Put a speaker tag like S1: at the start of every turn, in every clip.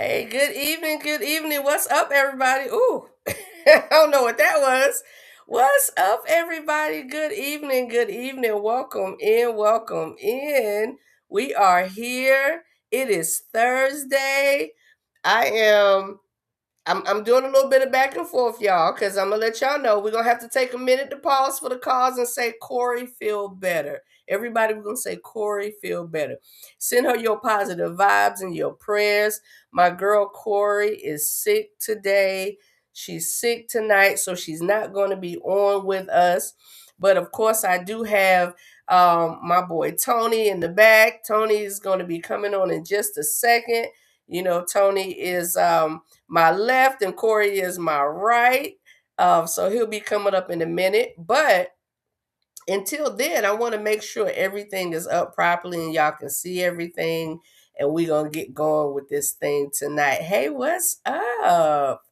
S1: Hey, good evening, good evening. What's up, everybody? Ooh, I don't know what that was. What's up, everybody? Good evening, good evening. Welcome in, welcome in. We are here. It is Thursday. I am I'm doing a little bit of back and forth, y'all, because I'm gonna let y'all know we're gonna have to take a minute to pause for the calls and say, Corey, feel better. Everybody, we're gonna say, Corey, feel better. Send her your positive vibes and your prayers. My girl Corey is sick today. She's sick tonight, so she's not gonna be on with us. But of course, I do have my boy Tony in the back. Tony is gonna be coming on in just a second. You know, Tony is my left and Corey is my right. So he'll be coming up in a minute. But until then, I want to make sure everything is up properly and y'all can see everything. And we're going to get going with this thing tonight. Hey, what's up?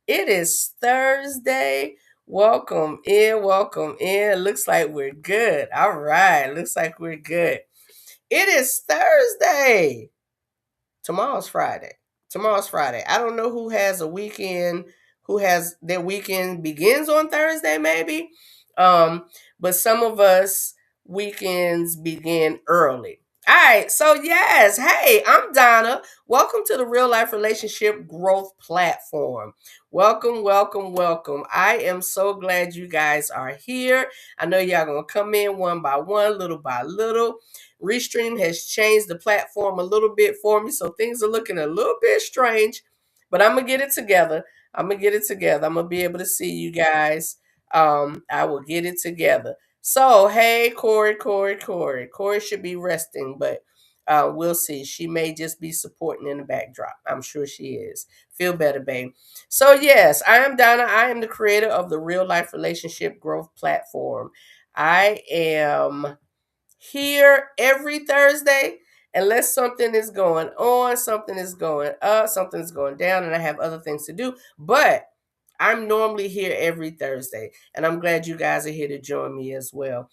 S1: It is Thursday. Welcome in, welcome in. Looks like we're good. All right, looks like we're good. It is Thursday. Tomorrow's Friday. Tomorrow's Friday. I don't know who has a weekend, who has their weekend begins on Thursday, maybe. But some of us weekends begin early. All right, so yes, hey, I'm Donna. Welcome to the Real Life Relationship Growth Platform. Welcome, welcome, welcome. I am so glad you guys are here. I know y'all gonna come in one by one, little by little. Restream has changed the platform a little bit for me, so things are looking a little bit strange, but I'm gonna get it together. I'm gonna get it together. I'm gonna be able to see you guys. I will get it together. So, hey, Corey should be resting, but we'll see. She may just be supporting in the backdrop. I'm sure she is. Feel better, babe. So, yes, I am Donna. I am the creator of the Real Life Relationship Growth Platform. I am here every Thursday unless something is going on, something is going up, something is going down, and I have other things to do. But I'm normally here every Thursday, and I'm glad you guys are here to join me as well.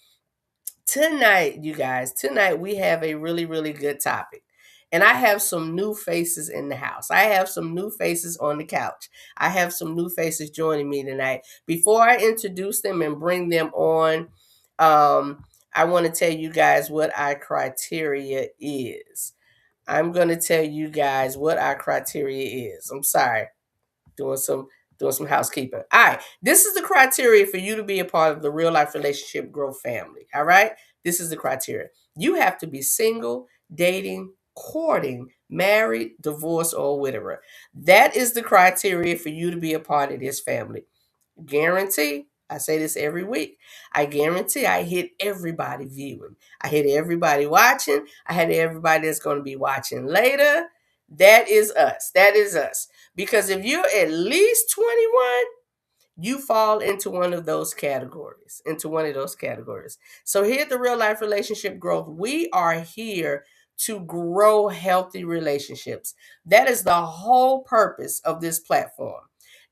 S1: Tonight, you guys, tonight we have a really, really good topic. And I have some new faces in the house. I have some new faces on the couch. I have some new faces joining me tonight. Before I introduce them and bring them on, I want to tell you guys what our criteria is. I'm going to tell you guys what our criteria is. I'm sorry, doing some doing some housekeeping. All right, this is the criteria for you to be a part of the Real Life Relationship Growth family. All right, this is the criteria. You have to be single, dating, courting, married, divorced, or a widower. That is the criteria for you to be a part of this family. Guarantee. I say this every week. I guarantee I hit everybody viewing. I hit everybody watching. I hit everybody that's going to be watching later. That is us. That is us. Because if you're at least 21, you fall into one of those categories. Into one of those categories. So here at the Real Life Relationship Growth, we are here to grow healthy relationships. That is the whole purpose of this platform.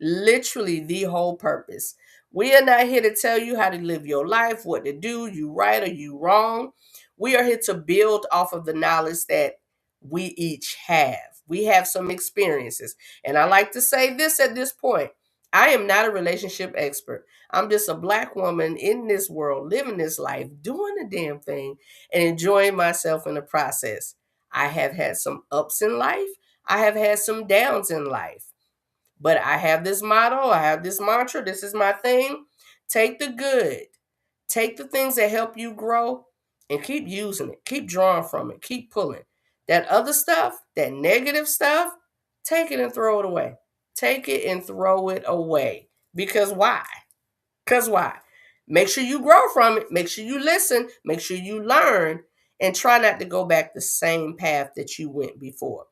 S1: Literally the whole purpose. We are not here to tell you how to live your life, what to do, you right or you wrong. We are here to build off of the knowledge that we each have. We have some experiences. And I like to say this at this point. I am not a relationship expert. I'm just a black woman in this world, living this life, doing the damn thing, and enjoying myself in the process. I have had some ups in life. I have had some downs in life. But I have this motto, I have this mantra, this is my thing. Take the good, take the things that help you grow, and keep using it. Keep drawing from it, keep pulling. That other stuff, that negative stuff, take it and throw it away. Take it and throw it away. Because why? Because why? Make sure you grow from it. Make sure you listen. Make sure you learn. And try not to go back the same path that you went before.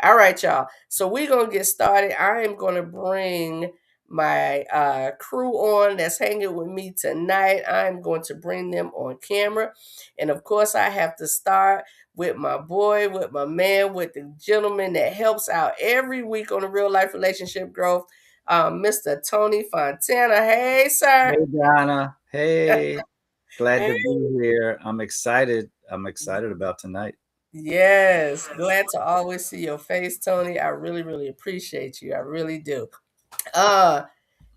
S1: All right, y'all. So we're going to get started. I am going to bring my crew on that's hanging with me tonight. I'm going to bring them on camera. And of course, I have to start with my boy, with my man, with the gentleman that helps out every week on the Real Life Relationship Growth, Mr. Tony Fontana. Hey, sir.
S2: Hey Donna. Hey, glad
S1: Hey.
S2: to be here. I'm excited. I'm excited about tonight.
S1: Yes. Glad to always see your face, Tony. I really, really appreciate you. I really do. Uh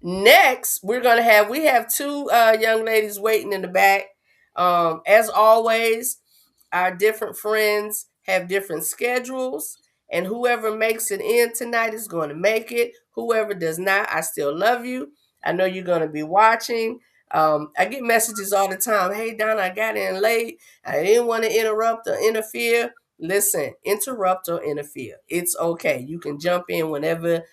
S1: Next, we have two young ladies waiting in the back. As always, our different friends have different schedules, and whoever makes it in tonight is going to make it. Whoever does not, I still love you. I know you're going to be watching. I get messages all the time. Hey, Donna, I got in late. I didn't want to interrupt or interfere. Listen, interrupt or interfere. It's okay. You can jump in whenever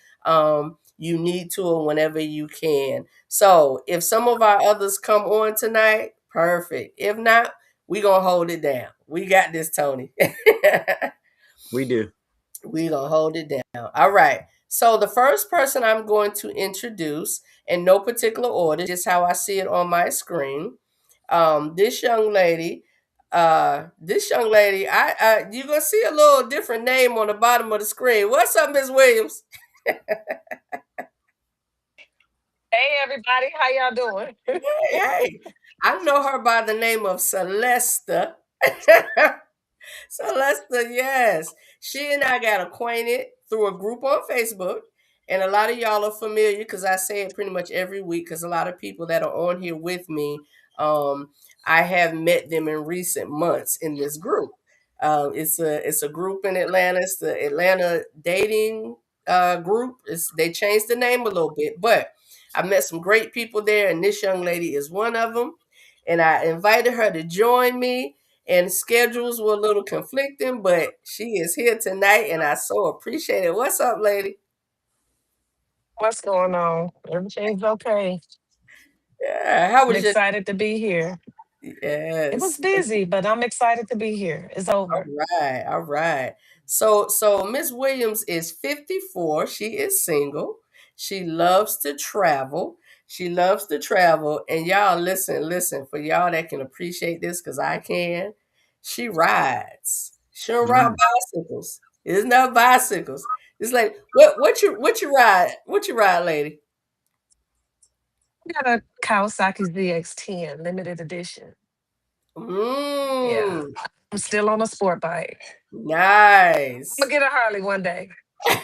S1: you need to or whenever you can. So if some of our others come on tonight, perfect. If not, we gonna hold it down. We got this, Tony.
S2: We do.
S1: We gonna hold it down. All right. So the first person I'm going to introduce, in no particular order, just how I see it on my screen. This young lady, I you gonna see a little different name on the bottom of the screen. What's up, Miss Williams?
S3: Hey everybody, how y'all doing?
S1: Hey, hey. I know her by the name of Celesta. Celeste, yes. She and I got acquainted through a group on Facebook. And a lot of y'all are familiar because I say it pretty much every week because a lot of people that are on here with me, um, I have met them in recent months in this group. It's a group in Atlanta. It's the Atlanta dating group. They changed the name a little bit, but I met some great people there, and this young lady is one of them. And I invited her to join me, and schedules were a little conflicting, but she is here tonight, and I so appreciate it. What's up, lady?
S3: What's going on? Everything's okay.
S1: Yeah, how
S3: I'm
S1: was your?
S3: excited to be here. It was
S1: Yes.
S3: busy, but I'm excited to be here. It's
S1: All
S3: over.
S1: right, all right. So Miss Williams is 54. She is single. She loves to travel. She loves to travel. And y'all listen, for y'all that can appreciate this, because I can. She rides. She don't ride
S2: Mm.
S1: bicycles. It's not bicycles. It's like what you ride? What you ride, lady?
S3: I got a Kawasaki ZX-10 limited edition. Yeah,
S1: Mmm.
S3: I'm still on a sport bike. I'm gonna
S1: Nice.
S3: get a Harley one day.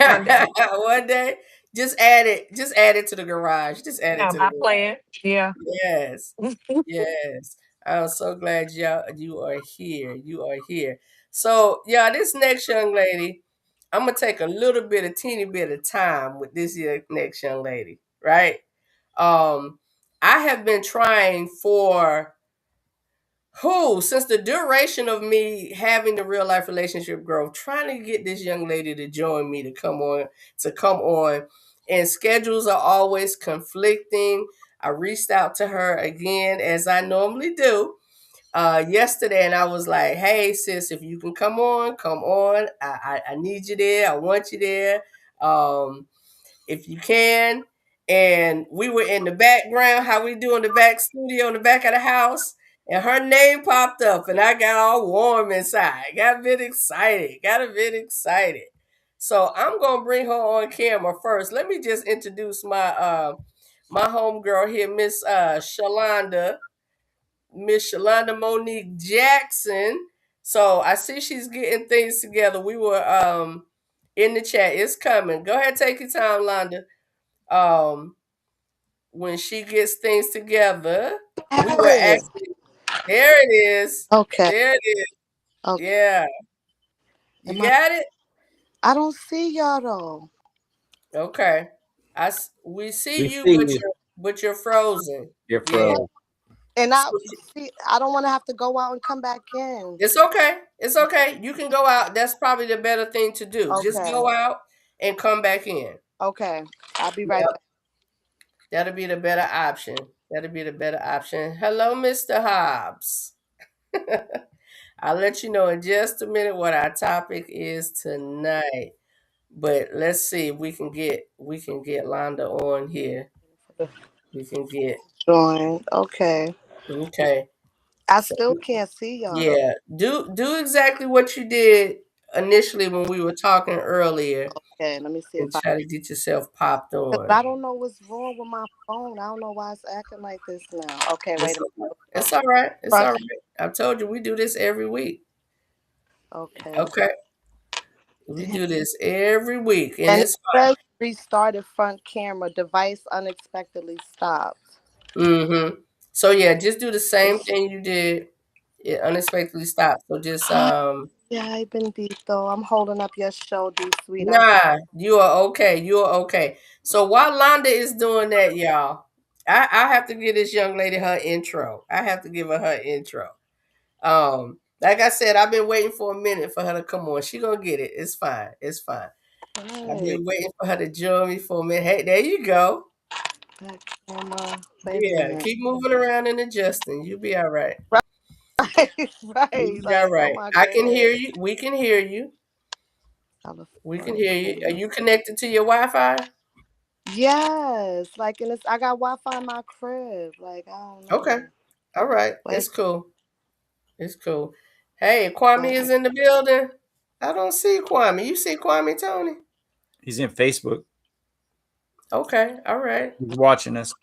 S3: One day.
S1: One day, just add it to the garage. Just add it
S3: Yeah,
S1: to the
S3: I
S1: garage.
S3: plan. Yeah.
S1: Yes. Yes. I'm so glad you are here. You are here. So yeah, this next young lady, I'm gonna take a little bit, a teeny bit of time with this next young lady, right? Um, I have been trying for who since the duration of me having the real life relationship growth, trying to get this young lady to join me to come on, and schedules are always conflicting. I reached out to her again as I normally do yesterday, and I was like, hey sis, if you can come on. I need you there. I want you there. um if you can. And we were in the background, how we do in the back studio in the back of the house. And her name popped up, and I got all warm inside. Got a bit excited. Got a bit excited. So I'm gonna bring her on camera first. Let me just introduce my homegirl here, Miss Shalonda Monique Jackson. So I see she's getting things together. We were in the chat. It's coming. Go ahead, take your time, Londa. um when she gets things together, we
S4: Have
S1: were
S4: it.
S1: actually there. It is.
S4: Okay.
S1: There it is.
S4: Okay.
S1: Yeah, you
S4: Am I?
S1: got it.
S4: I don't see y'all though.
S1: Okay. We see
S2: We
S1: you,
S2: see
S1: but
S2: you.
S1: you're frozen.
S2: You're
S1: Yeah.
S2: frozen.
S4: And I
S1: So
S4: see. I don't want to have to go out and come back in.
S1: it's okay. It's okay. You can go out. That's probably the better thing to do. Just
S4: Okay.
S1: go out and come back in.
S4: Okay. I'll be right
S1: Yep.
S4: back.
S1: That'll be the better option. That'll be the better option. Hello, Mr. Hobbs. I'll let you know in just a minute what our topic is tonight. But let's see if we can get Londa on here. We can get
S4: Join. Okay.
S1: okay.
S4: I
S1: So
S4: still can't see y'all though.
S1: yeah, do exactly what you did initially when we were talking earlier,
S4: Okay. Let me see if
S1: and
S4: I.
S1: try to get yourself popped
S4: Cause
S1: on.
S4: I don't know what's wrong with my phone. I don't know why it's acting like this now. Okay. Wait
S1: It's
S4: a
S1: okay.
S4: minute.
S1: It's all right. It's
S4: Front.
S1: all right. I've told you we do this every week.
S4: Okay.
S1: Okay. We do this every week, and
S4: And it
S1: it's fun.
S4: says restarted front camera. Device unexpectedly stopped.
S1: Mm-hmm. So yeah, just do the same
S4: It's,
S1: thing you did. It unexpectedly stopped. So just
S4: yeah, I've been deep though. I'm holding up your show, D Sweet.
S1: nah, you are okay. You are okay. So while Londa is doing that, y'all, I have to give this young lady her intro. I have to give her intro. Like I said, I've been waiting for a minute for her to come on. She gonna get it. It's fine. It's fine. I've
S4: Right.
S1: been waiting for her to join me for a minute. Hey, there you go.
S4: That camera. Wait a
S1: Yeah,
S4: minute.
S1: keep moving around and adjusting. You'll be all right.
S4: Right, right.
S1: You'll be all
S4: Like, oh
S1: right.
S4: my
S1: I can hear
S4: goodness.
S1: you. We can hear you. We can hear you. Are
S4: California.
S1: you connected to your Wi-Fi?
S4: Yes. Like, and it's I got Wi-Fi in my crib. Like, I don't
S1: Okay.
S4: know.
S1: All right.
S4: Wait.
S1: It's cool. It's cool. Hey, Kwame is in the building. I don't see Kwame. You see Kwame, Tony?
S2: He's in Facebook.
S1: Okay. All right.
S2: He's watching us.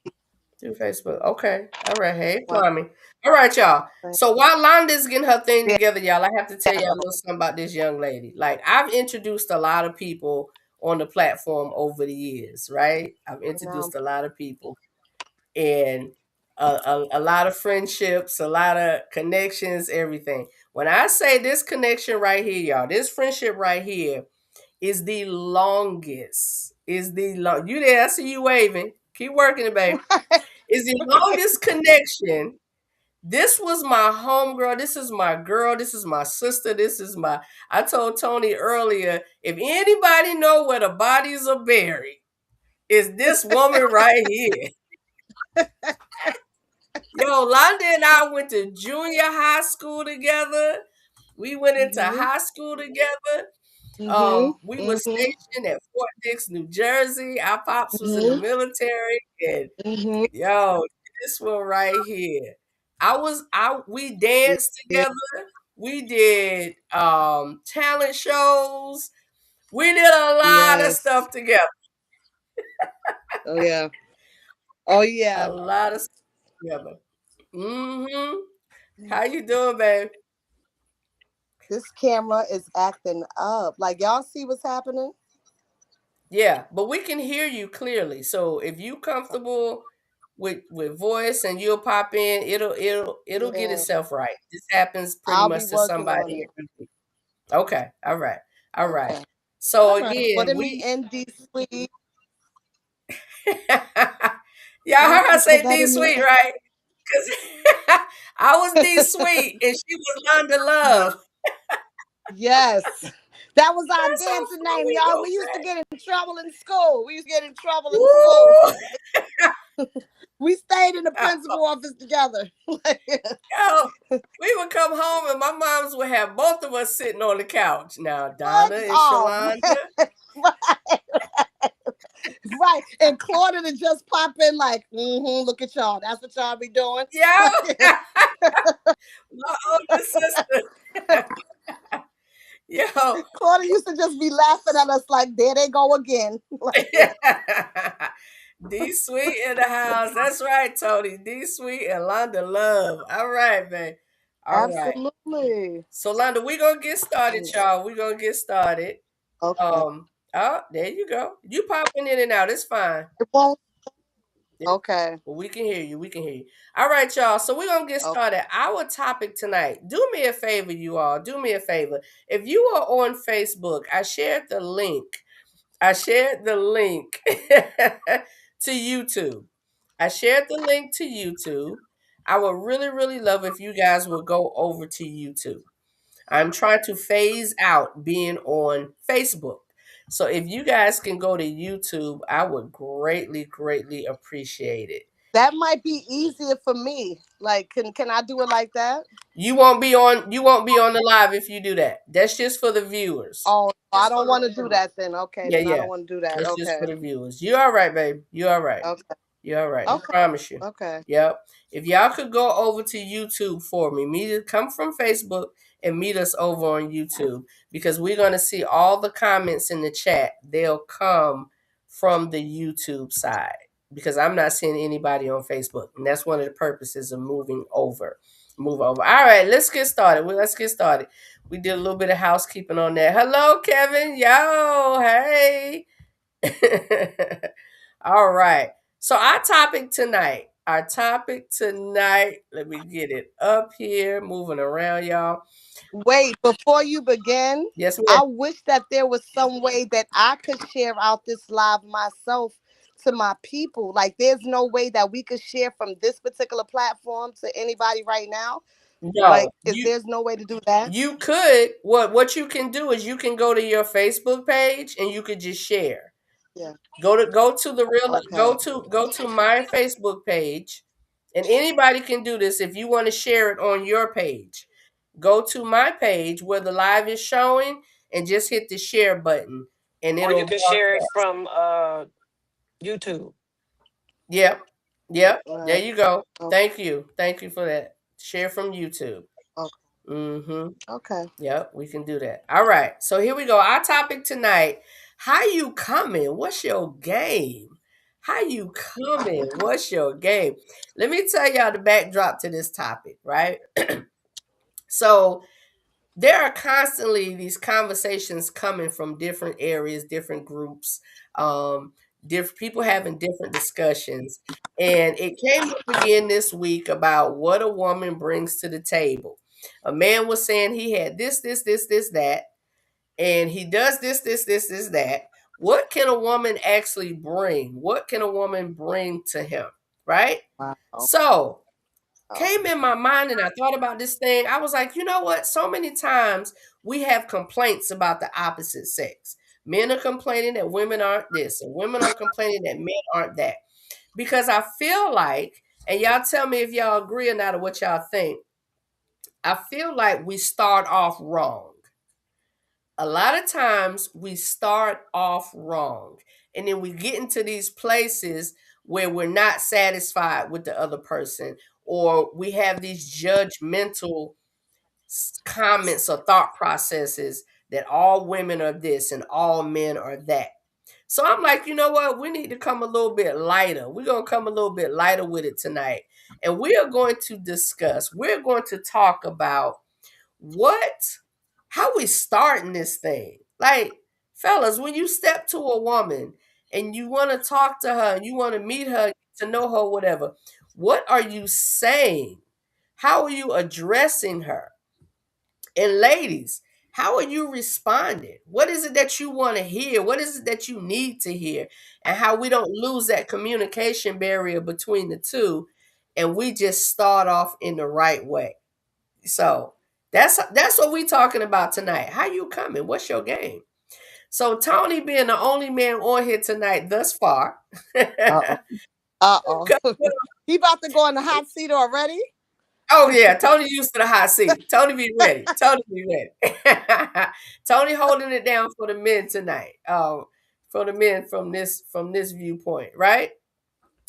S1: Through Facebook. Okay. All right. Hey, Kwame. All right, y'all. So while Londa's getting her thing
S4: Yeah.
S1: together, y'all, I have to tell y'all a little something about this young lady. Like, I've introduced a lot of people on the platform over the years, right? I've introduced a lot of people and a lot of friendships, a lot of connections, everything. When I say this connection right here, y'all, this friendship right here is the longest. Is the long you there? I see you waving. Keep working it, babe. Is the longest connection. This was my homegirl. This is my girl. This is my sister. This is my. I told Tony earlier, if anybody know where the bodies are buried, is this woman right here. Yo, Londa and I went to junior high school together. We went into high school together. We were stationed at Fort Dix, New Jersey. Our pops was in the military, and yo, this one right here. We danced together. We did talent shows. We did a lot of
S4: Yes.
S1: stuff together.
S4: Oh yeah. Oh yeah.
S1: A lot of stuff together. Mm-hmm. How you doing, babe?
S4: This camera is acting up. Like, y'all see what's happening?
S1: Yeah, but we can hear you clearly. So if you comfortable with voice and you'll pop in, it'll get
S4: Yeah.
S1: itself right. This happens pretty
S4: I'll be
S1: much to
S4: working on
S1: somebody
S4: it.
S1: every week. Okay, all right, all right.
S4: Okay.
S1: So
S4: All right. What
S1: again,
S4: did me and D Sweet?
S1: y'all heard her say
S4: Let
S1: D
S4: me.
S1: Sweet, right? Because I was D Sweet and she was Londa Love.
S4: Yes. That was our
S1: That's how
S4: dancing
S1: far
S4: name,
S1: we
S4: y'all.
S1: go
S4: We used to
S1: back.
S4: get in trouble in school. We used to get in trouble in school.
S1: Woo!
S4: We stayed in the principal office together.
S1: Yo, we would come home and my moms would have both of us sitting on the couch. Now, Donna
S4: What?
S1: and
S4: Oh,
S1: Shalonda.
S4: right, right. And Claudia to just pop in like, look at y'all. That's what y'all be doing.
S1: Yeah. My older sister. Yo.
S4: Claudia used to just be laughing at us like, there they go again.
S1: D Sweet in the house. That's right, Tony. D Sweet and Londa Love. All right, man. All right.
S4: Absolutely.
S1: So Londa, we're gonna get started, y'all. We're gonna get started.
S4: Okay.
S1: Oh, there you go. You popping in and out. It's fine.
S4: It won't.
S1: Yeah.
S4: Okay.
S1: Well, we can hear you. We can hear you. All right, y'all. So we're going to get started. Our topic tonight. Do me a favor, you all. Do me a favor. If you are on Facebook, I shared the link. To YouTube. I shared the link to YouTube. I would really, really love if you guys would go over to YouTube. I'm trying to phase out being on Facebook. So if you guys can go to YouTube, I would greatly, greatly appreciate it.
S4: That might be easier for me. Like, can I do it like that?
S1: You won't be on the live if you do that. That's just for the viewers.
S4: Oh, I don't want to do that then. Okay,
S1: Yeah,
S4: then I
S1: yeah.
S4: don't want to do that.
S1: That's just
S4: Okay.
S1: for the viewers. You all right, babe. You all right.
S4: Okay.
S1: You all right.
S4: Okay.
S1: I promise you.
S4: Okay.
S1: Yep. If y'all could go over to YouTube for me, come from Facebook and meet us over on YouTube because we're going to see all the comments in the chat. They'll come from the YouTube side because I'm not seeing anybody on Facebook. And that's one of the purposes of moving over. move over. All right, let's get started. We did a little bit of housekeeping on that. Hello, Kevin. Yo, hey. All right. So our topic tonight, let me get it up here, moving around, y'all.
S4: Wait, before you begin,
S1: yes,
S4: I wish that there was some way that I could share out this live myself to my people. Like, there's no way that we could share from this particular platform to anybody right now.
S1: No,
S4: like, there's no way to do that.
S1: You could. What you can do is you can go to your Facebook page and you could just share.
S4: Yeah.
S1: Go to the real.
S4: Okay.
S1: Go to my Facebook page, and anybody can do this if you want to share it on your page. Go to my page where the live is showing and just hit the share button, and
S3: Or you can share it from YouTube.
S1: Yep. Yep.
S4: Right.
S1: There you go. Okay. Thank you for that. Share from YouTube.
S4: Okay.
S1: Mm-hmm.
S4: Okay.
S1: Yep, we can do that. All right. So here we go. Our topic tonight. How you coming? What's your game? How you coming? What's your game? Let me tell y'all the backdrop to this topic, right? So there are constantly these conversations coming from different areas, different groups, different people having different discussions. And it came up again this week about what a woman brings to the table. A man was saying he had this, that, and he does this, that. What can a woman actually bring? What can a woman bring to him? Right?
S4: Wow.
S1: So came in my mind and I thought about this thing. I was like, you know what? So many times we have complaints about the opposite sex. Men are complaining that women aren't this, and women are complaining that men aren't that. Because I feel like, and y'all tell me if y'all agree or not or what y'all think, I feel like we start off wrong. A lot of times we start off wrong. And then we get into these places where we're not satisfied with the other person, or we have these judgmental comments or thought processes that all women are this and all men are that. So I'm like, you know what? We need to come a little bit lighter. We're going to come a little bit lighter with it tonight. And we are going to discuss, we're going to talk about how we starting this thing. Like, fellas, when you step to a woman and you want to talk to her and you want to meet her, to know her, whatever, what are you saying? How are you addressing her? And ladies, how are you responding? What is it that you want to hear? What is it that you need to hear? And how we don't lose that communication barrier between the two and we just start off in the right way. So that's what we're talking about tonight. How you coming? What's your game? So Tony being the only man on here tonight thus far.
S4: Uh-oh. He about to go in the hot seat already?
S1: Oh yeah, Tony used to the hot seat. Tony be ready. Tony holding it down for the men tonight. For the men from this viewpoint, right?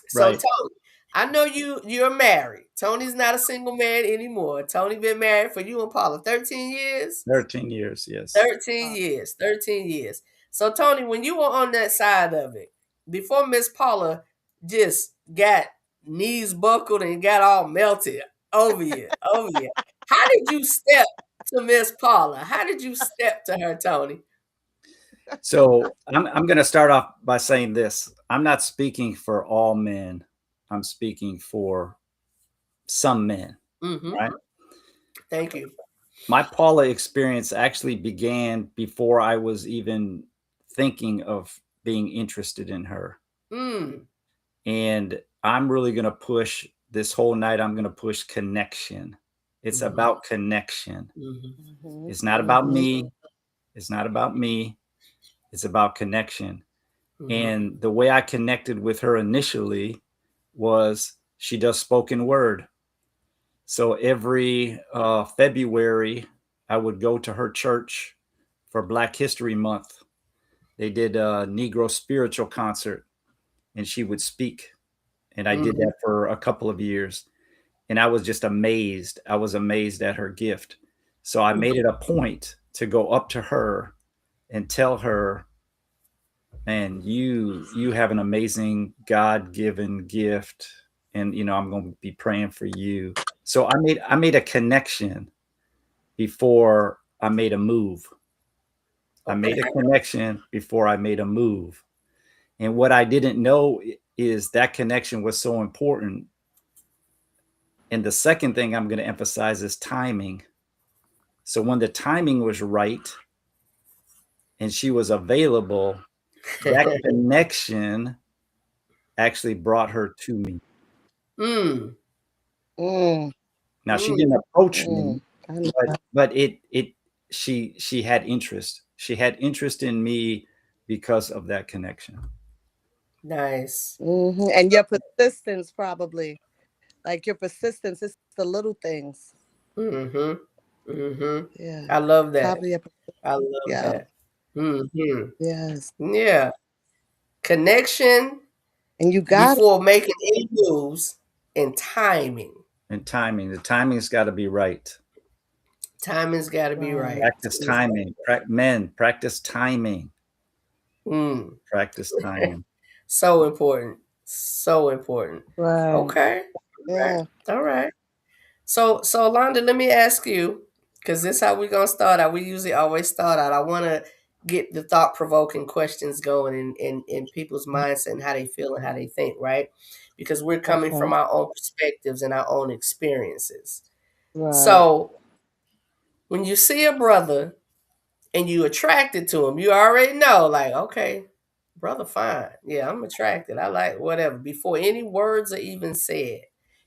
S1: So
S2: Right.
S1: Tony, I know you're married. Tony's not a single man anymore. Tony been married for you and Paula 13 years?
S2: 13 years, yes.
S1: 13 years. 13 years. So Tony, when you were on that side of it, before Miss Paula just got knees buckled and got all melted over you. How did you step to Miss Paula? How did you step to her, Tony?
S2: So I'm going to start off by saying this. I'm not speaking for all men. I'm speaking for some men.
S1: Mm-hmm.
S2: Right?
S1: Thank you.
S2: My Paula experience actually began before I was even thinking of being interested in her. And I'm really going to push this whole night. I'm going to push connection. It's about connection. It's not about me. It's not about me. It's about connection. And the way I connected with her initially was she does spoken word. So every February, I would go to her church for Black History Month. They did a Negro spiritual concert, and she would speak. And I did that for a couple of years. And I was just amazed. I was amazed at her gift. So I made it a point to go up to her and tell her, man, you have an amazing God-given gift. And, I'm going to be praying for you. So I made a connection before I made a move. I made a connection before I made a move. And what I didn't know is that connection was so important. And the second thing I'm going to emphasize is timing. So when the timing was right and she was available, that connection actually brought her to me. Now she didn't approach me, but she had interest. She had interest in me because of that connection.
S1: Nice.
S4: And your persistence, probably, like your persistence, is the little things.
S1: Yeah,
S4: I
S1: love that.
S4: Probably
S1: I love that.
S4: Yes.
S1: Yeah. Connection,
S4: and you got
S1: before making any moves, and timing.
S2: And timing. The timing's got to be right.
S1: Timing's got to be right.
S2: Practice timing. Men, practice timing. Practice timing.
S1: So important. So important.
S4: Right.
S1: Okay.
S4: Yeah.
S1: All right. So Londa, let me ask you, because this is how we're gonna start out. We usually always start out. I want to get the thought-provoking questions going in people's mindset and how they feel and how they think, right? Because we're coming from our own perspectives and our own experiences. Right. So when you see a brother and you attracted to him, you already know, like, okay, brother fine. Yeah, I'm attracted. I like whatever. Before any words are even said.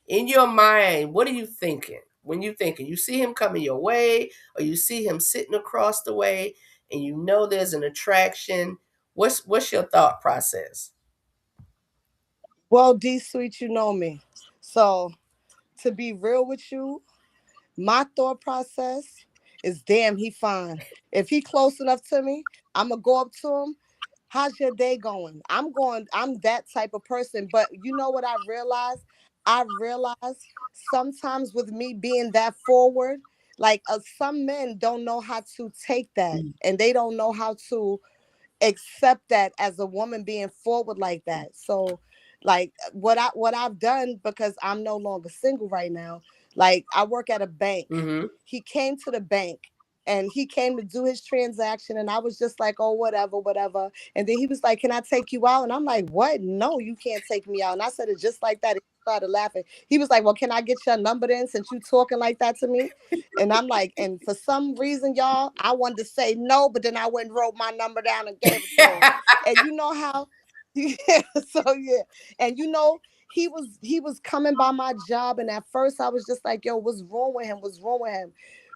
S1: In your mind, what are you thinking? When you thinking, you see him coming your way, or you see him sitting across the way, and you know there's an attraction. What's your thought process?
S4: Well, D Sweet, you know me. So to be real with you, my thought process is, damn, he fine. If he close enough to me, I'm gonna go up to him. How's your day going? I'm that type of person. But you know what I realized? I realized sometimes with me being that forward, like some men don't know how to take that, and they don't know how to accept that as a woman being forward like that. So like what I've done, because I'm no longer single right now, like I work at a bank. He came to the bank and he came to do his transaction, and I was just like, oh, whatever. And then he was like, can I take you out? And I'm like, what? No, you can't take me out. And I said it just like that. He started laughing. He was like, well, can I get your number then, since you talking like that to me? And I'm like, and for some reason, y'all, I wanted to say no, but then I went and wrote my number down and gave it to him. And you know how, and you know, he was coming by my job, and at first I was just like, yo, what's wrong with him?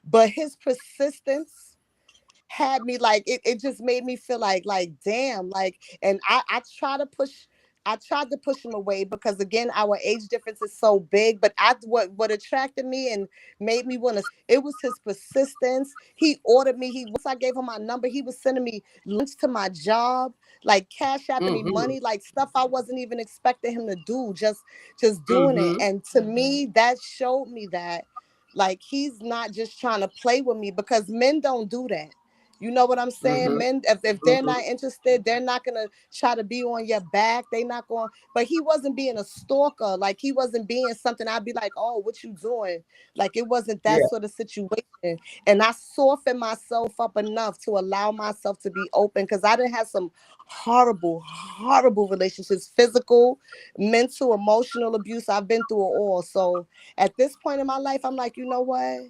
S4: But his persistence had me like, it just made me feel like damn, like, and I tried to push him away, because again, our age difference is so big. But what attracted me and made me want to, it was his persistence. He ordered me, once I gave him my number, he was sending me lunch to my job, like cash apping me money, like stuff I wasn't even expecting him to do, just doing it. And to me, that showed me that, like, he's not just trying to play with me, because men don't do that. You know what I'm saying? Men, if they're not interested, they're not going to try to be on your back. They not going, but he wasn't being a stalker. Like, he wasn't being something I'd be like, oh, what you doing? Like, it wasn't that sort of situation. And I softened myself up enough to allow myself to be open, because I didn't have some horrible relationships, physical, mental, emotional abuse. I've been through it all. So at this point in my life, I'm like, you know what?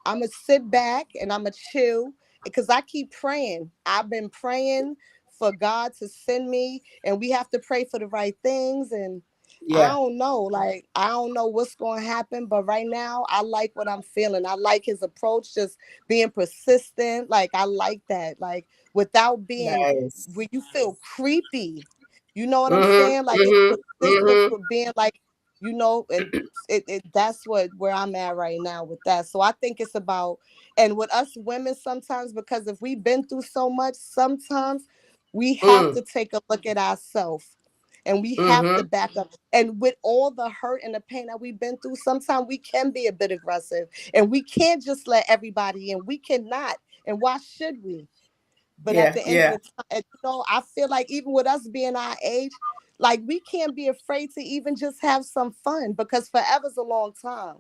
S4: I'm going to sit back and I'm going to chill, because I keep praying. I've been praying for God to send me, and we have to pray for the right things. And I don't know, like, I don't know what's going to happen, but right now I like what I'm feeling. I like his approach, just being persistent. Like, I like that, like, without being, when you feel creepy, you know what I'm saying? Like, it's persistence with being like, you know, and that's where I'm at right now with that. So I think it's about, and with us women sometimes, because if we've been through so much, sometimes we have to take a look at ourselves, and we have to back up. And with all the hurt and the pain that we've been through, sometimes we can be a bit aggressive, and we can't just let everybody in. We cannot. And why should we? But at the end of the time, you know, I feel like even with us being our age, like, we can't be afraid to even just have some fun, because forever's a long time.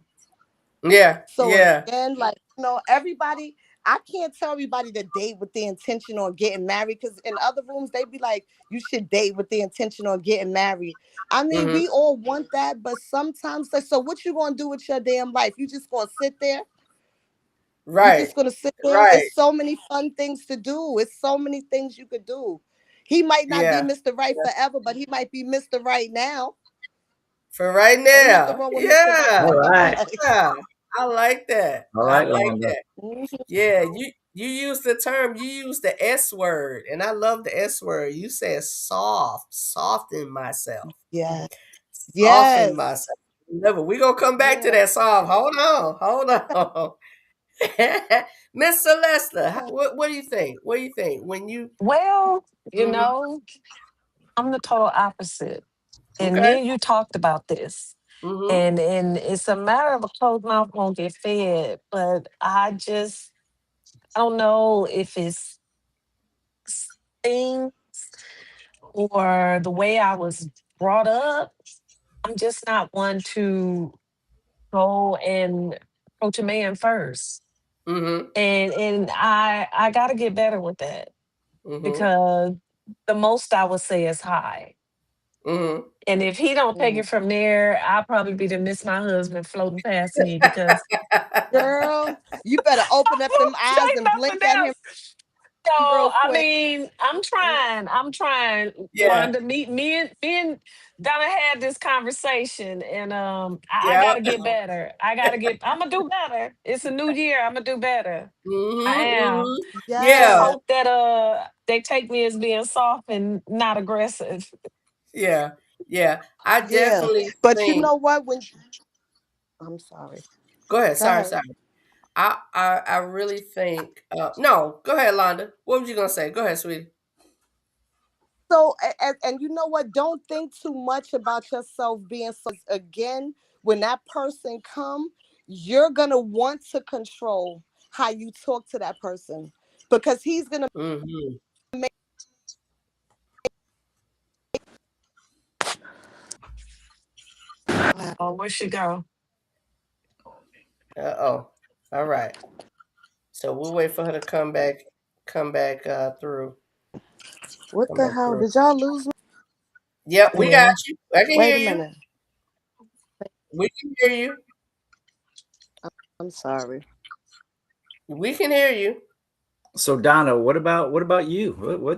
S1: Yeah.
S4: So
S1: Yeah.
S4: again, like, everybody, I can't tell everybody to date with the intention on getting married, because in other rooms they be like, you should date with the intention on getting married. I mean, we all want that, but sometimes, so what you gonna do with your damn life? You just gonna sit there?
S1: Right.
S4: You're just gonna sit there?
S1: Right.
S4: It's so many fun things to do. It's so many things you could do. He might not be Mr. Right forever, but he might be Mr. Right now.
S1: For right now.
S4: Ain't nothing wrong with Mr. Right.
S2: All right.
S1: Yeah. I like that.
S2: All right,
S1: I like
S2: Londa.
S1: that. Yeah, you use the term, you use the S word, and I love the S word. You said soften myself.
S4: Yeah.
S1: Soften myself. Never. We're gonna come back to that soft. Hold on. Miss Celeste, what do you think? What do you think when you?
S3: Well, I'm the total opposite. And me and you talked about this. And it's a matter of a closed mouth won't get fed. But I don't know if it's things or the way I was brought up. I'm just not one to go and approach a man first. And I got to get better with that, because the most I would say is hi. And if he don't take it from there, I'll probably be to miss my husband floating past me, because
S4: girl, you better open up them eyes and blink at him.
S3: So I mean, I'm trying.
S1: Yeah.
S3: Londa, me and Donna had this conversation, and I gotta get better. I'm gonna do better. It's a new year. I'm gonna do better. I am.
S1: Yeah.
S3: Just hope that they take me as being soft and not aggressive.
S1: Yeah. I definitely
S4: But
S1: think,
S4: you know what? I'm sorry.
S1: Go ahead. Sorry. I really think no, go ahead, Londa. What was you gonna say? Go ahead, sweetie.
S4: So and you know what? Don't think too much about yourself being so, again, when that person come, you're gonna want to control how you talk to that person, because he's gonna make.
S3: Oh, where she go?
S1: All right. So we'll wait for her to come back through.
S4: What the hell? Did y'all lose me?
S1: Yep, we got you. I can hear you.
S4: Minute.
S1: We can hear you.
S4: I'm sorry.
S1: We can hear you.
S2: So Donna, what about you?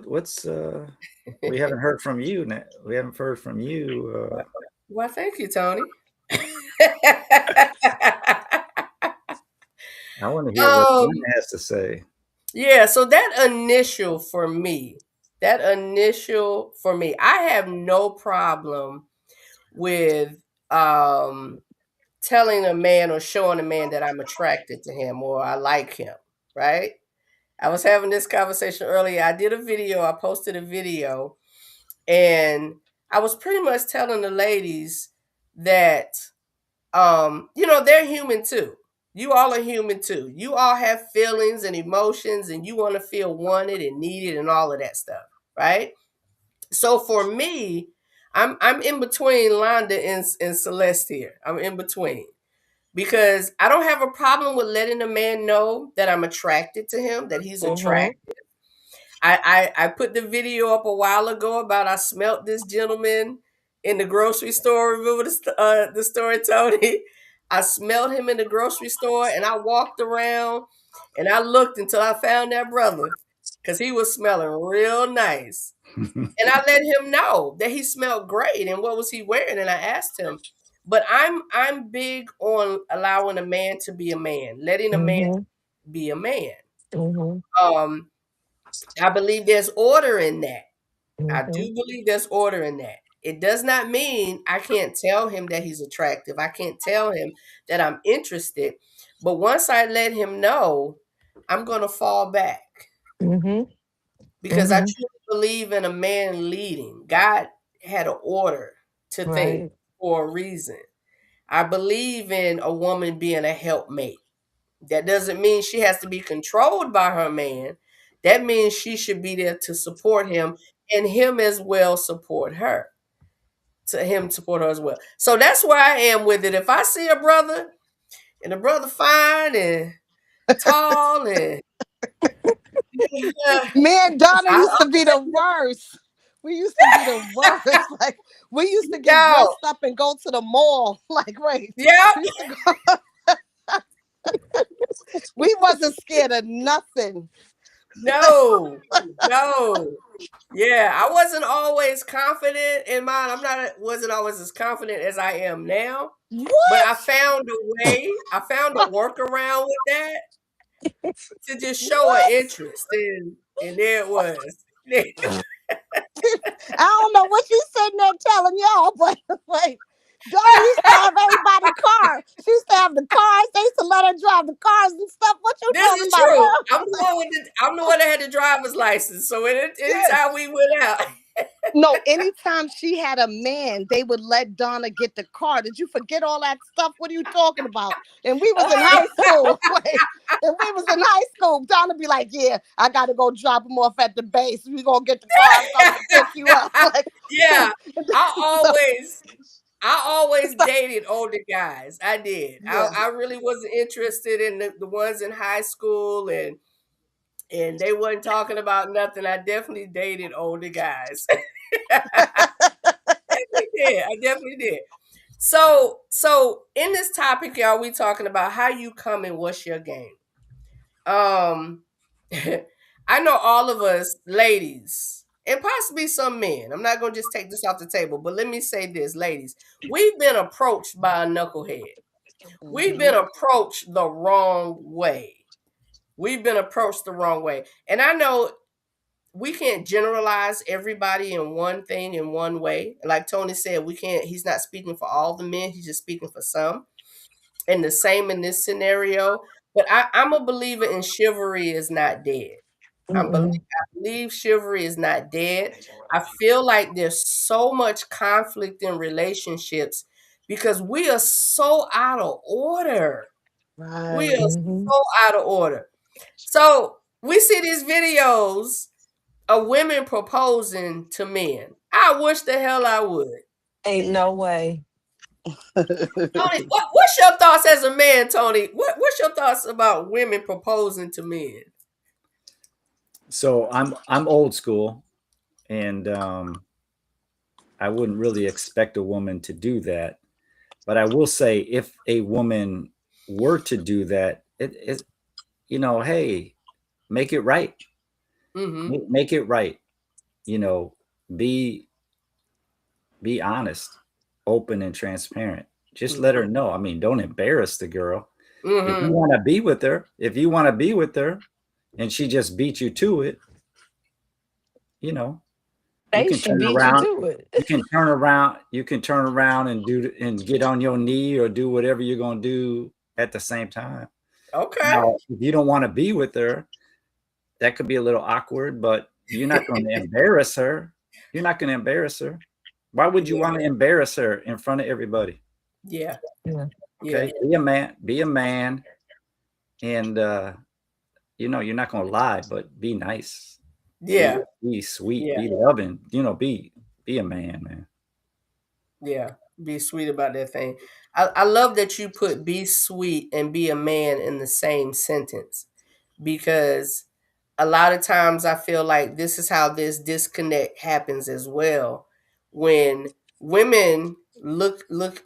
S2: What's we haven't heard from you. We haven't heard from you.
S1: Well, thank you, Tony.
S2: I want to hear what Donna has to say.
S1: Yeah, so that initial for me, I have no problem with telling a man or showing a man that I'm attracted to him or I like him, right? I was having this conversation earlier. I did a video, I posted a video, and I was pretty much telling the ladies that they're human too. You all are human too. You all have feelings and emotions, and you want to feel wanted and needed and all of that stuff, right? So for me, I'm in between Londa and Celeste here. I'm in between, because I don't have a problem with letting a man know that I'm attracted to him, that he's attractive. I put the video up a while ago about I smelt this gentleman in the grocery store. Remember the story, Tony? I smelled him in the grocery store, and I walked around and I looked until I found that brother, because he was smelling real nice. And I let him know that he smelled great, and what was he wearing? And I asked him. But I'm big on allowing a man to be a man, letting a man be a man. I believe there's order in that. I do believe there's order in that. It does not mean I can't tell him that he's attractive. I can't tell him that I'm interested. But once I let him know, I'm going to fall back. Because I truly believe in a man leading. God had an order to things for a reason. I believe in a woman being a helpmate. That doesn't mean she has to be controlled by her man. That means she should be there to support him, and him as well support her. To him support her as well. So that's where I am with it. If I see a brother and the brother fine and tall and
S4: Me and Donna used to be the worst. We used to be the worst. Like we used to get
S1: yo,
S4: dressed up and go to the mall. Like, wait,
S1: yeah,
S4: we used to go. We wasn't scared of nothing.
S1: no, no. Yeah, I wasn't always confident in mine. Wasn't always as confident as I am now. But I
S4: What?
S1: found a way. I found a workaround with that to just show an
S4: What?
S1: interest, and there it was.
S4: I don't know what she's sitting there telling y'all, but wait. Donna used to have everybody's car. She used to have the cars. They used to let her drive the cars and stuff. What you
S1: This
S4: talking
S1: is
S4: about,
S1: true.
S4: girl?
S1: I'm the one that had the driver's license. So anytime we went out.
S4: No, anytime she had a man, they would let Donna get the car. Did you forget all that stuff? What are you talking about? And we was in high school. Wait, and we was in high school. Donna be like, yeah, I got to go drop him off at the base. We going to get the car. I'm coming to pick you up. Like,
S1: Yeah.
S4: so,
S1: I always dated older guys. I did.
S4: yeah.
S1: I really wasn't interested in the ones in high school and they wasn't talking about nothing. I definitely dated older guys. I definitely did. So in this topic, y'all, we talking about how you come and what's your game. I know all of us ladies and possibly some men. I'm not gonna just take this off the table, but let me say this, ladies. We've been approached by a knucklehead. We've been approached the wrong way. We've been approached the wrong way. And I know we can't generalize everybody in one thing in one way. Like Tony said, he's not speaking for all the men, he's just speaking for some. And the same in this scenario. But I'm a believer in chivalry is not dead. I believe chivalry is not dead. I feel like there's so much conflict in relationships because we are so out of order.
S4: Right.
S1: We are so out of order. So we see these videos of women proposing to men. I wish the hell I would.
S3: Ain't no way.
S1: Tony, what's your thoughts as a man, Tony? What's your thoughts about women proposing to men?
S2: So I'm old school, and I wouldn't really expect a woman to do that. But I will say, if a woman were to do that, it hey, make it right. Mm-hmm. Make it right. Be honest, open, and transparent. Just let her know. I mean, don't embarrass the girl. Mm-hmm. If you want to be with her, and she just beat you to it, you can turn around. You can turn around and get on your knee or do whatever you're gonna do at the same time.
S1: Okay.
S2: Now, if you don't want to be with her, that could be a little awkward, but you're not going to embarrass her. You're not going to embarrass her. Why would you want to embarrass her in front of everybody?
S1: Yeah.
S2: Okay. Yeah. Be a man. And, you're not going to lie, but be nice.
S1: Yeah.
S2: Be sweet, be loving, be a man.
S1: Yeah. Be sweet about that thing. I love that you put be sweet and be a man in the same sentence, because a lot of times I feel like this is how this disconnect happens as well. When women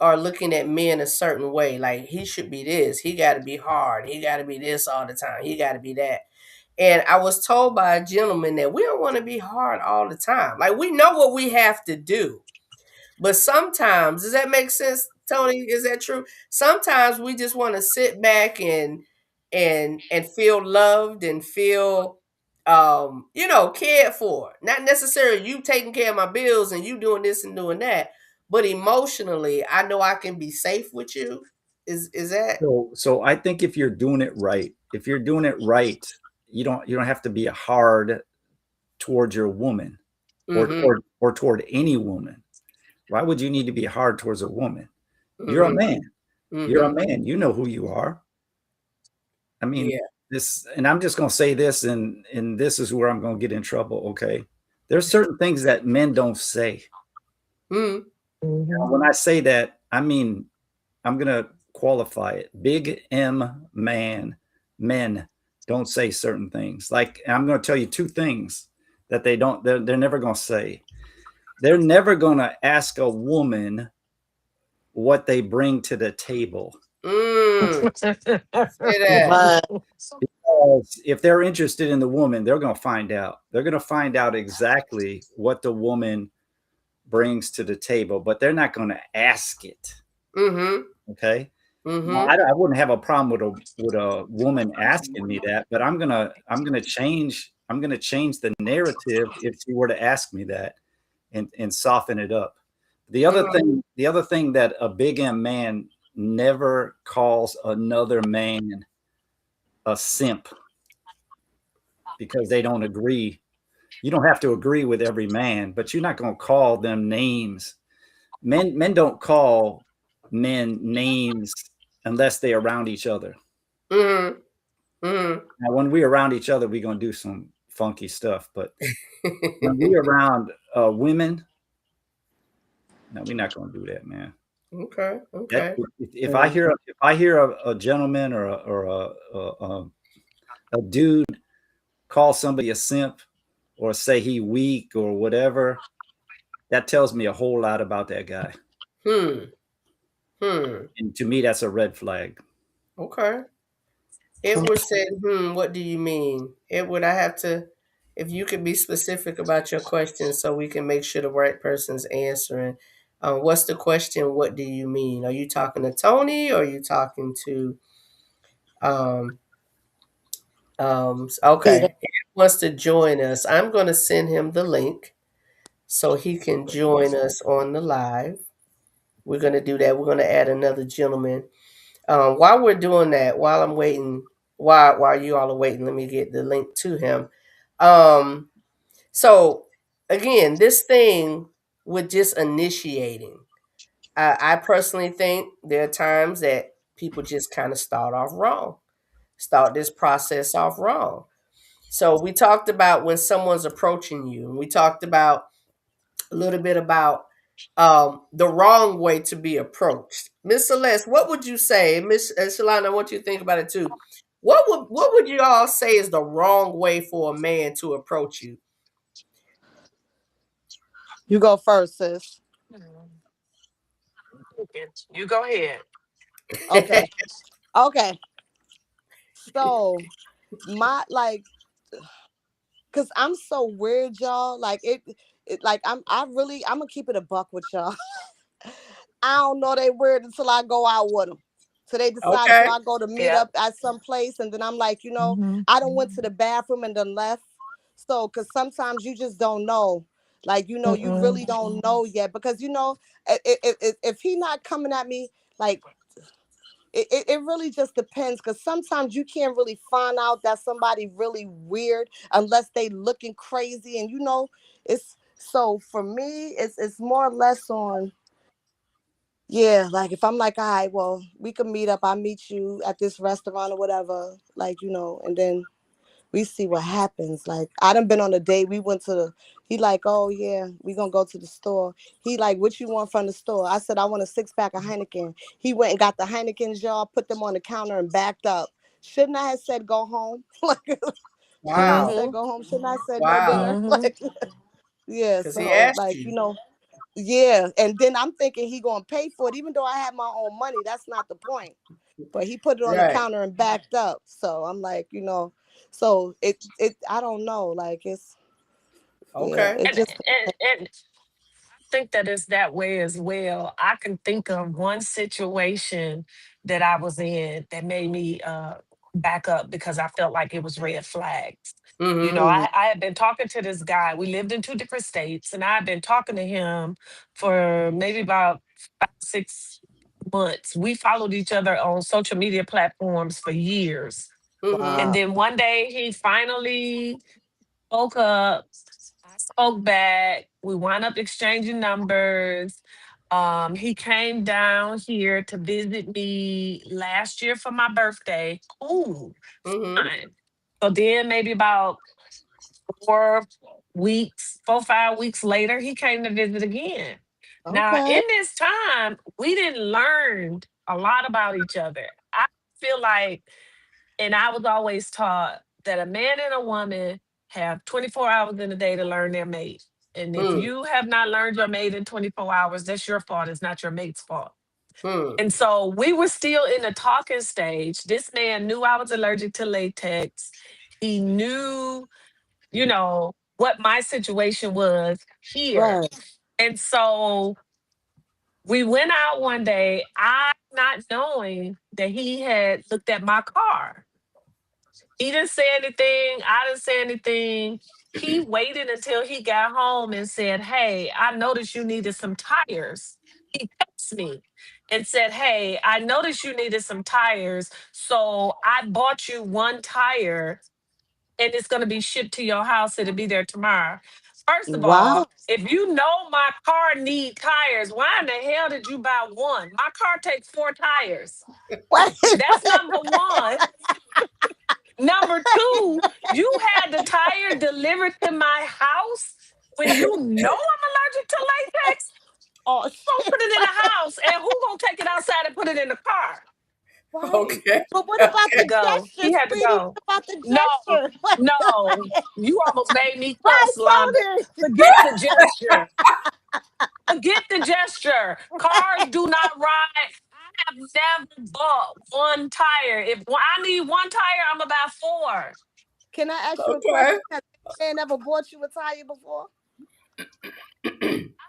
S1: are looking at men a certain way, like he should be this, he got to be hard, he got to be this all the time, he got to be that. And I was told by a gentleman that we don't want to be hard all the time. Like, we know what we have to do. But sometimes, does that make sense, Tony? Is that true? Sometimes we just want to sit back and feel loved and feel cared for. Not necessarily you taking care of my bills and you doing this and doing that, but emotionally, I know I can be safe with you. Is that
S2: so? I think if you're doing it right, you don't have to be hard towards your woman, or toward any woman. Why would you need to be hard towards a woman? You're a man. You're a man. You know who you are. I mean, this, and I'm just going to say this, and this is where I'm going to get in trouble. Okay. There's certain things that men don't say. When I say that, I mean, I'm going to qualify it. Big M man, men don't say certain things. Like, I'm going to tell you two things that they're never going to say. They're never going to ask a woman what they bring to the table.
S1: Say that.
S2: Because if they're interested in the woman, they're going to find out. They're going to find out exactly what the woman brings to the table, but they're not going to ask it. Okay. I wouldn't have a problem with a woman asking me that, but I'm gonna change the narrative if she were to ask me that, and soften it up. The other thing that a big M man never calls another man a simp, because they don't agree. You don't have to agree with every man, but you're not going to call them names. Men don't call men names unless they're around each other. Now, when we're around each other, we're going to do some funky stuff. But when we're around women, no, we're not going to do that, man.
S1: Okay.
S2: If I hear a gentleman or a dude call somebody a simp or say he weak or whatever, that tells me a whole lot about that guy. And to me, that's a red flag.
S1: Okay. Edward said, what do you mean? Edward, I have to, if you could be specific about your question so we can make sure the right person's answering. What's the question? What do you mean? Are you talking to Tony or are you talking to, okay. He wants to join us. I'm going to send him the link so he can join us on the live. We're going to do that. We're going to add another gentleman. While we're doing that, while I'm waiting, while you all are waiting, let me get the link to him. So again, this thing with just initiating, I personally think there are times that people just kind of start this process off wrong. So we talked about when someone's approaching you, and we talked about a little bit about the wrong way to be approached. Miss Celeste, what would you say? Miss Shalana, I want you to think about it too. What would you all say is the wrong way for a man to approach you?
S4: You go first, sis.
S3: You go ahead.
S4: Okay. Okay. So my cause I'm so weird, y'all. Like I'm gonna keep it a buck with y'all. I don't know they weird until I go out with them. So they decide
S1: Okay.
S4: till I go to meet up at some place, and then I'm like, I don't went to the bathroom and then left. So, cause sometimes you just don't know, like you really don't know yet, because if he not coming at me like. It really just depends, because sometimes you can't really find out that somebody really weird unless they looking crazy, and it's so for me it's more or less on. Yeah, like if I'm like, all right, well, we can meet up. I'll meet you at this restaurant or whatever, like, and then we see what happens. Like, I done been on a date. We went to he like, oh yeah, we gonna go to the store. He like, what you want from the store? I said, I want a 6-pack of Heineken. He went and got the Heineken jar, put them on the counter and backed up. Shouldn't I have said go home? Like,
S1: wow.
S4: Shouldn't I have said go home? Shouldn't I have said no dinner? Like, yeah, so
S1: he asked
S4: like,
S1: you.
S4: Yeah, and then I'm thinking he gonna pay for it, even though I have my own money. That's not the point. But he put it on the counter and backed up. So I'm like, so it I don't know. Like it's
S1: okay.
S4: Yeah, it just
S3: And I think that it's that way as well. I can think of one situation that I was in that made me back up because I felt like it was red flags. I had been talking to this guy. We lived in two different states, and I had been talking to him for maybe about 5, 6 months. We followed each other on social media platforms for years. And then one day he finally spoke up. I spoke back. We wound up exchanging numbers. He came down here to visit me last year for my birthday. Cool. Fine. So then maybe about 4 weeks, 4, 5 weeks later, he came to visit again. Now,
S4: Okay.
S3: in this time, we didn't learn a lot about each other. I feel like, and I was always taught that a man and a woman have 24 hours in a day to learn their mate. And if
S1: Hmm.
S3: you have not learned your mate in 24 hours, that's your fault. It's not your mate's fault.
S1: Hmm.
S3: And so we were still in the talking stage. This man knew I was allergic to latex. He knew, what my situation was here.
S4: Right.
S3: And so we went out one day, I not knowing that he had looked at my car. He didn't say anything. I didn't say anything. He waited until he got home and said, "Hey, I noticed you needed some tires." He texted me and said, "Hey, I noticed you needed some tires. So I bought you one tire and it's going to be shipped to your house. It'll be there tomorrow." First of
S4: Wow.
S3: all, if you know my car need tires, why in the hell did you buy one? My car takes 4 tires.
S4: Wait,
S3: That's
S4: wait.
S3: number one. Number two, you had the tire delivered to my house when you know I'm allergic to latex.
S4: Oh
S3: Who
S4: shit.
S3: put it in the house and who gonna take it outside and put it in the car?
S4: Right.
S1: Okay.
S4: But what
S3: He
S4: about
S3: had to
S4: the
S1: Okay.
S3: go.
S4: gesture,
S3: He had to
S4: sweetie?
S3: go.
S4: What about the
S3: No,
S4: gesture?
S3: no. You almost made me
S4: Right,
S3: cuss, Londa.
S4: Tony.
S3: Forget the gesture. Forget the gesture. Cars do not ride. I have never bought one tire. If I need one tire, I'm about four.
S4: Can I ask you a
S1: Okay.
S4: question? Has this man ever bought you a tire before?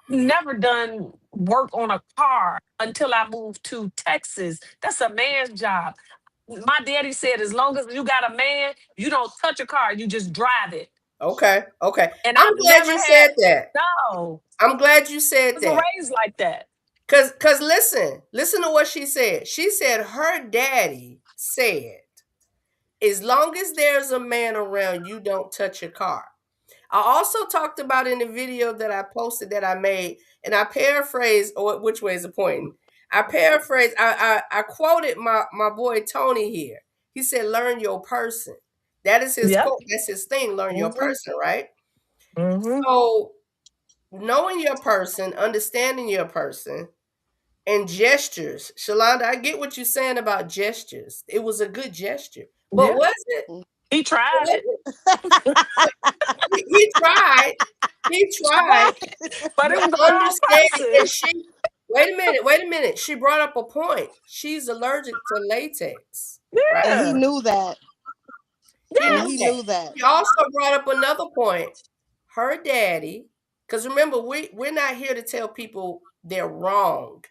S3: Never done work on a car until I moved to Texas. That's a man's job. My daddy said, as long as you got a man, you don't touch a car, you just drive it.
S1: Okay. Okay.
S3: And
S1: I'm
S3: I've
S1: glad
S3: never
S1: you
S3: had,
S1: said that.
S3: no,
S1: I'm glad you
S3: I
S1: said
S3: was
S1: that.
S3: raised like that.
S1: Cause listen to what she said. She said her daddy said, as long as there's a man around, you don't touch your car. I also talked about in the video that I posted that I made, and I paraphrased, or which way is it pointing? I paraphrased, I quoted my boy Tony here. He said, learn your person. That is his
S3: Yep.
S1: quote, that's his thing, learn your
S3: Hmm.
S1: person, right?
S3: Hmm.
S1: So knowing your person, understanding your person, and gestures. Shalonda, I get what you're saying about gestures. It was a good gesture. But
S3: Yeah.
S1: was it?
S3: He tried it.
S1: He tried. He tried.
S3: But it
S1: But
S3: was the wrong
S1: understanding, and
S3: person.
S1: she, wait a minute. She brought up a point. She's allergic to latex, right?
S4: And he
S3: Yeah.
S4: knew that.
S1: She
S4: And
S1: knew
S3: Yes.
S4: he
S1: that.
S4: knew that.
S1: She also brought up another point. Her daddy, because remember, we're not here to tell people they're wrong.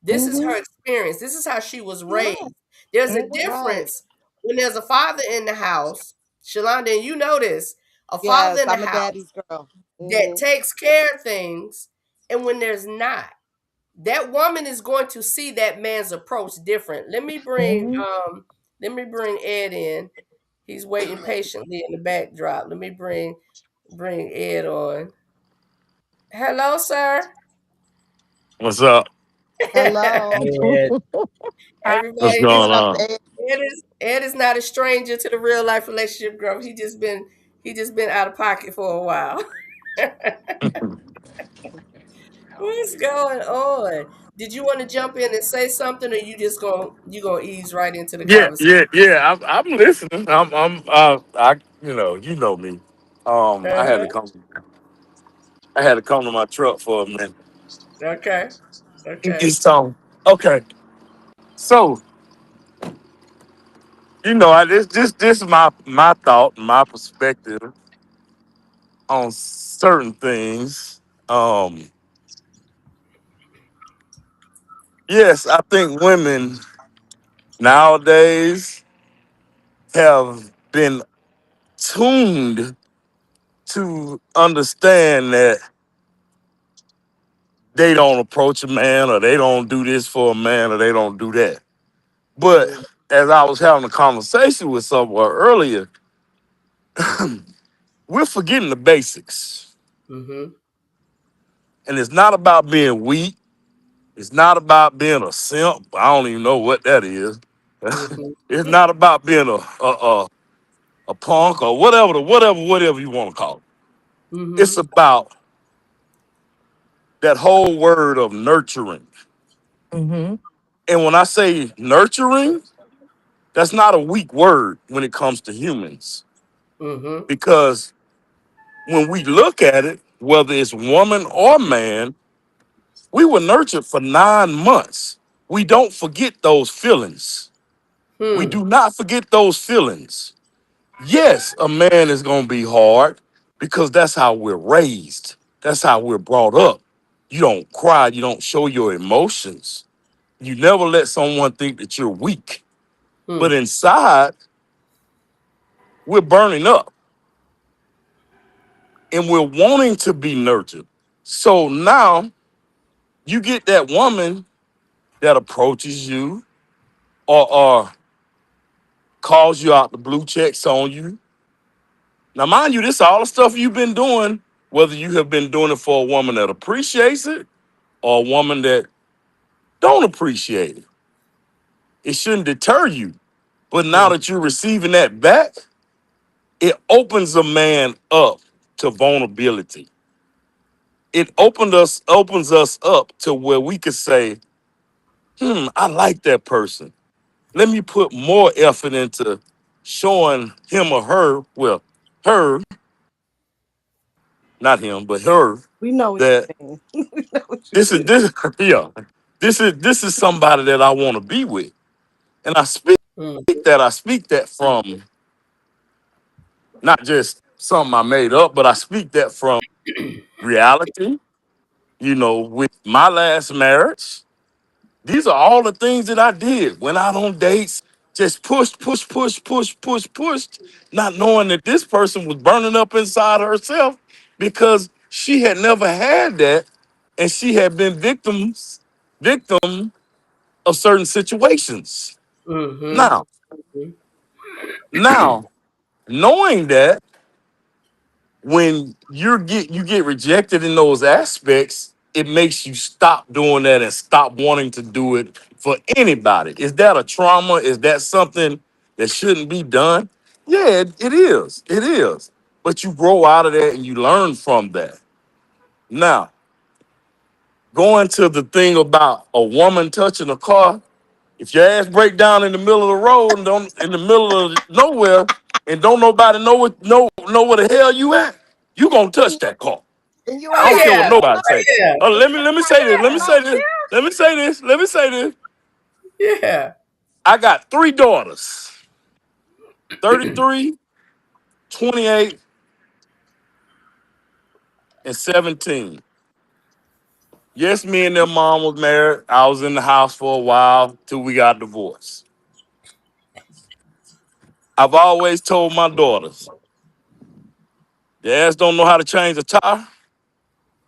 S1: This is
S3: Hmm.
S1: her experience. This is how she was
S4: Yeah.
S1: raised. There's a
S3: Hmm.
S4: Right.
S1: difference when there's a father in the house, Shalonda, and you know this, a father
S4: Yes,
S1: in the
S4: I'm a
S1: house
S4: daddy's girl.
S1: that
S4: Hmm.
S1: takes care of things, and when there's not, that woman is going to see that man's approach different.
S3: Hmm.
S1: Let me bring Ed in. He's waiting patiently in the backdrop. Let me bring Ed on. Hello, sir.
S5: What's up?
S4: Hello.
S2: And
S5: What's
S1: Everybody,
S4: What
S5: going
S4: up,
S5: on?
S4: Ed?
S1: Ed is not a stranger to the real life relationship growth. He just been out of pocket for a while. What's going on? Did you want to jump in and say something, or you gonna ease right into the
S5: Yeah,
S1: conversation?
S5: yeah, yeah. I'm listening. You know me. I had to
S1: Uh-huh.
S5: come. I had to come to my truck for a minute.
S1: Okay. Okay.
S5: It's okay. So this is my thought, my perspective on certain things. Um, yes, I think women nowadays have been tuned to understand that they don't approach a man or they don't do this for a man or they don't do that. But
S1: Mm-hmm.
S5: as I was having a conversation with someone earlier, we're forgetting the basics.
S1: Mm-hmm.
S5: And it's not about being weak. It's not about being a simp. I don't even know what that is.
S1: Mm-hmm.
S5: It's not about being a punk or whatever you want to call it.
S1: Mm-hmm.
S5: It's about that whole word of nurturing.
S3: Mm-hmm.
S5: And when I say nurturing, that's not a weak word when it comes to humans.
S1: Mm-hmm.
S5: Because when we look at it, whether it's woman or man, we were nurtured for 9 months. We don't forget those feelings. We
S1: Hmm.
S5: do not forget those feelings. Yes, a man is going to be hard because that's how we're raised. That's how we're brought up. You don't cry. You don't show your emotions. You never let someone think that you're weak.
S1: Hmm.
S5: But inside, we're burning up and we're wanting to be nurtured. So now you get that woman that approaches you or calls you out the blue checks on you. Now, mind you, this is all the stuff you've been doing, whether you have been doing it for a woman that appreciates it or a woman that don't appreciate it. It shouldn't deter you. But now
S1: Hmm.
S5: that you're receiving that back, it opens a man up to vulnerability. It opens us up to where we could say, I like that person. Let me put more effort into showing him or her, well, her, not him, but her,
S4: We know what
S5: that
S4: you mean. We know what you
S5: this is
S4: mean.
S5: this yeah, this is somebody that I want to be with. And
S1: Hmm.
S5: I speak that from not just something I made up, but I speak that from reality. With my last marriage, these are all the things that I did. Went out on dates, just pushed, not knowing that this person was burning up inside herself because she had never had that and she had been victim of certain situations.
S1: Mm-hmm.
S5: Now, now, knowing that when you get rejected in those aspects, it makes you stop doing that and stop wanting to do it for anybody. Is that a trauma? Is that something that shouldn't be done? Yeah, it is. It is. But you grow out of that and you learn from that. Now, going to the thing about a woman touching a car, if your ass break down in the middle of the road and don't in the middle of nowhere and don't nobody know where the hell you at, you gonna touch
S4: And,
S5: that car.
S4: and you
S5: I
S4: ain't
S1: Oh
S5: don't
S4: got
S5: care
S4: no
S5: what
S1: yeah.
S5: nobody
S1: Oh
S5: say.
S4: choice.
S1: yeah.
S5: Let me say this. Let me
S3: Come
S5: say
S3: on
S5: this.
S3: now.
S5: Let me say this. Let me say this.
S1: Yeah.
S5: I got three daughters, 33, 28, and 17. Yes, me and their mom was married. I was in the house for a while till we got divorced. I've always told my daughters, your ass don't know how to change a tire,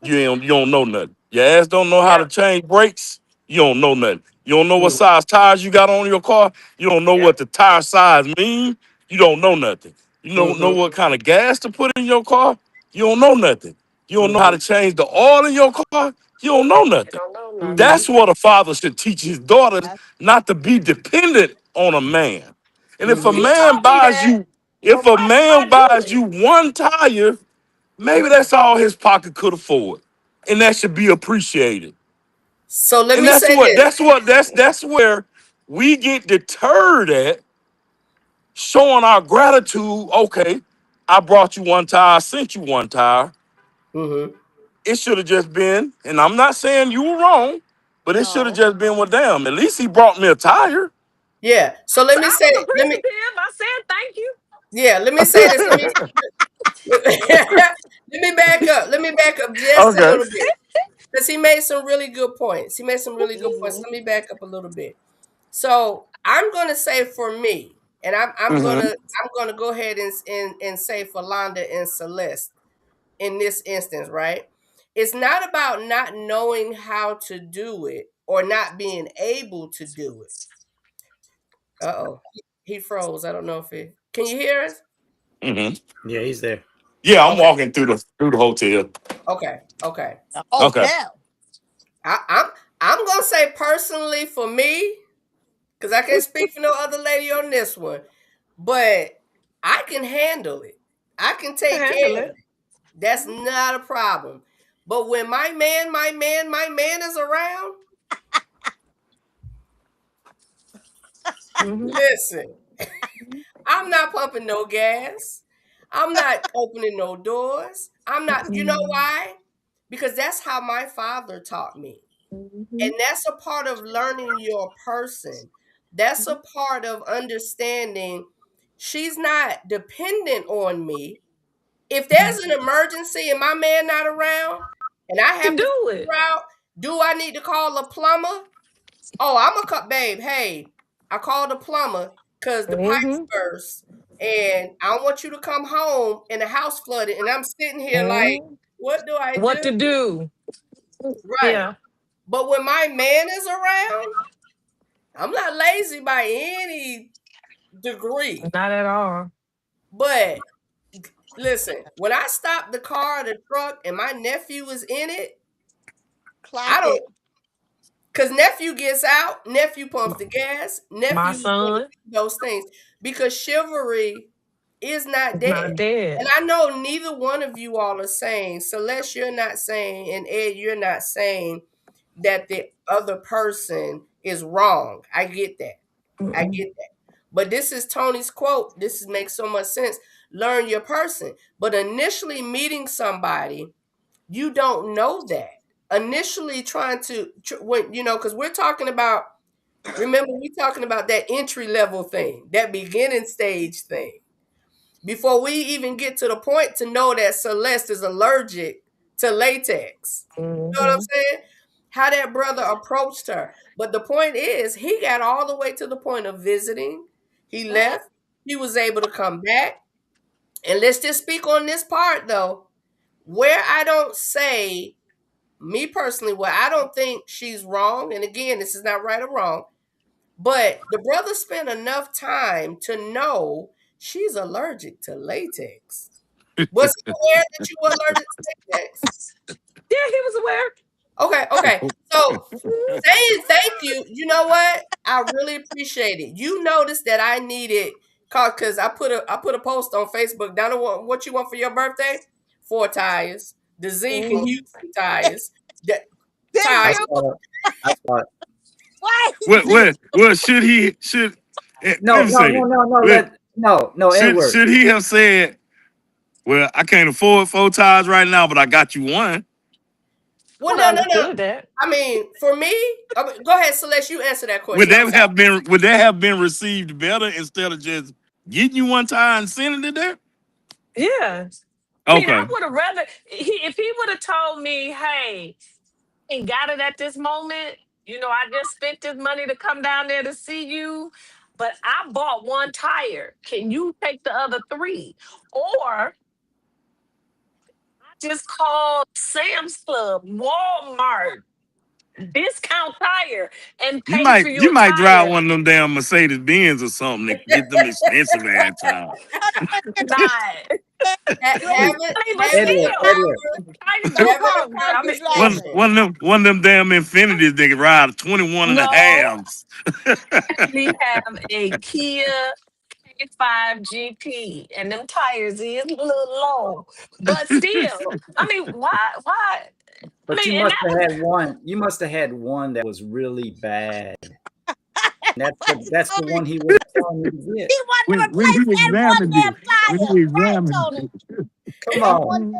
S5: you don't know nothing. Your ass don't know how to
S1: Yep.
S5: change brakes, you don't know nothing. You don't know what
S1: Mm.
S5: size tires you got on your car, you don't know
S1: Yep.
S5: what the tire size mean, you don't know nothing. You don't know
S1: Mm-hmm.
S5: what kind of gas to put in your car, you don't know nothing. You don't know how
S1: Mm-hmm.
S5: to change the oil in your car, you don't know
S3: You
S5: nothing.
S3: don't know
S1: Mm-hmm.
S3: nothing.
S5: That's what a father should teach his daughters,
S4: That's
S5: not to be dependent on a man. And if a
S1: Mm-hmm.
S3: He
S5: man
S3: taught me
S5: buys
S3: that,
S5: you,
S3: but
S5: if a
S3: watch
S5: man
S3: God do
S5: buys
S3: it.
S5: you one tire, maybe that's all his pocket could afford. And that should be appreciated.
S1: So let
S5: And
S1: me say this.
S5: that's where we get deterred at showing our gratitude. Okay, I brought you one tire, I sent you one tire.
S1: Mm-hmm.
S5: It should have just been, and I'm not saying you were wrong, but it should have
S4: no.
S5: just been, well, damn, at least he brought me a tire.
S1: Yeah. So
S3: So I was appreciative. I said thank you.
S1: let me say this. Let me back up. Let me back up just a
S5: Okay.
S1: little bit. Because he made some really good points. He made some really good points.
S4: Mhm.
S1: Let me back up a little bit. So I'm gonna say for me, and
S5: Mm-hmm.
S1: I'm gonna go ahead and say for Londa and Celeste in this instance, right? It's not about not knowing how to do it or not being able to do it. Uh-oh. He froze. I don't know if he can you hear us?
S5: Mm-hmm.
S2: Yeah, he's there.
S5: Yeah, I'm
S1: Okay,
S5: walking through the hotel.
S1: okay.
S4: The
S5: Okay.
S4: hotel.
S1: I, I'm I'm gonna say personally for me, because I can't speak for no other lady on this one, but I can handle it. I can
S3: I can
S1: take
S3: handle
S1: care of
S3: it.
S1: it. That's not a problem. But when my man is around, listen, I'm not pumping no gas. I'm not opening no doors. I'm not, you know why? Because that's how my father taught me. And that's a part of learning your person. That's a part of understanding she's not dependent on me. If there's an emergency and my man not around and I have to figure out, do I need to call a plumber? Oh, I'm a cut, babe. Hey, I called a plumber because the pipes burst, and I want you to come home and the house flooded, and I'm sitting here like, what do I do?
S3: What to do?
S1: Right.
S3: Yeah.
S1: But when my man is around, I'm not lazy by any degree.
S3: Not at all.
S1: But listen, when I stop the car, the truck, and my nephew is in it, I don't. Because nephew gets out, nephew pumps the gas, nephew
S3: My son,
S1: those things. Because chivalry is not dead.
S3: not dead.
S1: And I know neither one of you all are saying, Celeste, you're not saying, and Ed, you're not saying that the other person is wrong. I get that. I get that. But this is Tony's quote. This makes so much sense. Learn your person. But initially meeting somebody, you don't know that. Initially trying to, when you know, because we're talking about, remember, we're talking about that entry level thing, that beginning stage thing. Before we even get to the point to know that Celeste is allergic to latex. You know what I'm saying? How that brother approached her. But the point is, he got all the way to the point of visiting. He left. He was able to come back. And let's just speak on this part, though. Where I don't say, me personally, where I don't think she's wrong, and again, this is not right or wrong, but the brother spent enough time to know she's allergic to latex. Was he aware that you were allergic to latex?
S3: Yeah, he was aware.
S1: Okay. So saying thank you, you know what? I really appreciate it. You noticed that I needed, because I put a post on Facebook. Donna, what you want for your birthday? 4 tires. The Z can use some tires.
S2: I saw it.
S4: Why?
S5: Well, should
S2: No, Edward.
S5: Should he have said, well, I can't afford 4 tires right now, but I got you one?
S1: Well, no. I mean, for me, go ahead, Celeste. You answer that question.
S5: Would that have been received better instead of just getting you one tire and sending it there?
S3: Yeah. I mean, I would have rather if he would have told me, hey, I ain't got it at this moment. You know, I just spent this money to come down there to see you, but I bought 1 tire. Can you take the other 3? Or just call Sam's Club, Walmart, discount tire, and pay for your
S5: You might
S3: tire.
S5: drive one of them damn Mercedes Benz or something to get them expensive ass tires. One of them damn Infinities that can ride 21 and a halves.
S3: We have a Kia K5 GP, and them tires is a little low, but still, I mean, why?
S2: But you must have had one. You must have had one that was really bad. That's the one he was telling me to get.
S4: He wanted to replace that one damn tire.
S2: Come on.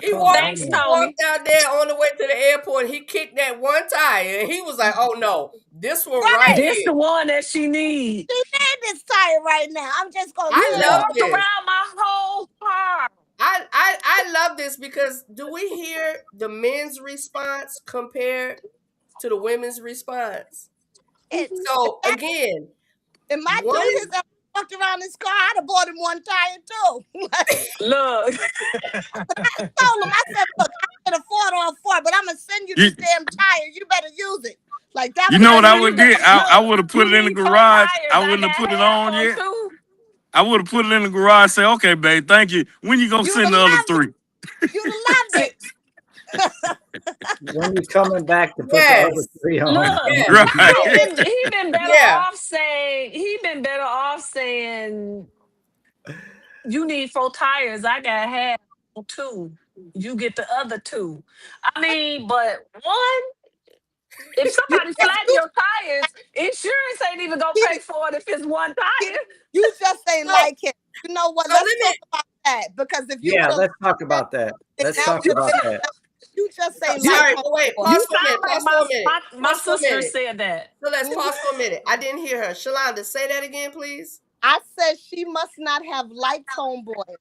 S1: He walked out there on the way to the airport. He kicked that one tire, and he was like, "Oh no, this one right here.
S3: This the one that she needs.
S4: She need this tire right now. I'm just gonna
S1: walk
S3: around my whole car."
S1: I love this because do we hear the men's response compared to the women's response? So again,
S4: if my dude has ever walked around this car, I'd have bought him 1 tire too.
S3: Look,
S4: I told him, I said, look, I can afford all 4, but I'm gonna send you this damn tire. You better use it. Like that.
S5: You know what I would get? I would have put it in the garage. I wouldn't have put it on yet. I would have put it in the garage. Say, okay, babe, thank you. When you gonna send the other 3?
S4: You'd have loved it.
S2: When you coming back to put the other 3 on?
S3: Look, he been better off saying. He been better off saying. You need 4 tires. I got half 2. you get the other two. I mean, but one, if somebody flatten your tires, insurance ain't even gonna pay for it if it's one tire.
S4: You just ain't like him. You know what? Let's talk about that, because if you
S2: let's talk about that. Let's talk about that.
S4: You just say
S1: sorry, wait, pause for a minute. Pause for a minute.
S3: My sister said that.
S1: So let's pause for a minute. I didn't hear her. Shalonda, say that again, please.
S4: I said she must not have liked Homeboy.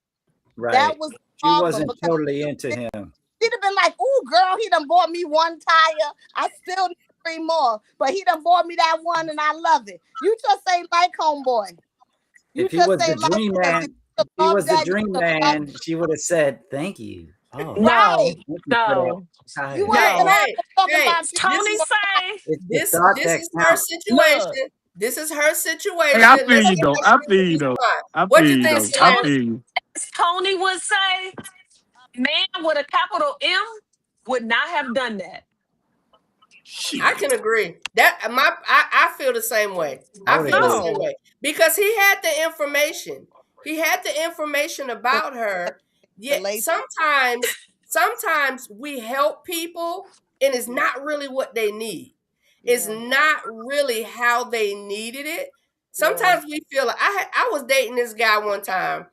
S2: Right.
S4: That was
S2: she wasn't totally into him.
S4: She'd have been like, "Ooh, girl, he done bought me one tire. I still need 3 more, but he done bought me that one, and I love it." You just ain't like Homeboy.
S2: If he was the dream man, she would have said, "Thank you."
S3: Oh. No.
S4: You ain't
S3: Tony say
S1: this is her situation. This is her situation.
S5: Hey, I feel you though. I feel you though.
S1: What do you think,
S3: Tony? As Tony would say, a man with a capital M would not have done that.
S1: I can agree. That I feel the same way. I feel the same way, because he had the information. He had the information about her. Yet sometimes we help people and it's not really what they need. It's not really how they needed it. Sometimes we feel like I was dating this guy one time,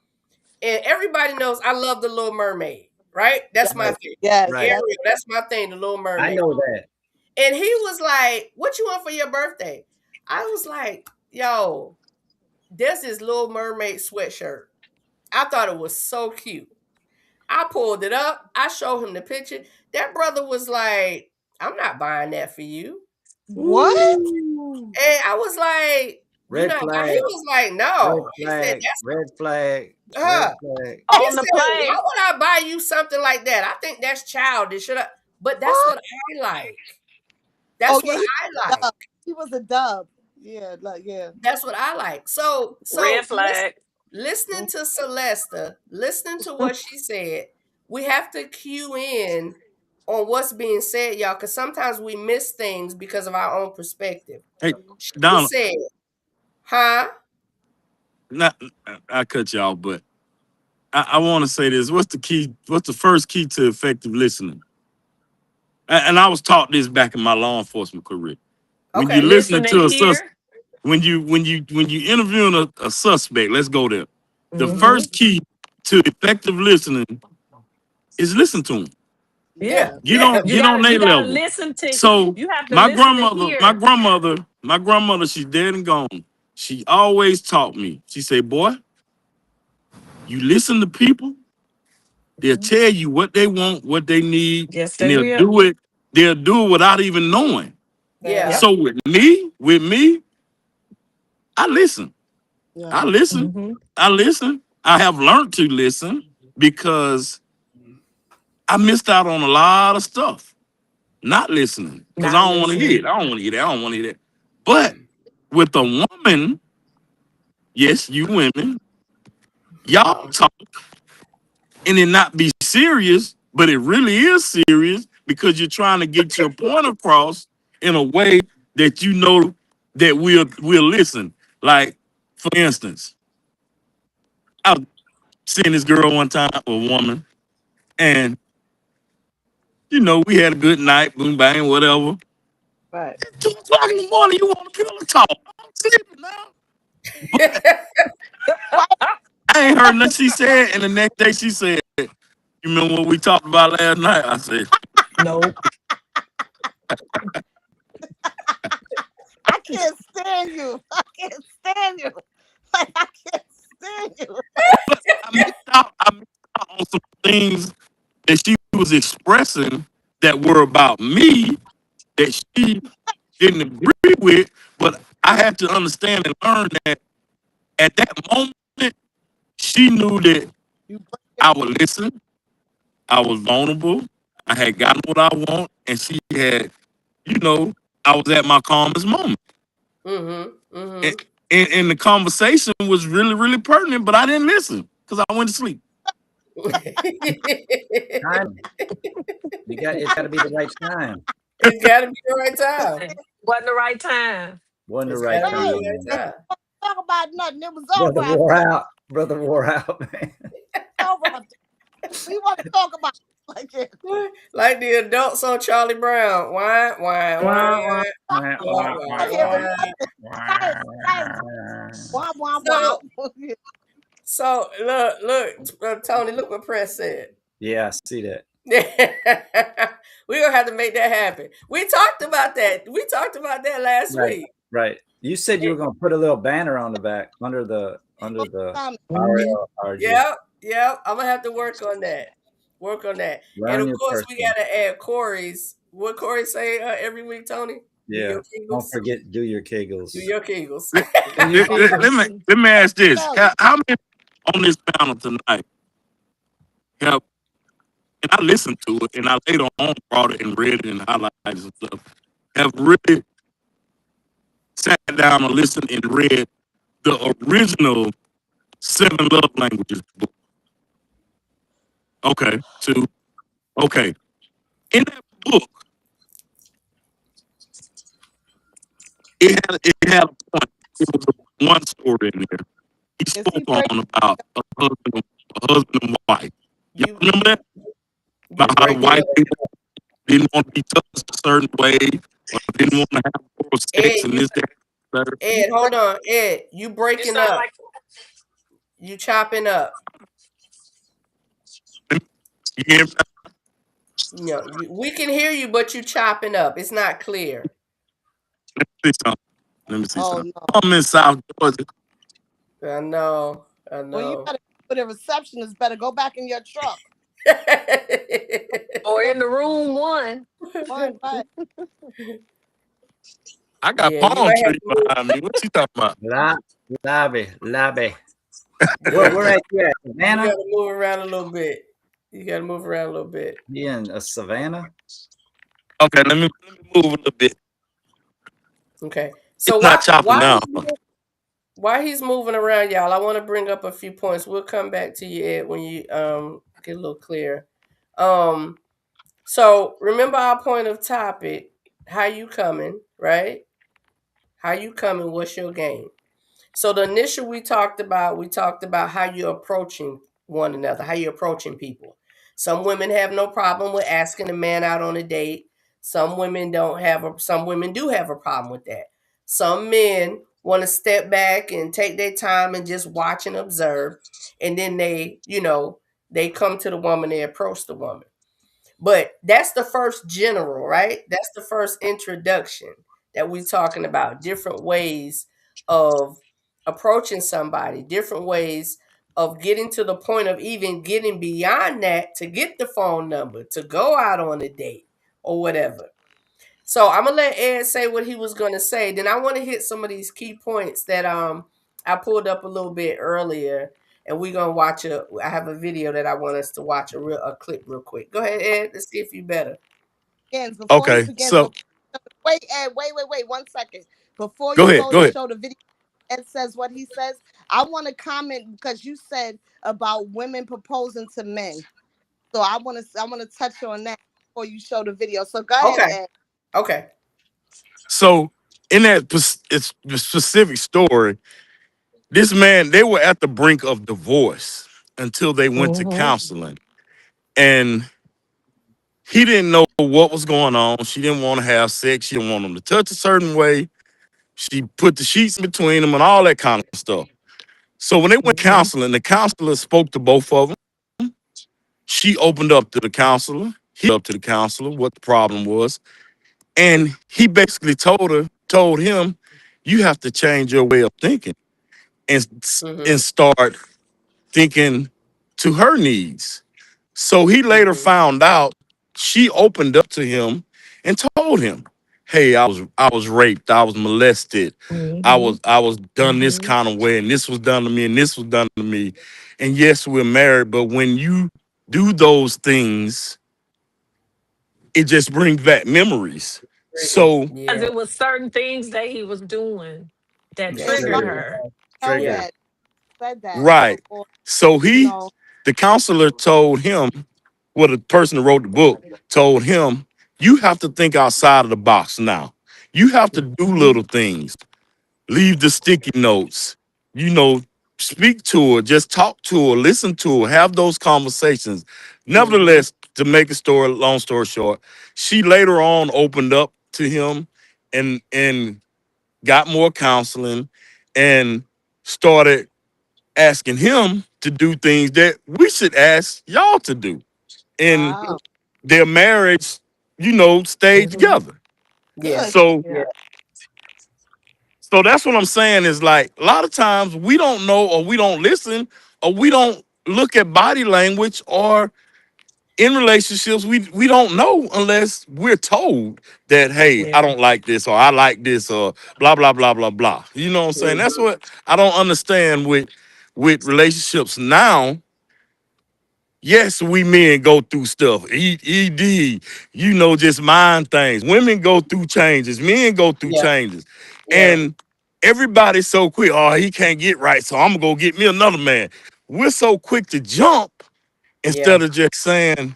S1: and everybody knows I love The Little Mermaid, right? That's my thing. Ariel, that's my thing, The Little Mermaid.
S2: I know that.
S1: And he was like, "What you want for your birthday?" I was like, "Yo, there's this Little Mermaid sweatshirt. I thought it was so cute." I pulled it up. I showed him the picture. That brother was like, "I'm not buying that for you."
S4: What?
S1: And I was like,
S2: red flag.
S1: He was like, "No."
S2: Red flag. Red flag.
S1: On the plane. Why would I buy you something like that? I think that's childish. But that's what I like. That's what I like.
S4: He was a dub.
S1: That's what I like. So
S3: red flag.
S1: Listening to Celeste, listening to what she said, we have to cue in on what's being said, y'all, because sometimes we miss things because of our own perspective.
S5: Hey,
S1: she said,
S5: I cut y'all, but I want to say this. What's the key? What's the first key to effective listening? And I was taught this back in my law enforcement career. When you're listening to a suspect, when you interviewing a suspect, let's go there. The first key to effective listening is listen to them.
S3: Yeah.
S5: Get on their level.
S3: Listen to.
S5: So my grandmother, she's dead and gone. She always taught me. She said, "Boy, you listen to people. They'll tell you what they want, what they need,
S3: and
S5: they'll do it. They'll do it without even knowing."
S1: Yeah.
S5: So with me, I listen. I listen. I listen. I have learned to listen because I missed out on a lot of stuff not listening because I don't want to hear it. I don't want to hear that. I don't want to hear that. But with a woman, yes, you women, y'all talk and it not be serious, but it really is serious because you're trying to get your point across in a way that you know that we'll listen. Like, for instance, I was seeing this girl one time, a woman, and we had a good night, boom, bang, whatever.
S4: Right.
S5: 2 o'clock in the morning, you want to pillow talk. I'm sleeping now. I ain't heard nothing she said, and the next day she said, "You remember what we talked about last night?" I said,
S3: "Nope."
S4: I can't stand you. I can't stand you. Like, I can't stand you.
S5: I missed out on some things that she was expressing that were about me that she didn't agree with, but I had to understand and learn that at that moment, she knew that I would listen, I was vulnerable, I had gotten what I want, and she had, I was at my calmest moment. And the conversation was really, really pertinent, but I didn't listen because I went to sleep.
S2: Time. It's got to be the right time.
S1: It's got to be the right time.
S3: Wasn't the right time.
S2: Wasn't the right time.
S4: Talk about nothing. It was over.
S2: Brother wore out. Brother wore out, man.
S4: Over. We want to talk about
S1: Like the adults on Charlie Brown. Why? So look, Tony, look what Press said.
S2: Yeah, I see that.
S1: We're gonna have to make that happen. We talked about that. Last week.
S2: Right. You said you were gonna put a little banner on the back under the
S1: Yep. I'm gonna have to work on that. And of course, we gotta add Corey's. What Corey say every week, Tony?
S2: Yeah. Don't forget, do your Kegels.
S1: Do your Kegels.
S5: Let me ask this: how many on this panel tonight have? And I listened to it, and I later on brought it and read it and highlighted and stuff. Have really sat down and listened and read the original 7 Love Languages book. Okay, 2. Okay. In that book, it had a point. It was one story in there. He spoke on about a husband and wife. You remember that? About how the wife didn't want to be touched a certain way, or didn't want to have oral sex and this, that.
S1: Ed, hold on. Ed, you breaking up. You chopping up. No, we can hear you, but you chopping up. It's not clear.
S5: Let me see something. No. I'm in South Georgia.
S1: I know.
S4: Well, you better, for the receptionist, better go back in your truck.
S3: Or in the room 1.
S5: I got palm trees behind me. What you talking about?
S2: Lobby. Where at you at? Savannah?
S1: You gotta move around a little bit.
S2: You in Savannah?
S5: Okay, let me move a little bit.
S1: Okay. So while he's moving around, y'all, I want to bring up a few points. We'll come back to you, Ed, when you get a little clearer. So remember our point of topic, how you coming, right? How you coming, what's your game? So the initial we talked about how you're approaching one another, how you're approaching people. Some women have no problem with asking a man out on a date. Some women do have a problem with that. Some men want to step back and take their time and just watch and observe. And then they come to the woman, they approach the woman. But that's the first general, right? That's the first introduction that we're talking about. Different ways of approaching somebody, different ways of getting to the point of even getting beyond that to get the phone number, to go out on a date or whatever. So I'm gonna let Ed say what he was gonna say. Then I want to hit some of these key points that I pulled up a little bit earlier, and we're gonna watch I have a video that I want us to watch a clip real quick. Go ahead, Ed. Let's see if you better.
S5: Okay, so
S4: wait, Ed, wait 1 second. Before you go to show the video, Ed says what he says. I want to comment because you said about women proposing to men. So I want to touch on that before you show the video. So go ahead, Ed.
S1: Okay.
S5: So in that specific story, this man, they were at the brink of divorce until they went to counseling. And he didn't know what was going on. She didn't want to have sex. She didn't want him to touch a certain way. She put the sheets in between them and all that kind of stuff. So when they went counseling, the counselor spoke to both of them. She opened up to the counselor. He up to the counselor what the problem was. And he basically told him, you have to change your way of thinking and start thinking to her needs. So he later found out she opened up to him and told him, hey, I was raped, I was molested, I was done this kind of way, and this was done to me, and this was done to me. And yes, we're married, but when you do those things, it just brings back memories. So
S3: because it was certain things that he was doing that triggered her.
S5: Right. So the counselor told him, well, the person who wrote the book told him, you have to think outside of the box now. You have to do little things. Leave the sticky notes. Speak to her, just talk to her, listen to her, have those conversations. Nevertheless, to make a story long story short, she later on opened up to him and got more counseling and started asking him to do things that we should ask y'all to do. And
S4: Wow.
S5: their marriage, stayed
S3: Mhm.
S5: together.
S1: Yeah.
S4: Good.
S5: So
S1: Yeah.
S5: so that's what I'm saying is like a lot of times we don't know or we don't listen or we don't look at body language or in relationships we don't know unless we're told that hey I
S3: Yeah.
S5: don't like this or I like this or blah blah blah blah blah. You know what I'm saying? That's
S1: Mhm.
S5: what I don't understand with relationships now. Yes, we men go through stuff. ED, just mind things. Women go through changes. Men go through
S1: Yeah.
S5: changes.
S1: Yeah.
S5: And everybody's so quick. Oh, he can't get right, so I'm gonna go get me another man. We're so quick to jump
S1: Yeah.
S5: instead of just saying,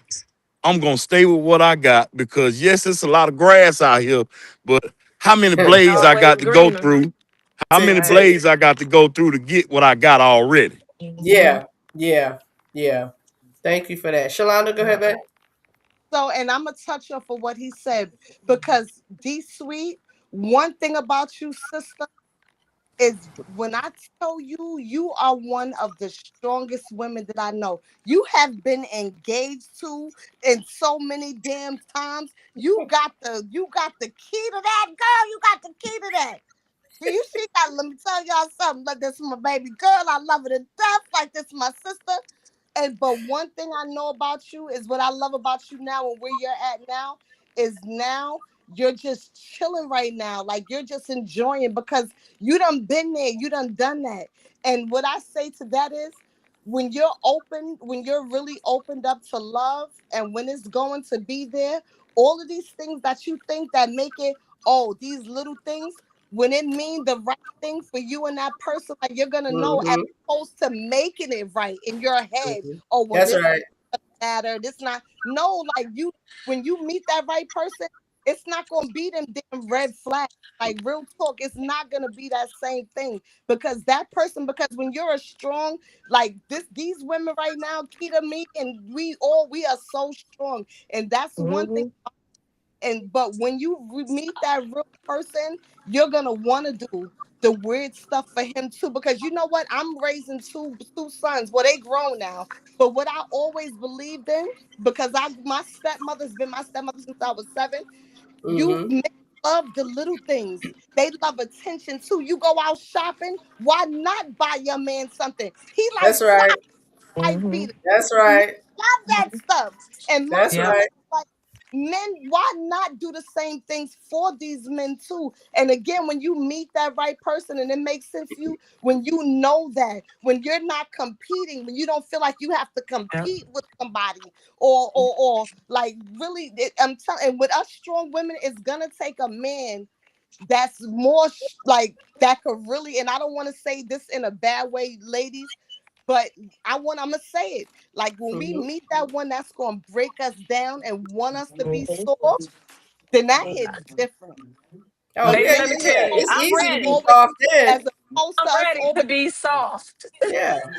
S5: I'm gonna stay with what I got because yes, it's a lot of grass out here, but how many
S3: It's
S5: blades I
S3: always
S5: got to go
S3: greener.
S5: through? How many
S1: to
S3: Right.
S5: blades I got to go through to get what I got already?
S3: Mhm.
S1: yeah. Yeah. Yeah. Thank you for that. Shalonda, go ahead,
S3: Right.
S1: babe.
S4: So, and I'm gonna touch off of what he said because D Sweet, one thing about you, sister, is when I tell you you are one of the strongest women that I know. You have been engaged to in so many damn times. You got the key to that girl. You got the key to that. You she got let me tell y'all something. Like this is my baby girl. I love her to death. Like this is my sister. And but one thing I know about you is what I love about you now and where you're at now is now you're just chilling right now. Like you're just enjoying because you done been there, you done that. And what I say to that is when you're open, when you're really opened up to love and when it's going to be there, all of these things that you think that make it, oh, these little things, when it mean the right thing for you and that person, like you're gonna know as
S1: Mm-hmm.
S4: opposed to making it right in your head.
S1: Hmm.
S4: Oh, well,
S1: That's
S4: this
S1: right.
S4: matter. This not no, like you when you meet that right person, it's not gonna be them damn red flags. Like real talk, it's not gonna be that same thing because that person, because when you're a strong, like these women right now, Keita, me, and we are so strong. And that's one thing
S3: Mhm.
S4: and but when you meet that real person, you're gonna want to do the weird stuff for him too. Because you know what? I'm raising two sons. Well, they grown now. But what I always believed in, because my stepmother's been my stepmother since I was 7. You
S1: Mm-hmm.
S4: men love the little things. They love attention too. You go out shopping. Why not buy your man something? He like
S1: That's right.
S4: wife
S3: Mhm.
S4: beater.
S1: That's
S4: Men
S1: right.
S4: love that stuff. And my
S1: That's
S4: thing
S3: Yep.
S1: right.
S4: is like, men, why not do the same things for these men too? And again, when you meet that right person and it makes sense to you, when you know that, when you're not competing, when you don't feel like you have to
S3: Yep.
S4: compete with somebody, or like really, I'm telling. And with us strong women, it's gonna take a man that's more like that could really. And I don't want to say this in a bad way, ladies, but I'm gonna say it. Like when we
S1: Mm-hmm.
S4: meet that one that's gonna break us down and want us to be
S3: Mhm.
S4: soft, then that hits different.
S1: Oh
S4: But
S1: yeah,
S3: Baby,
S4: men
S3: let me
S1: yeah,
S3: tell
S1: yeah.
S3: you,
S1: It's
S3: I'm
S1: easy to be
S3: ready.
S4: always,
S1: soft then.
S4: as opposed
S3: I'm
S4: to us
S3: ready to
S4: always
S3: be soft.
S1: Yeah. Because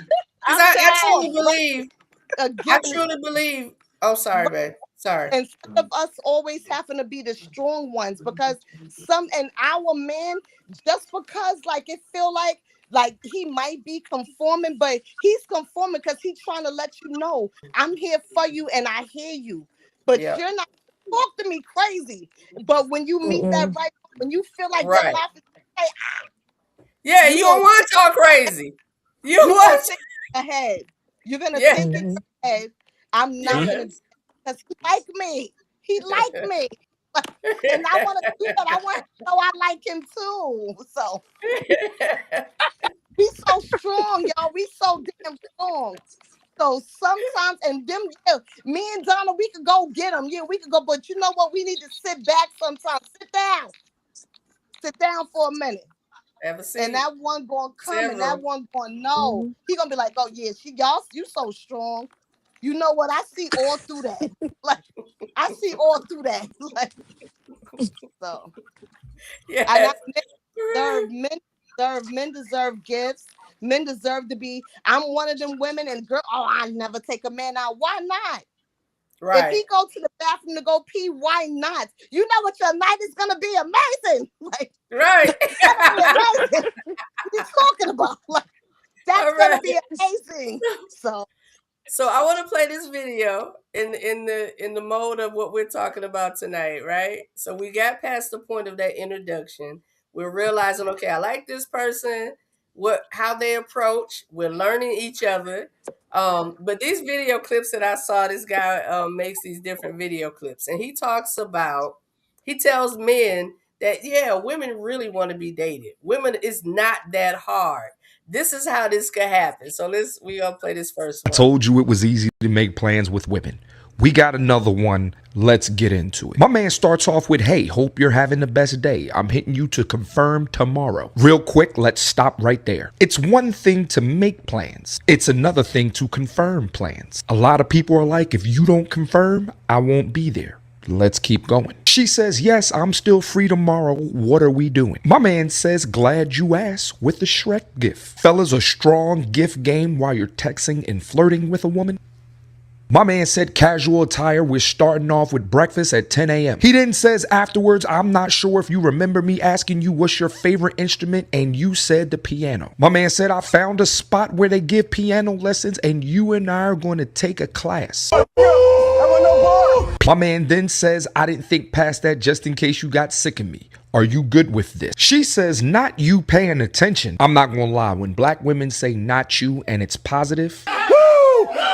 S3: I'm
S1: I
S3: tired.
S1: truly
S4: soft. But
S1: believe, I
S4: again, it's
S1: truly believe. Oh, sorry, babe. Sorry.
S4: instead of us always having to be the strong ones because some and our man just because like it feel like he might be conforming but he's conforming because he's trying to let you know I'm here for you and I hear you but
S1: Yeah.
S4: you're not talk to me crazy but when you meet that
S3: Mm-mm.
S4: right when you feel like your
S1: Right.
S4: mouth is hey,
S1: Yeah,
S4: you
S1: you
S4: gonna
S1: don't want to talk crazy. You
S4: you gonna
S1: want
S4: think in your head you're gonna
S1: Yeah.
S4: think in
S3: Mhm.
S4: your head I'm not gonna
S1: Yes.
S4: because he like me he like me and I want to do that. I want him to know I like him too. So we so strong, y'all. We so damn strong. So sometimes, and them, yeah, me and Donna, we could go get them. Yeah, we could go. But you know what? We need to sit back sometimes. Sit down for a minute.
S1: Have a
S4: And
S1: seat.
S4: that one gonna come, and that
S1: Several.
S4: one gonna know.
S3: Mhm.
S4: He gonna be like, "Oh yeah, y'all, you so strong. You know what? I see all through that. Like I see all through that. Like so." And I
S1: Yes.
S4: men deserve gifts. Men deserve to be. I'm one of them women, and girl, oh, I never take a man out. Why not? If he go to the bathroom to go pee, why not? You know what, your night is gonna be amazing. Like,
S1: right.
S4: Amazing. What are you talking about? Like, that's gonna be amazing.
S1: So I want to play this video in the mode of what we're talking about tonight, right? So we got past the point of that introduction. We're realizing, okay, I like this person, how they approach. We're learning each other. But these video clips that I saw, this guy makes these different video clips, and he tells men that, yeah, women really want to be dated. Women, it's not that hard. This is how this could happen. So we gonna play this first one.
S6: I told you it was easy to make plans with women. We got another one. Let's get into it. My man starts off with, hey, hope you're having the best day. I'm hitting you to confirm tomorrow. Real quick, let's stop right there. It's one thing to make plans. It's another thing to confirm plans. A lot of people are like, if you don't confirm, I won't be there. Let's keep going. She says, yes, I'm still free tomorrow. What are we doing? My man says, glad you asked, with the Shrek gift. Fellas, a strong gift game while you're texting and flirting with a woman. My man said casual attire, we're starting off with breakfast at 10 a.m. He then says afterwards, I'm not sure if you remember me asking you what's your favorite instrument and you said the piano. My man said, I found a spot where they give piano lessons and you and I are going to take a class. My man then says, I didn't think past that just in case you got sick of me. Are you good with this? She says, not you paying attention. I'm not gonna lie, when black women say not you and it's positive,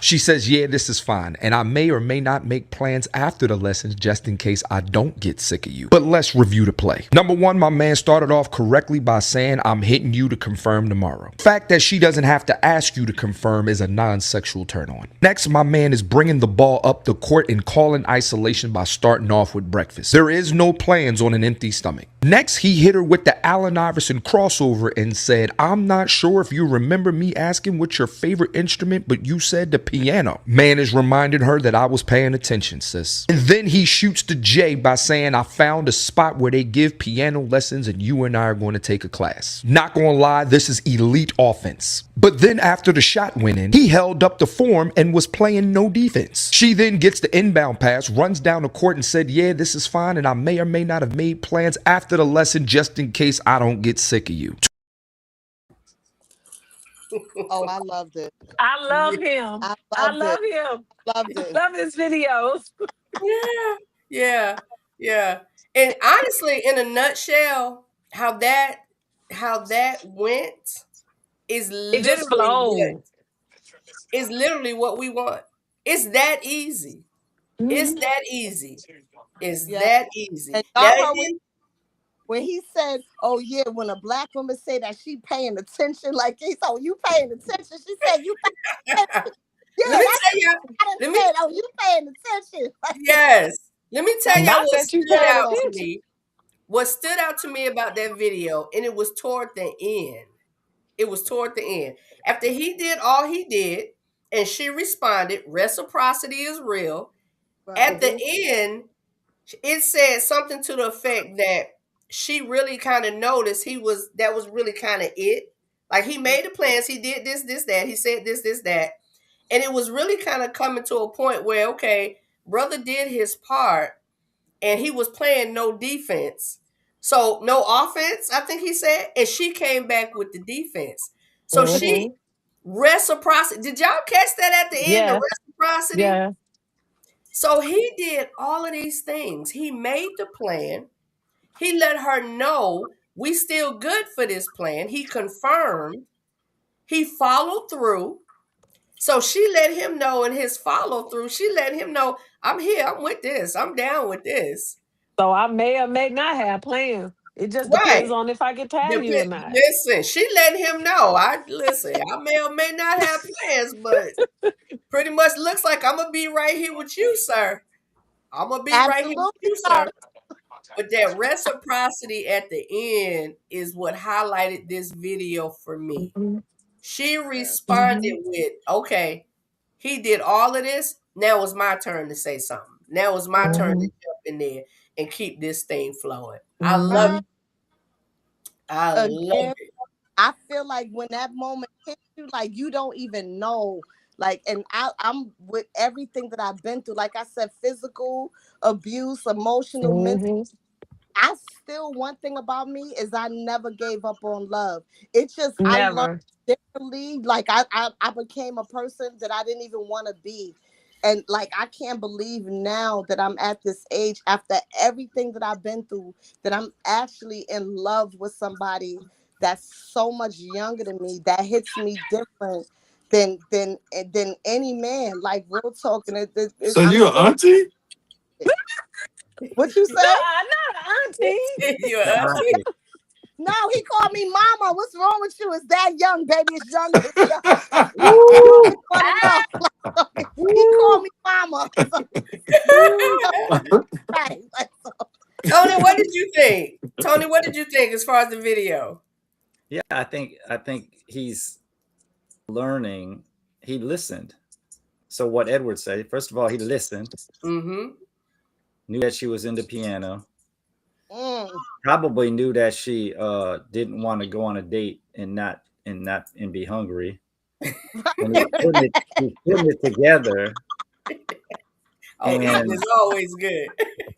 S6: she says, yeah, this is fine, and I may or may not make plans after the lessons just in case I don't get sick of you. But let's review the play. Number one, my man started off correctly by saying, I'm hitting you to confirm tomorrow. The fact that she doesn't have to ask you to confirm is a non-sexual turn on. Next, my man is bringing the ball up the court and calling isolation by starting off with breakfast. There is no plans on an empty stomach. Next, he hit her with the Allen Iverson crossover and said, I'm not sure if you remember me asking what's your favorite instrument, but you said the piano. Man is reminding her that I was paying attention, sis. And then he shoots to Jay by saying, I found a spot where they give piano lessons and you and I are going to take a class. Not gonna lie, this is elite offense. But then after the shot went in, he held up the form and was playing no defense. She then gets the inbound pass, runs down the court and said, yeah, this is fine, and I may or may not have made plans after the lesson just in case I don't get sick of you.
S4: Oh, I loved it.
S3: I love him. I love him.
S4: Loved it.
S3: Love his videos.
S1: Yeah. And honestly, in a nutshell, how that went is
S3: It just flowed.
S1: What we want. It's that easy.
S3: Mm-hmm.
S1: It's that easy. It's that easy.
S4: And when he said, oh yeah, when a black woman say that she paying attention, like he said, you paying attention. She said, you paying attention. Yeah,
S1: let me tell you.
S4: Oh, you paying attention.
S1: Yes. Let me tell you what stood out to me. What stood out to me about that video, and it was toward the end. After he did all he did, and she responded, reciprocity is real. Right. At the end, it said something to the effect that she really kind of noticed that was really kind of it. Like, he made the plans, he did this, that, he said this, that. And it was really kind of coming to a point where, okay, brother did his part and he was playing no defense. So no offense, I think he said, and she came back with the defense. So she reciprocity. Did y'all catch that at the end? The reciprocity?
S3: Yeah.
S1: So he did all of these things. He made the plan. He let her know we still good for this plan. He confirmed. He followed through. So she let him know in his follow through. She let him know, I'm here. I'm with this. I'm down with this.
S3: So I may or may not have plans. It just depends on if I get tired of you or not.
S1: Listen, she let him know. I may or may not have plans, but pretty much looks like I'm gonna be right here with you, sir. I'm gonna be right here with you, sir. But that reciprocity at the end is what highlighted this video for me. Mm-hmm. She responded with, okay, he did all of this. Now it's my turn to say something. Now it's my turn to jump in there and keep this thing flowing. I love it. I love it.
S4: I feel like when that moment hits you, like you don't even know Like, and I'm with everything that I've been through. Like I said, physical abuse, emotional, mental.
S3: Hmm.
S4: I still, one thing about me is I never gave up on love. It's just I learned
S3: Never.
S4: differently. Like I became a person that I didn't even want to be. And like I can't believe now that I'm at this age after everything that I've been through that I'm actually in love with somebody that's so much younger than me that hits me different than any man. Like real talking,
S5: So
S4: I'm
S5: you're
S4: still.
S5: auntie?
S4: What you say?
S3: Nah, not auntie.
S1: You
S2: The
S1: auntie?
S2: auntie.
S4: No, he called me mama. What's wrong with you? It's that young, baby. It's young. It's young. You
S2: Woo!
S4: always want to know. He called
S2: Woo!
S4: me mama.
S2: Woo!
S4: Right. Like,
S1: Tony, what did you think? Tony, what did you think as far as the video?
S2: Yeah, I think he's learning. He listened. So what Edward said, first of all, he listened,
S1: Mm-hmm.
S2: knew that she was into piano,
S4: mm.
S2: probably knew that she didn't want to go on a date and be hungry. And he's putting it together,
S1: Oh, eating
S2: and
S1: is always good.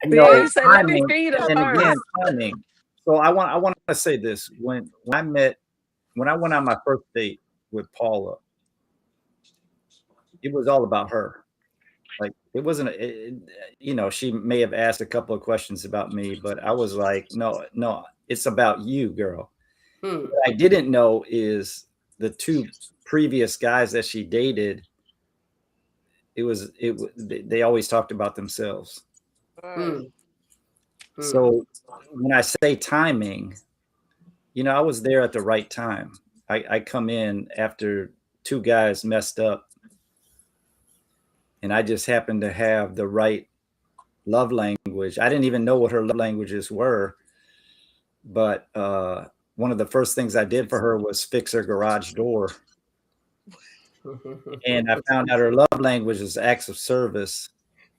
S2: you
S3: He
S2: know,
S3: said, let me
S2: timing,
S3: feed her
S2: and again,
S3: first.
S2: timing. So I want to say this: when I went on my first date with Paula, it was all about her. Like it wasn't, she may have asked a couple of questions about me, but I was like, no, no, it's about you, girl.
S1: Hmm.
S2: What I didn't know is the two previous guys that she dated. They always talked about themselves.
S1: Hmm. Hmm.
S2: So when I say timing, I was there at the right time. I come in after two guys messed up, and I just happened to have the right love language. I didn't even know what her love languages were, but one of the first things I did for her was fix her garage door. And I found out her love language is acts of service.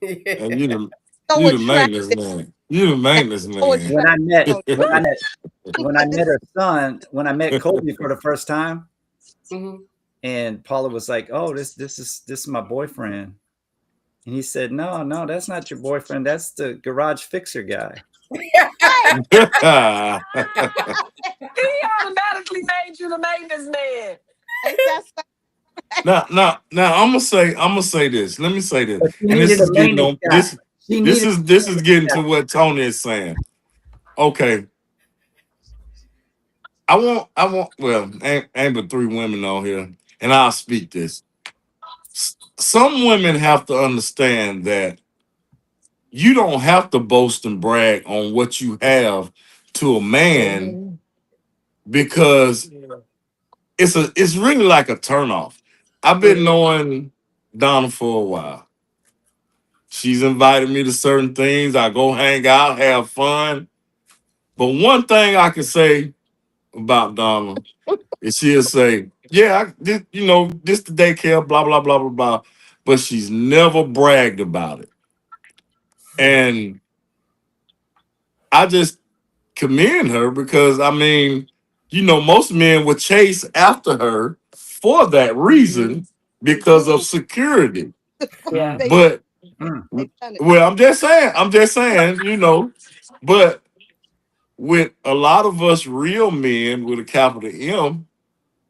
S5: And
S4: So
S5: you the maintenance
S4: attractive.
S5: man. You the maintenance
S4: So
S5: man.
S2: When I met
S4: attractive.
S2: when I met her son, when I met Kobe for the first time,
S1: Mhm.
S2: and Paula was like, "Oh, this is my boyfriend," and he said, "No, no, that's not your boyfriend. That's the garage fixer guy."
S4: Right.
S3: He automatically made you the maintenance man.
S4: Ain't that
S5: now I'm gonna say this. Let me say this.
S2: But she
S5: And this
S2: needed
S5: is
S2: a
S5: getting
S2: maintenance
S5: on
S2: guy.
S5: this
S2: She
S5: this
S2: needed
S5: is
S2: a
S5: this is
S2: maintenance
S5: getting
S2: guy.
S5: to what Tony is saying. Okay. I want well, ain't but three women on here, and I'll speak this. Some women have to understand that you don't have to boast and brag on what you have to a man
S3: Hmm.
S5: because it's really like a turnoff. I've been
S1: Mhm.
S5: knowing Donna for a while. She's invited me to certain things. I go hang out, have fun. But one thing I can say about Donna is she'll say, "Yeah, this the daycare, blah blah blah blah blah," but she's never bragged about it. And I just commend her because most men would chase after her for that
S3: Hmm.
S5: reason because of security.
S3: Yeah.
S4: they
S5: But
S2: Mm.
S4: they done it.
S5: well, I'm just saying, but with a lot of us real men with a capital M,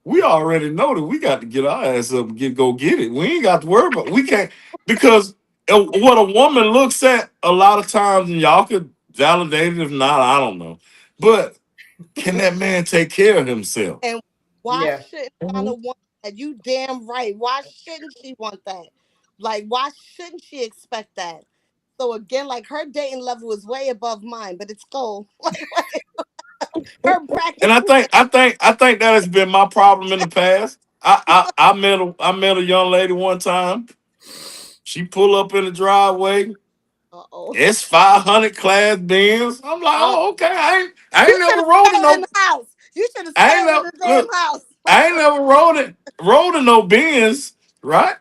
S5: we already know that we got to get our ass up and go get it. We ain't got to worry about we can't because what a woman looks at a lot of times, and y'all could validate it if not, I don't know. But can that man take care of himself?
S4: And why
S1: Yeah.
S4: shouldn't
S3: Hmm.
S4: Donna want that? You damn right. Why shouldn't she want that? Like, why shouldn't she expect that? So again, like her dating level is way above mine, but it's cool. Like her bracket.
S5: And I think that has been my problem in the past. I met a young lady one time. She pull up in the driveway.
S4: Uh-oh.
S5: It's 500 class Benz. I'm like,
S4: Uh,
S5: oh, okay. I
S4: you
S5: ain't
S4: should
S5: never
S4: have
S5: rode in
S4: stayed in
S5: no.
S4: the house. You should have
S5: I ain't
S4: stayed in
S5: never
S4: the
S5: look.
S4: damn house.
S5: I ain't never rode in no Benz, right?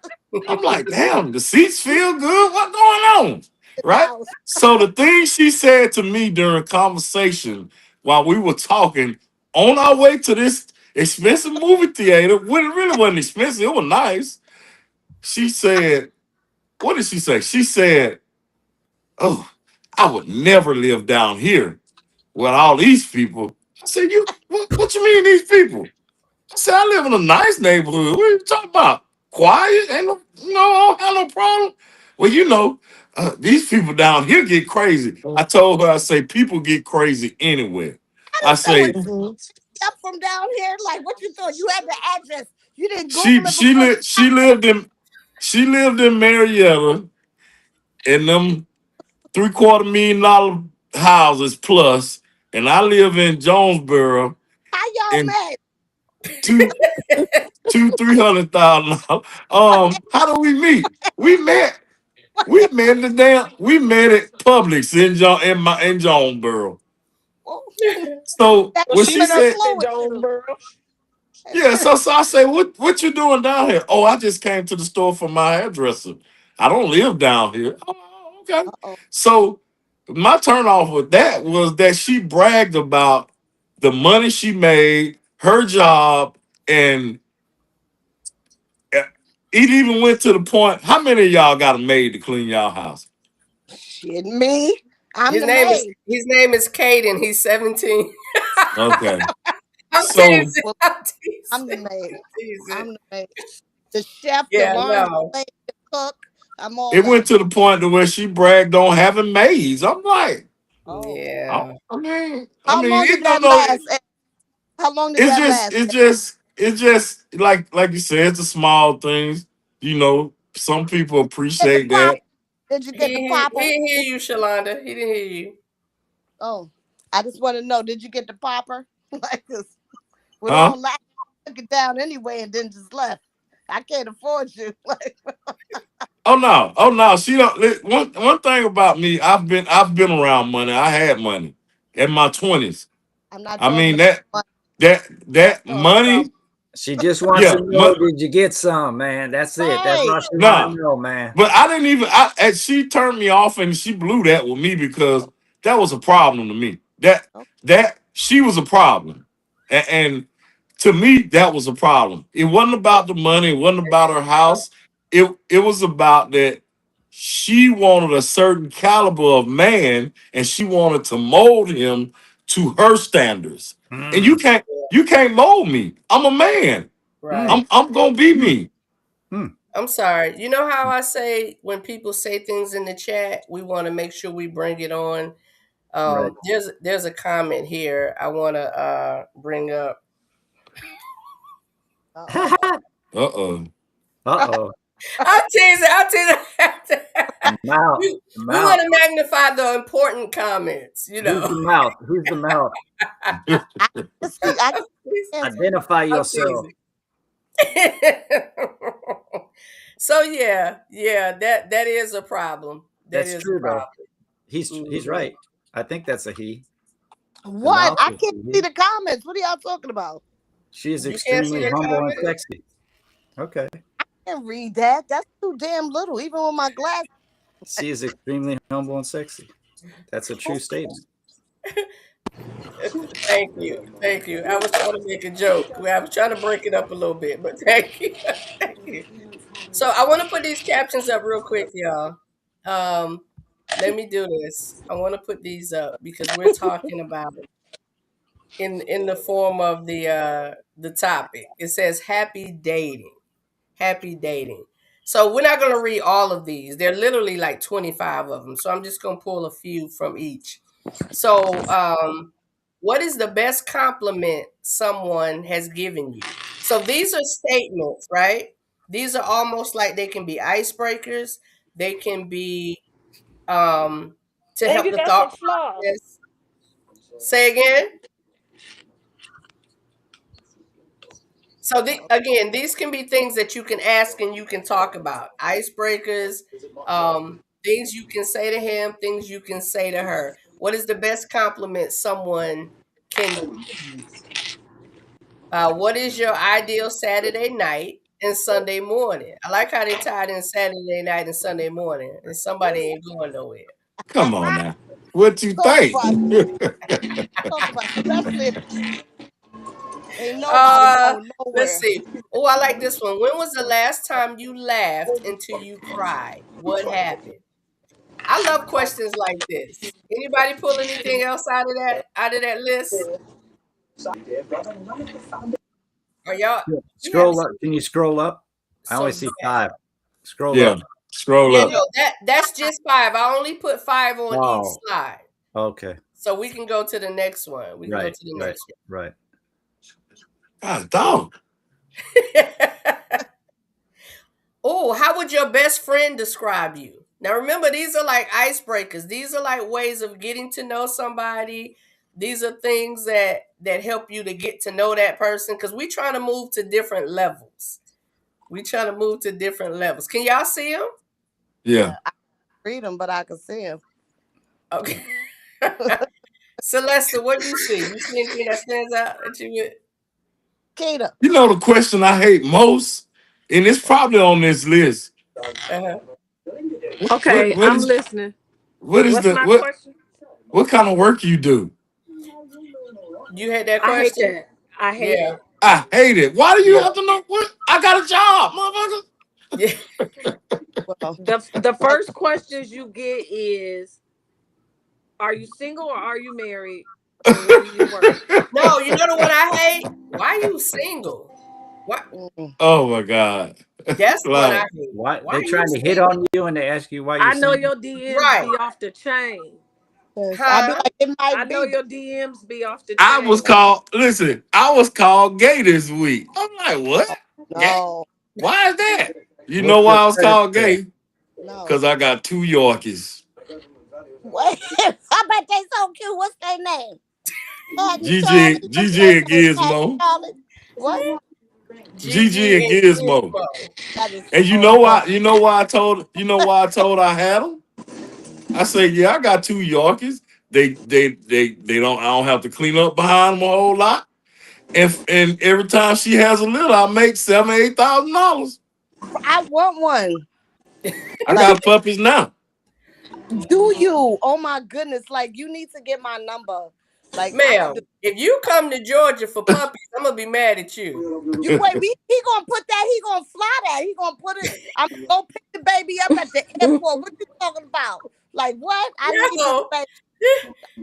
S5: I'm like, damn, the seats feel good. What going on,
S4: In the
S5: right?
S4: house.
S5: So the thing she said to me during conversation while we were talking on our way to this expensive movie theater, when it really wasn't expensive, it was nice. she said, what did she say? She said, "Oh, I would never live down here with all these people." I said, "You what you mean these people?" I said, "I live in a nice neighborhood. What are you talking about? Quiet? Ain't no, I don't have no problem." Well, these people down here get crazy. I told her, I say, people get crazy anywhere. I
S4: So
S5: say,
S4: what up from down here? Like what you thought? You had the address. You didn't
S5: she
S4: Google it
S5: she
S4: before.
S5: lived she lived in Marietta in them $750,000 houses plus, and I live in Jonesboro
S4: How y'all
S5: in
S4: met?
S5: $300,000. How do we meet? We met at Publix in Jonesboro. So
S4: That
S5: when
S3: She
S5: she
S3: went
S4: better
S3: up
S5: said,
S3: in
S4: slow it through.
S3: Jonesboro.
S5: yeah, so I say, what you doing down here? Oh, I just came to the store for my hairdresser. I don't live down here. Oh, okay.
S4: Uh-oh.
S5: So my turn off with that was that she bragged about the money she made, her job, and it even went to the point. How many of y'all got a maid to clean y'all house?
S4: Shit, me. I'm
S1: His
S4: the
S1: name
S4: maid.
S1: is Caden. He's 17.
S5: Okay.
S1: I'm
S5: So
S1: teasing.
S4: Well,
S1: I'm teasing.
S4: I'm the maid.
S1: I'm teasing.
S4: I'm the maid. The chef, the
S1: Yeah,
S4: laundry
S1: no.
S4: lady, the cook. I'm all
S5: it
S4: that.
S5: went to the point to where she bragged on having maids. I'm like,
S4: Oh.
S1: Yeah.
S5: I
S4: How
S5: mean,
S4: long
S5: it
S4: did
S5: don't
S4: that
S5: know.
S4: last? How long did
S5: It's
S4: that
S5: just,
S4: last?
S5: it's just like you said, it's the small things. Some people
S4: Get the
S5: appreciate
S4: pop?
S5: that.
S4: Did you
S1: He
S4: get the popper?
S1: didn't hear you, Shalonda. He didn't hear you.
S4: Oh, I just want to know. Did you get the popper? Like this, with
S5: Huh?
S4: all that, took it down anyway, and then just left. I can't afford you. Like,
S5: Oh no. She don't. One thing about me, I've been around money. I had money in my 20s.
S4: I'm not
S5: I
S4: talking
S5: mean
S4: about money.
S5: that
S4: I'm talking about
S5: money.
S2: She just wants
S5: Yeah,
S2: to know, did you get some, man? That's it. That's
S4: right.
S2: all she want
S5: nah.
S2: to know, man.
S5: But I didn't even. And she turned me off, and she blew that with me because that was a problem to me. That she was a problem, and to me that was a problem. It wasn't about the money. It wasn't about her house. It was about that she wanted a certain caliber of man, and she wanted to mold him to her standards. And you can't mold me. I'm a man.
S1: Right.
S5: I'm gonna be me.
S1: I'm sorry. You know how I say when people say things in the chat, we want to make sure we bring it on.
S2: Right.
S1: There's a comment here I want to bring up.
S4: Uh-oh.
S5: Uh-oh.
S1: I'll tease it.
S2: Mouth.
S1: We want to magnify the important comments,
S2: Who's the mouth? Who's the mouth? Identify yourself.
S1: So yeah, that is a problem.
S2: That's true though. He's right. I think that's a he.
S4: What? I can't see the comments. What are y'all talking about?
S2: She is extremely humble and sexy. Okay.
S4: I can't read that. That's too damn little, even with my glasses.
S2: She is extremely humble and sexy. That's a true statement.
S1: Thank you. I was trying to make a joke. I was trying to break it up a little bit, but thank you. Thank you. So I want to put these captions up real quick, y'all. Let me do this. I want to put these up because we're talking about it in the form of the topic. It says happy dating. Happy dating. So we're not going to read all of these. They're literally like 25 of them. So I'm just going to pull a few from each. So what is the best compliment someone has given you? So these are statements, right? These are almost like they can be icebreakers. They can be to help the thought process. Say again. So again, these can be things that you can ask and you can talk about. Icebreakers, things you can say to him, things you can say to her. What is the best compliment someone can give you? What is your ideal Saturday night and Sunday morning? I like how they tied in Saturday night and Sunday morning, and somebody ain't going nowhere.
S5: Come on now. What you think?
S4: Talk about especially Ain't nobody going
S1: Let's
S4: nowhere.
S1: see. Oh, I like this one. When was the last time you laughed until you cried? What happened? I love questions like this. Anybody pull anything else out of that list? Are y'all? We have
S2: Scroll up. Can you scroll up? I only see 5. Scroll
S5: Yeah.
S2: up.
S5: Scroll
S1: Yeah,
S5: up.
S1: no, that's just 5. I only put 5 on each
S2: Oh.
S1: slide.
S2: Okay.
S1: So we can go to the next one. We can go to the next one.
S2: Right.
S5: God, dog.
S1: Oh, how would your best friend describe you? Now remember, these are like icebreakers. These are like ways of getting to know somebody. These are things that help you to get to know that person, because we're trying to move to different levels. We trying to move to different levels. Can y'all see them?
S5: Yeah.
S4: I read them, but I can see them.
S1: Okay. Celeste, what do you see? You see anything that stands out that you would?
S4: Keita.
S5: You know the question I hate most, and it's probably on this list.
S1: Uh-huh.
S3: Okay,
S5: What
S3: I'm
S5: is
S3: listening.
S5: what is
S3: What's
S5: the
S3: my
S5: what
S3: question?
S5: what kind of work you do?
S1: You had that
S3: I hate
S1: question?
S3: that. I hate
S1: Yeah.
S3: it.
S5: I hate it. Why do you
S1: Yeah.
S5: have to know what? I got a job, motherfucker.
S1: Yeah.
S4: Well,
S3: The first questions you get is, are you single or are you married? And where do you work?
S1: No, you know the one I hate? Why you single? What?
S5: Oh my God.
S1: That's the one I
S5: Like,
S1: hate.
S2: Why
S1: Why
S2: they're
S1: you
S2: trying to hit
S1: single?
S2: on you and they ask you why you're
S3: I know
S2: single?
S3: your DMs
S1: Right.
S3: be off the chain.
S4: yes, I'll be
S1: Huh?
S4: like, it
S3: I
S4: might
S3: know
S4: be.
S3: your DMs be off the
S5: I was
S3: chain.
S5: called, listen, I was called gay this week. I'm like, what? Gay?
S4: No,
S5: Why is that? You
S2: What's
S5: know
S2: your
S5: why I was
S2: credit
S5: called
S2: score?
S5: gay?
S4: no.
S5: Because I got 2 Yorkies.
S4: Wait, I bet they so cute. What's their name?
S5: Gigi,
S4: What's
S5: Gigi
S4: their
S5: and
S4: name? Patty
S5: Gizmo.
S4: Charlie? What?
S5: Gigi
S1: Gigi
S5: and
S1: and
S5: Gizmo.
S1: Gizmo.
S4: That is
S5: And you
S4: so
S5: know why?
S4: funny.
S5: I told I had them? I say, yeah, I got 2 Yorkies. They don't. I don't have to clean up behind them a whole lot. And every time she has a litter, I make $7,000-$8,000.
S4: I want one.
S5: I
S4: Like,
S5: got puppies now.
S4: do you? Oh my goodness! Like, you need to get my number. Like, I could
S1: Ma'am,
S4: do.
S1: if you come to Georgia for puppies, I'm gonna be mad at you.
S4: You wait. He gonna put that. He gonna fly that. He gonna put it. I'm gonna go pick the baby up at the airport. What you talking about? Like what? I need this
S1: No.
S4: baby.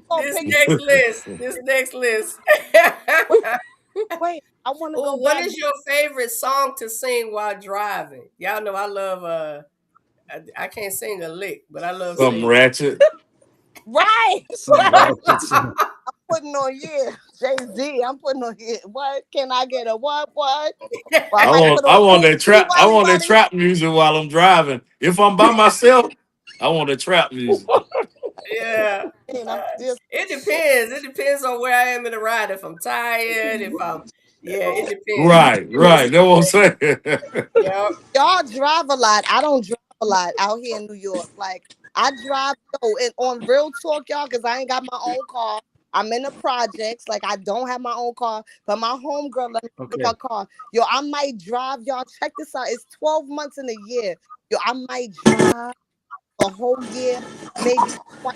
S4: Gonna
S1: This
S4: pick it.
S1: next list. This next list.
S4: Wait, I want to
S1: Oh,
S4: go
S1: what
S4: back.
S1: is your favorite song to sing while driving? Y'all know I love I can't sing a lick, but I love
S5: Something
S1: singing.
S5: ratchet.
S4: Right.
S2: Some ratchet song.
S4: Putting on yeah, Jay-Z. I'm putting on yeah. What can I get a what? Well, I
S5: I
S4: might
S5: want
S4: put
S5: I
S4: on
S5: want that
S4: Gucci
S5: trap. I
S4: Wally
S5: want that
S4: Wally.
S5: trap music while I'm driving. If I'm by myself, I want that trap music.
S1: Yeah.
S4: And I'm still
S1: It depends. It depends on where I am in the ride. If I'm tired, it depends.
S5: Right, right. That's what I'm saying.
S1: Yeah.
S4: y'all drive a lot. I don't drive a lot out here in New York. Like I drive and on real talk, y'all, because I ain't got my own car. I'm in the projects. Like I don't have my own car, but my homegirl let me take
S2: Okay.
S4: her car. Yo, I might drive. Y'all check this out. It's 12 months in a year. Yo, I might drive a whole year, maybe twice.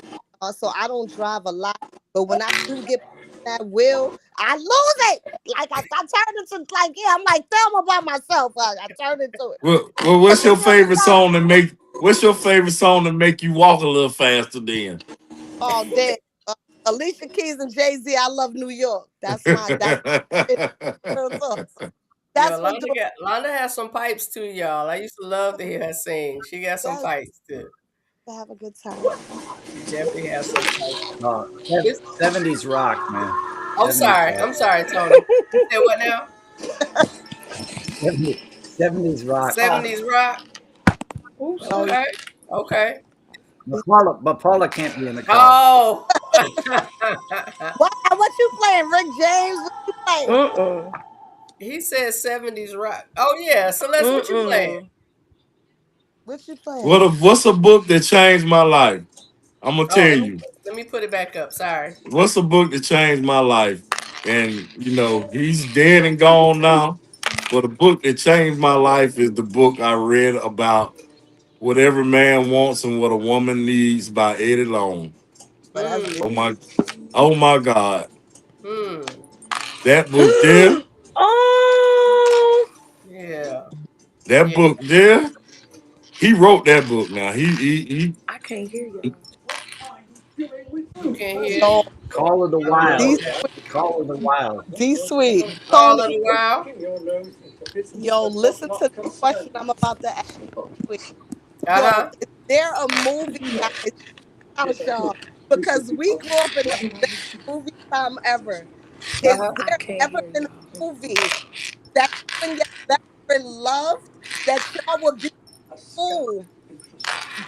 S4: So I don't drive a lot. But when I do get that wheel, I lose it. Like I turn into like I'm like Thelma by myself. I turn into it.
S5: Well,
S4: But
S5: what's
S4: you
S5: your
S4: never
S5: favorite
S4: know.
S5: song to make? What's your favorite song to make you walk a little faster? Then.
S4: Oh, damn. Alicia Keys and Jay-Z, I love New York. That's real talk.
S1: Yeah,
S4: That's what do
S1: Londa has some pipes too, y'all. I used to love to hear her sing. She got some
S4: that
S1: pipes too.
S4: to have a good time.
S1: She definitely has some pipes.
S2: Uh,
S1: This,
S2: 70s rock, man.
S1: oh,
S2: 70s
S1: sorry.
S2: rock.
S1: I'm sorry, Tony. You said what now?
S2: 70s rock.
S1: 70s rock.
S4: Oh,
S1: Okay. Okay.
S2: But Paula can't be in the car.
S1: Oh.
S4: what you playing? Rick James? What you playing?
S1: He said 70s rock. Oh yeah. Celeste, what you playing?
S4: What you playing?
S5: What's a book that changed my life? I'm gonna
S1: Oh,
S5: tell you.
S1: let me put it back up. Sorry.
S5: What's a book that changed my life? And he's dead and gone now. But a book that changed my life is the book I read about What Every Man Wants and What a Woman Needs by Eddie Long.
S4: But that's
S1: Hmm.
S5: Oh my God.
S1: Hmm.
S5: That book there That book there, he wrote that book. Now he
S3: I can't hear you.
S1: You can't hear.
S4: Yo,
S2: Call of the
S1: I don't know
S2: Wild.
S4: D
S1: what that.
S2: Call of the Wild.
S4: D Sweet.
S1: All
S4: Tony,
S1: of the while.
S4: yo, listen to the question I'm about to ask you.
S1: Uh
S4: Yo,
S1: huh.
S4: is there a movie, guys, house y'all? Because we grew up in the best movie time ever.
S1: Uh
S4: Is
S1: huh.
S3: I
S4: there
S3: can't
S4: ever
S3: hear
S4: been
S3: y'all.
S4: a movie that you and your best friend loved that y'all would be fool,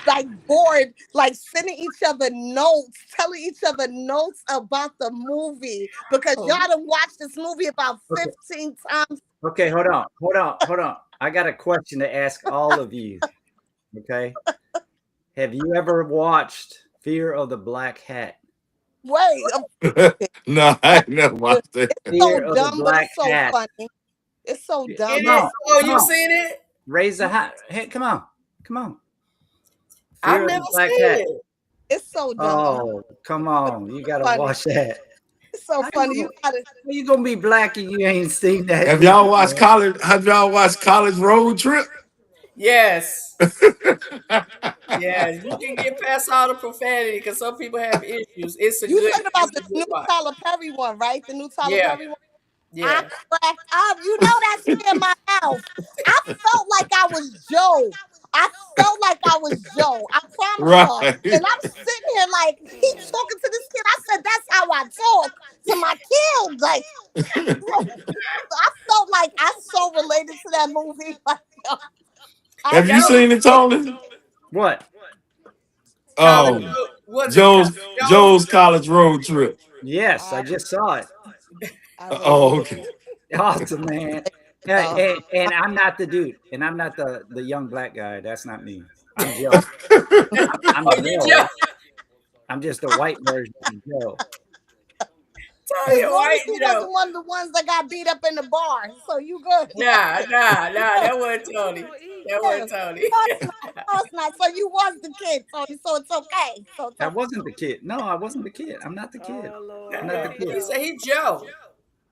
S4: like bored, like sending each other notes, telling each other notes about the movie because y'all
S1: Oh.
S4: done watched this movie about
S2: Okay.
S4: 15 times?
S2: Okay, hold on. I got a question to ask all of you. Okay. Have you ever watched Fear of the Black Hat?
S4: Wait,
S5: no, I ain't never watched that.
S4: it's so
S2: Fear of the
S4: dumb, but
S2: Black
S4: it's so
S2: Hat.
S4: funny. It's so
S1: It
S4: dumb,
S2: Come
S4: but
S1: is.
S2: on.
S1: Oh,
S2: Come
S1: you
S2: on.
S1: seen it?
S2: Raise the hat. Hey, come on. Come on.
S1: I've
S2: Fear of
S1: never
S2: the Black
S1: seen
S2: Hat.
S1: it.
S4: it's so dumb.
S2: Oh, come
S4: But
S2: on. You gotta
S4: funny.
S2: watch that.
S4: It's so
S2: How
S4: funny. You gotta
S2: you gonna be black and you ain't seen that
S5: Have
S2: movie,
S5: y'all watched
S2: man?
S5: college? Have y'all watched College Road Trip?
S1: Yes. Yes. You can get past all the profanity because some people have issues. It's a
S4: you
S1: good.
S4: talking about
S1: It's
S4: the
S1: a good
S4: new
S1: watch.
S4: Tyler Perry one, right? The new Tyler
S1: Yeah.
S4: Perry one. I
S1: Yeah.
S4: cracked up. You know that's me in my mouth. I felt like I was Joe. I felt like I was Joe. I promise y'all.
S5: Right.
S4: And I'm sitting here like he talking to this kid. I said that's how I talk to my kids. Like I felt like I so related to that movie. Like, yo, I
S5: Have you
S1: Y'all
S5: seen it, Tony?
S2: What?
S1: college.
S5: Oh,
S1: Was it Joe's?
S5: Joe's College Road Trip.
S2: Yes, I
S4: I,
S2: just saw it.
S4: I
S5: Oh,
S4: related.
S5: okay.
S2: Awesome, man. Yeah,
S4: Uh,
S2: and I'm not the dude, and I'm not the young black guy. That's not me. I'm Joe. I'm
S1: Oh, you
S2: Joe.
S1: Joe.
S2: I'm just a white version of Joe.
S1: Tell
S4: as
S1: you
S4: long as
S1: white
S4: you
S1: Joe.
S4: wasn't one of the ones that got beat up in the bar, so you good.
S1: Nah. That wasn't Tony. That
S4: Yeah.
S1: wasn't Tony.
S4: No, it's not. No, it's not. So you was the kid, Tony. So it's okay. So it's
S2: I
S4: okay.
S2: wasn't the kid. No, I wasn't the kid. I'm not the kid. I'm not the kid.
S1: He said he Joe.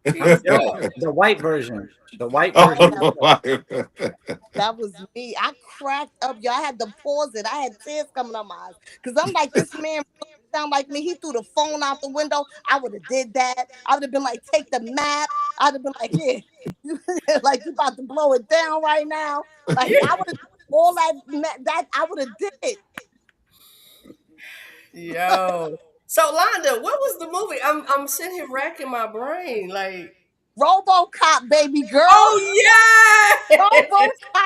S2: I'm
S1: He's
S2: Joe,
S1: Joe.
S2: the white version. The white
S4: Oh,
S2: version of
S5: Oh,
S2: Joe.
S5: my.
S4: that was me. I cracked up, y'all. I had to pause it. I had tears coming out my eyes because I'm like, this man sound like me. He threw the phone out the window. I would have did that. I would have been like, take the map. I'd have been like, yeah, like you about to blow it down right now. Like I would have all that I would have did it.
S1: Yo. So Londa, what was the movie? I'm sitting here racking my brain. Like,
S4: RoboCop, baby girl.
S1: oh yeah.
S4: RoboCop.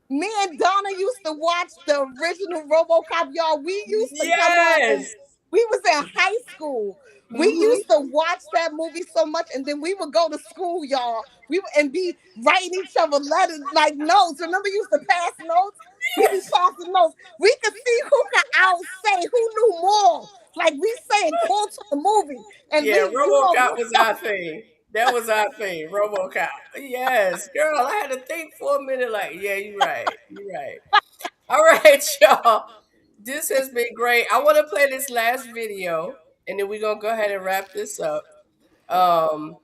S4: Me and Donna used to watch the original RoboCop, y'all. We used to come on and
S1: Yes.
S4: we was in high school. We
S1: Mm-hmm.
S4: used to watch that movie so much, and then we would go to school, y'all. We would, and be writing each other letters like notes. Remember, you used to pass notes. We be passing notes. We could see who could outsay, who knew more. Like we saying, quote to the movie, and
S1: Yeah,
S4: we, you know,
S1: RoboCop was our thing. That was our thing, RoboCop. Yes, girl, I had to think for a minute. Like, yeah, you're right. You're right. All right, y'all. This has been great. I want to play this last video, and then we're gonna go ahead and wrap this up. Um,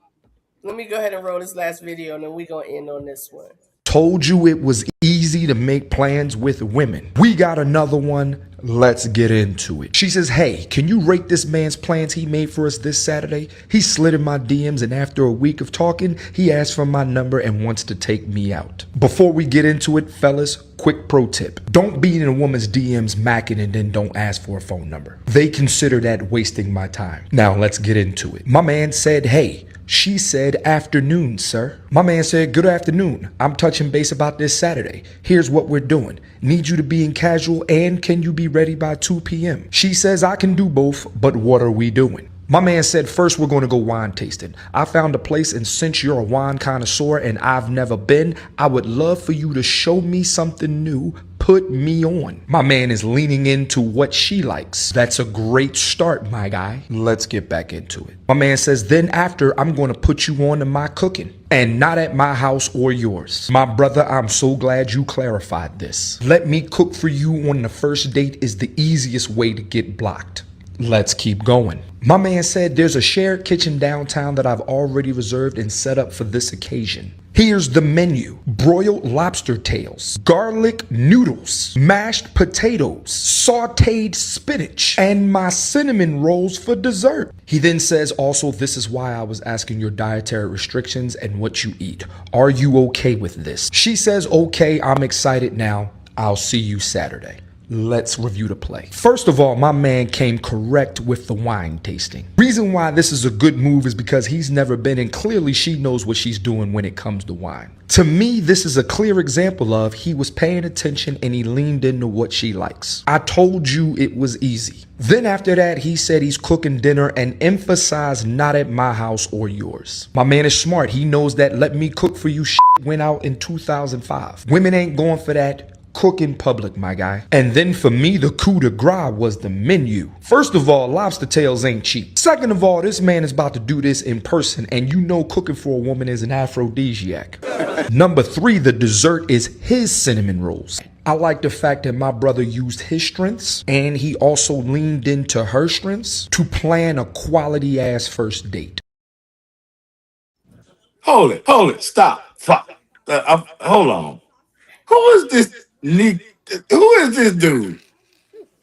S1: Let me go ahead and roll this last video, and then we're gonna end on this one.
S6: Told you it was easy to make plans with women. We got another one. Let's get into it. She says, hey, can you rate this man's plans he made for us this Saturday? He slid in my DMs, and after a week of talking, he asked for my number and wants to take me out. Before we get into it, fellas, quick pro tip. Don't be in a woman's DMs macking and then don't ask for a phone number. They consider that wasting my time. Now let's get into it. My man said, hey, she said, afternoon, sir. My man said, good afternoon. I'm touching base about this Saturday. Here's what we're doing. Need you to be in casual and can you be ready by 2 p.m.? She says, I can do both, but what are we doing? My man said, first we're going to go wine tasting. I found a place, and since you're a wine connoisseur and I've never been, I would love for you to show me something new. Put me on. My man is leaning into what she likes. That's a great start, my guy. Let's get back into it. My man says, then after, I'm going to put you on to my cooking. And not at my house or yours. My brother, I'm so glad you clarified this. Let me cook for you on the first date is the easiest way to get blocked. Let's keep going. My man said there's a shared kitchen downtown that I've already reserved and set up for this occasion. Here's the menu: broiled lobster tails, garlic noodles, mashed potatoes, sauteed spinach, and my cinnamon rolls for dessert. He then says, also, this is why I was asking your dietary restrictions and what you eat. Are you okay with this? She says, okay, I'm excited now. I'll see you Saturday. Let's review the play. First of all, my man came correct with the wine tasting. Reason why this is a good move is because he's never been, and clearly she knows what she's doing when it comes to wine. To me, this is a clear example of he was paying attention and he leaned into what she likes. I told you it was easy. Then after that, he said he's cooking dinner and emphasized not at my house or yours. My man is smart. He knows that let me cook for you shit went out in 2005. Women ain't going for that. Cook in public, my guy. And then for me, the coup de grace was the menu. First of all, lobster tails ain't cheap. Second of all, this man is about to do this in person, and you know cooking for a woman is an aphrodisiac. Number 3, the dessert is his cinnamon rolls. I like the fact that my brother used his strengths and he also leaned into her strengths to plan a quality ass first date.
S5: Hold it, stop. Hold on. Who is this Who is this dude?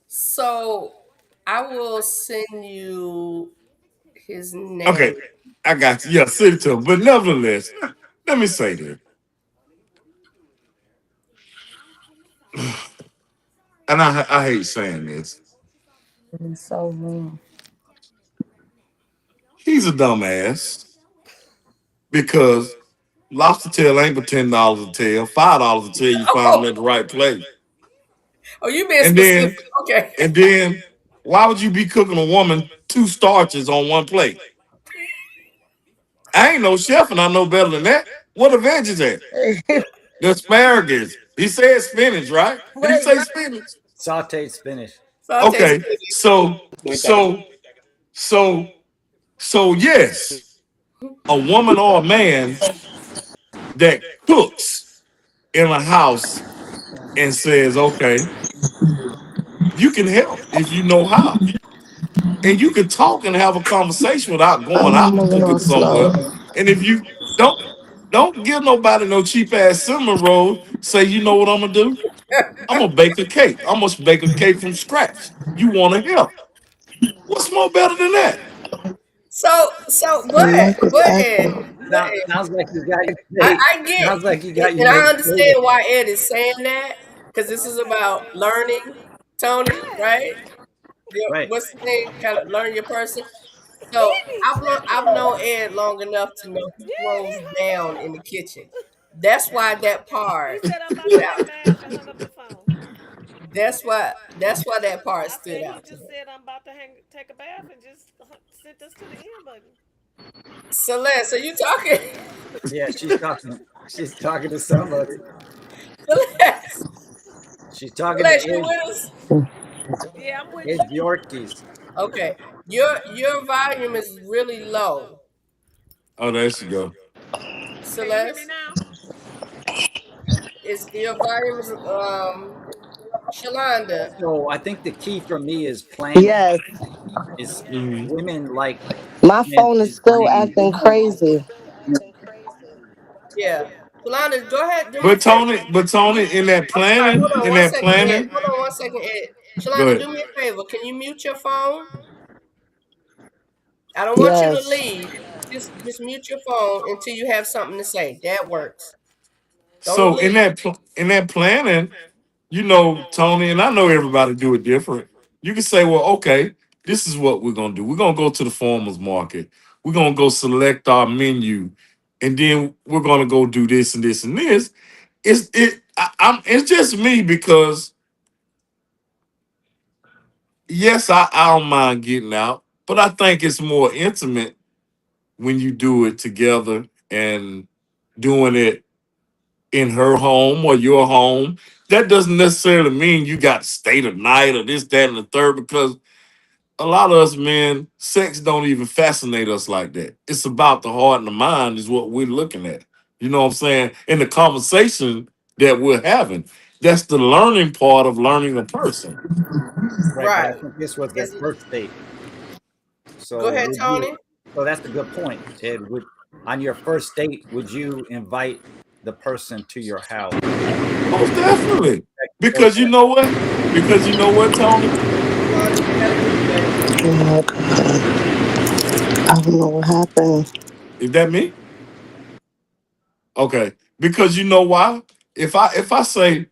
S1: So I will send you his name.
S5: Okay, I got you. Yeah, send it to him. But nevertheless, let me say this. And I hate saying this.
S4: It's so wrong.
S5: He's a dumbass because lobster tail ain't but $10 a tail, $5 a tail. You find them at the right place.
S1: Oh, you being
S5: And
S1: specific.
S5: then,
S1: Okay.
S5: and then, why would you be cooking a woman 2 starches on one plate? I ain't no chef, and I know better than that. What the veg is that? The asparagus. He said spinach, right? Did he say spinach?
S2: Sauteed spinach.
S5: Okay, so yes, a woman or a man that cooks in a house and says, okay, you can help if you know how. And you can talk and have a conversation without going out and
S4: moving
S5: cooking
S4: on
S5: somewhere.
S4: slow.
S5: And if you don't give nobody no cheap ass cinnamon roll, say, you know what I'm gonna do? I'm gonna bake a cake. I'm gonna bake a cake from scratch. You wanna help? What's more better than that?
S1: So what Ed?
S2: Sounds like you got your
S1: I get,
S2: sounds like you got your
S1: and I
S2: next
S1: understand why Ed is saying that because this is about learning, Tony, right?
S2: right.
S1: What's the thing? Kind of learn your person. So I've known Ed long enough to know he throws down in the kitchen. That's why that part stood out. That's why that part stood out to him. Celeste, are you talking?
S2: Yeah, she's talking to somebody.
S1: Celeste,
S2: She's talking
S1: Celeste, you
S2: to
S1: with us?
S2: Ed Yorkies.
S1: Okay, your volume is really low,
S5: Oh, there she go.
S1: Celeste. Is your volume is Shalonda?
S2: So I think the key for me is planning.
S4: Yes,
S2: Is
S5: Mhm.
S2: women like
S4: my
S2: men
S4: phone is
S2: to
S4: still
S2: plan.
S4: acting crazy.
S1: Yeah, Shalonda, go ahead, do me a
S5: But
S1: favor.
S5: Tony, in that
S1: I'm sorry,
S5: planning,
S1: hold on
S5: in
S1: one
S5: that
S1: second, Ed.
S5: planning,
S1: Hold on one second, Ed.
S5: go
S1: Shalonda,
S5: ahead.
S1: do me a favor. Can you mute your phone? I don't want you to
S4: Yes.
S1: leave. Just mute your phone until you have something to say. That works. Don't
S5: So
S1: leave.
S5: in that planning, you know, Tony, and I know everybody do it different. You can say, well, okay, this is what we're gonna do. We're gonna go to the farmers market. We're gonna go select our menu, and then we're gonna go do this and this and this. It's just me because yes, I don't mind getting out, but I think it's more intimate when you do it together and doing it in her home or your home. That doesn't necessarily mean you got to stay the night or this, that, and the third, because a lot of us men, sex don't even fascinate us like that. It's about the heart and the mind, is what we're looking at. You know what I'm saying? In the conversation that we're having. that's the learning part of learning a person.
S2: Right, but I
S1: Right.
S2: think this was their first date.
S1: Go
S2: So
S1: ahead,
S2: would you?
S1: Tony.
S2: So that's a good point. Ed, would on your first date, would you invite the person to your house?
S5: Most definitely.
S2: Or
S5: Because you know what? Because you know what, Tony?
S1: Tony, you gotta mute, baby.
S4: Oh God. I don't know what happened.
S5: Is that me? Okay. Because you know why? If I say,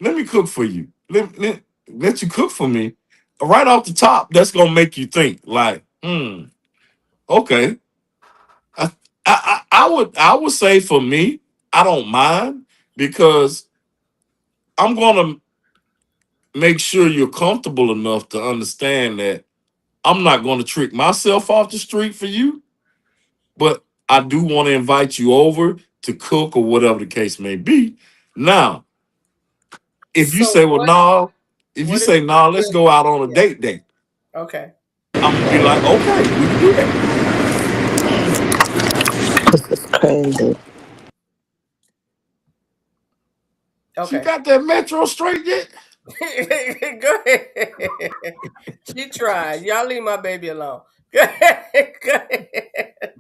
S5: let me cook for you, let you cook for me, right off the top, that's gonna make you think like, okay. I, I would say for me, I don't mind because I'm gonna make sure you're comfortable enough to understand that I'm not gonna trick myself off the street for you, but I do want to invite you over to cook or whatever the case may be. Now, if you
S1: So
S5: say, well, no, if you
S1: what if
S5: say, no, let's go out on a
S1: yeah.
S5: date,
S1: Okay.
S5: I'm gonna be like, okay, we can do that.
S4: This is crazy.
S5: She
S1: Okay.
S5: got that metro straight yet?
S1: Go ahead. She tried. Y'all leave my baby alone. Go ahead. Go ahead.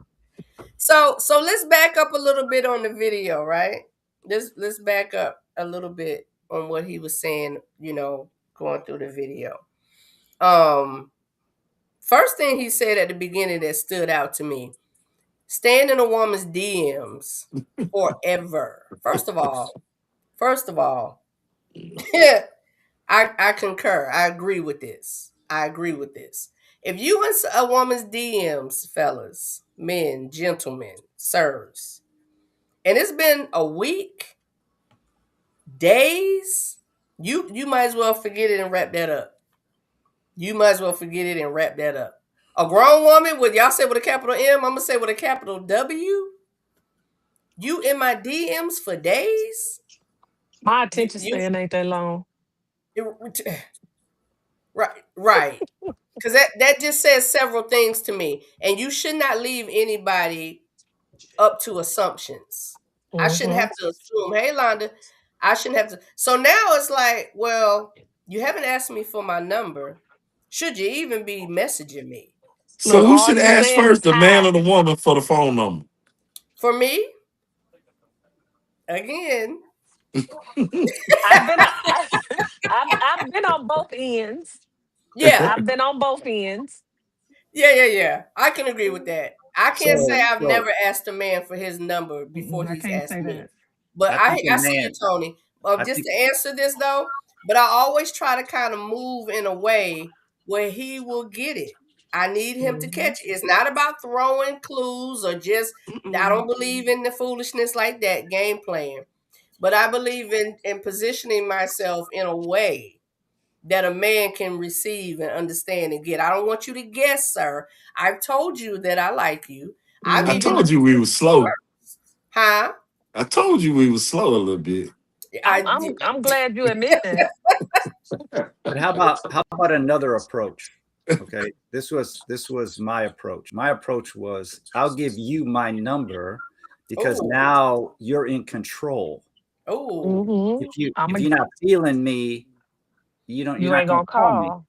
S1: So let's back up a little bit on the video, right? Let's back up a little bit on what he was saying, going through the video. First thing he said at the beginning that stood out to me, staying in a woman's DMs forever. First of all, yeah, I concur. I agree with this. If you in a woman's DMs, fellas, men, gentlemen, sirs, and it's been a week, days, you might as well forget it and wrap that up. A grown woman with y'all say with a capital M, I'm gonna say with a capital W. You in my DMs for days?
S3: My attention span ain't that long.
S1: Right. Because that just says several things to me. And you should not leave anybody up to assumptions. I shouldn't have to assume, hey, Londa, I shouldn't have to. So now it's like, well, you haven't asked me for my number. Should you even be messaging me?
S5: So
S3: Look,
S5: who
S3: all
S5: should
S3: you
S5: ask
S3: saying
S5: first,
S3: is
S5: the man or
S3: hi.
S5: the woman, for the phone number?
S1: For me, again,
S3: I've been I've been on both ends.
S1: yeah.
S3: I've been on both ends.
S1: Yeah. I can agree with that. I can't say
S2: So,
S1: I've
S2: so
S1: never asked a man for his number before
S3: I
S1: he's
S3: can't
S1: asked
S3: say
S1: me.
S3: that.
S1: But
S2: I
S1: I
S2: think a
S1: I see you,
S2: man.
S1: Tony.
S2: I
S1: Just
S2: think
S1: to answer this though, but I always try to kind of move in a way where he will get it. I need him to catch it. It's not about throwing clues or just I don't believe in the foolishness like that, game playing. But I believe in positioning myself in a way that a man can receive and understand and get. I don't want you to guess, sir. I've told you that I like you. I've
S5: I
S1: even
S5: told you we were slow.
S1: huh?
S5: I told you we were slow a little bit.
S3: I'm glad you admit that.
S2: But how about another approach? Okay, this was my approach. My approach was I'll give you my number because
S1: Oh,
S2: now you're in control.
S1: oh,
S2: If you're not feeling me, you're
S3: You
S2: not
S3: ain't
S2: gonna
S3: gonna
S2: call me.
S3: call.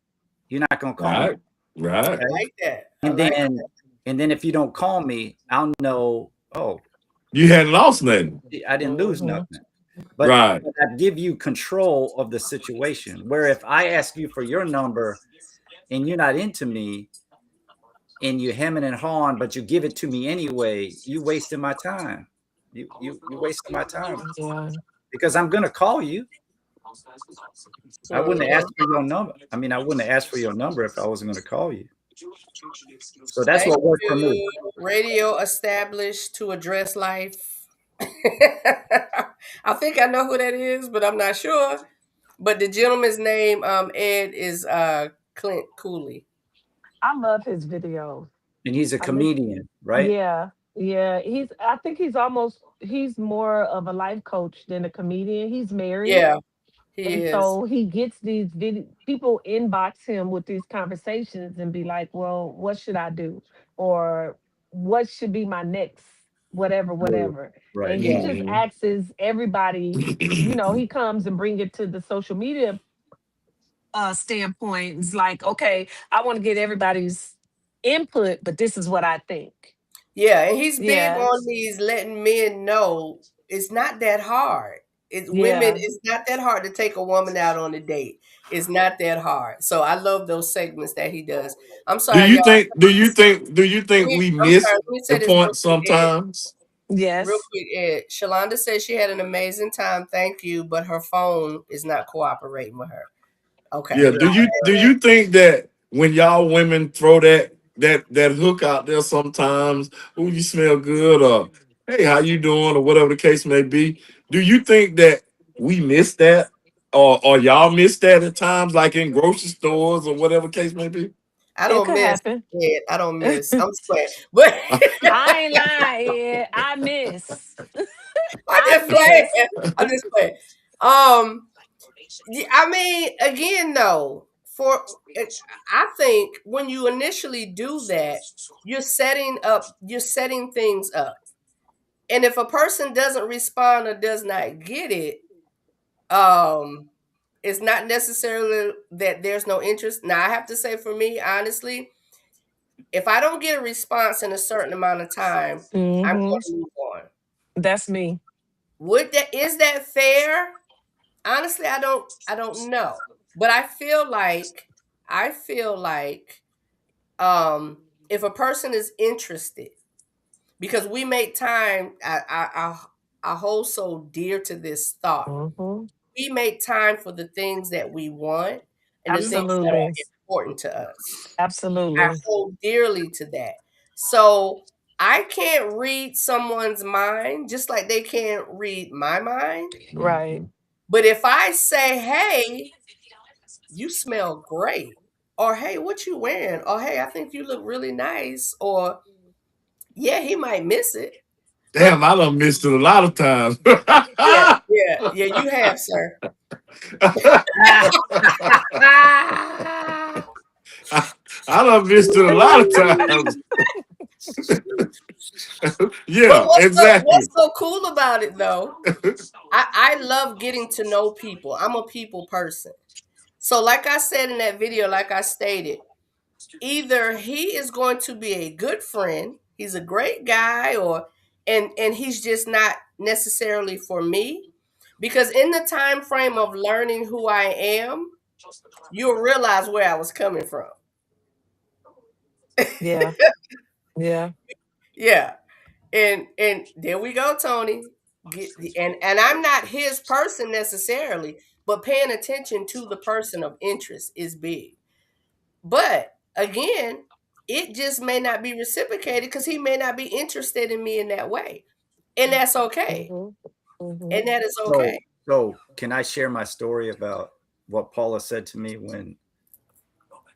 S2: You're not gonna call me.
S5: Right. Right.
S1: I like that. I
S2: And
S1: like
S2: then
S1: that.
S2: and then if you don't call me, I'll know, oh,
S5: You hadn't lost nothing.
S2: I didn't lose nothing. But
S5: Right.
S2: I give you control of the situation. Where if I ask you for your number and you're not into me and you're hemming and hawing, but you give it to me anyway, you wasting my time. You wasting my time
S3: Yeah.
S2: because I'm gonna call you. I wouldn't have asked for your number. I mean, I wouldn't have asked for your number if I wasn't gonna call you. So that's
S1: Thank
S2: what worked for me.
S1: you. Radio established to address life. I think I know who that is, but I'm not sure. But the gentleman's name, Ed, is Clint Cooley.
S3: I love his videos.
S2: And he's a
S3: I listen.
S2: comedian, right?
S3: Yeah. I think he's more of a life coach than a comedian. He's married.
S1: Yeah, he
S3: And
S1: is.
S3: so he gets these people inbox him with these conversations and be like, well, what should I do? Or what should be my next whatever, whatever.
S2: Right.
S3: And he just asks everybody, he comes and bring it to the social media standpoint. It's like, okay, I want to get everybody's input, but this is what I think.
S1: Yeah, and he's big on these letting men know it's not that hard. Women, it's not that hard to take a woman out on a date. It's not that hard. So I love those segments that he does. I'm sorry.
S5: Do you think we miss the point sometimes?
S3: Yes.
S1: Real quick, Ed. Shalonda says she had an amazing time. Thank you, but her phone is not cooperating with her. Okay.
S5: Yeah. Do you think that when y'all women throw that hook out there sometimes, "Ooh, you smell good," or "Hey, how you doing," or whatever the case may be, do you think that we miss that, or y'all miss that at times, like in grocery stores or whatever case may be?
S1: I don't miss. Ed. I don't miss. I'm sweating, but
S3: I ain't lying, Ed. I miss.
S1: I'm just playing. I mean, again, though, I think when you initially do that, you're setting things up. And if a person doesn't respond or does not get it, it's not necessarily that there's no interest. Now, I have to say, for me, honestly, if I don't get a response in a certain amount of time, I'm going to move on.
S3: That's me.
S1: Is that fair? Honestly, I don't know. But I feel like if a person is interested, because we make time, I hold so dear to this thought. We make time for the things that we want and the things that are important to us.
S3: Absolutely.
S1: I hold dearly to that. So I can't read someone's mind just like they can't read my mind.
S3: Right.
S1: But if I say, "Hey, you smell great," or "Hey, what you wearing?" or "Hey, I think you look really nice," or yeah, he might miss it.
S5: Damn, I done missed it a lot of times.
S1: Yeah, you have, sir.
S5: I done missed it a lot of times. Yeah, exactly.
S1: What's so cool about it, though? I love getting to know people. I'm a people person. So, like I said in that video, like I stated, either he is going to be a good friend, he's a great guy, and he's just not necessarily for me. Because in the time frame of learning who I am, you'll realize where I was coming from.
S3: Yeah. Yeah.
S1: Yeah. And there we go, Tony. And I'm not his person necessarily, but paying attention to the person of interest is big. But again, it just may not be reciprocated because he may not be interested in me in that way. And that's okay. And that is okay.
S2: So can I share my story about what Paula said to me when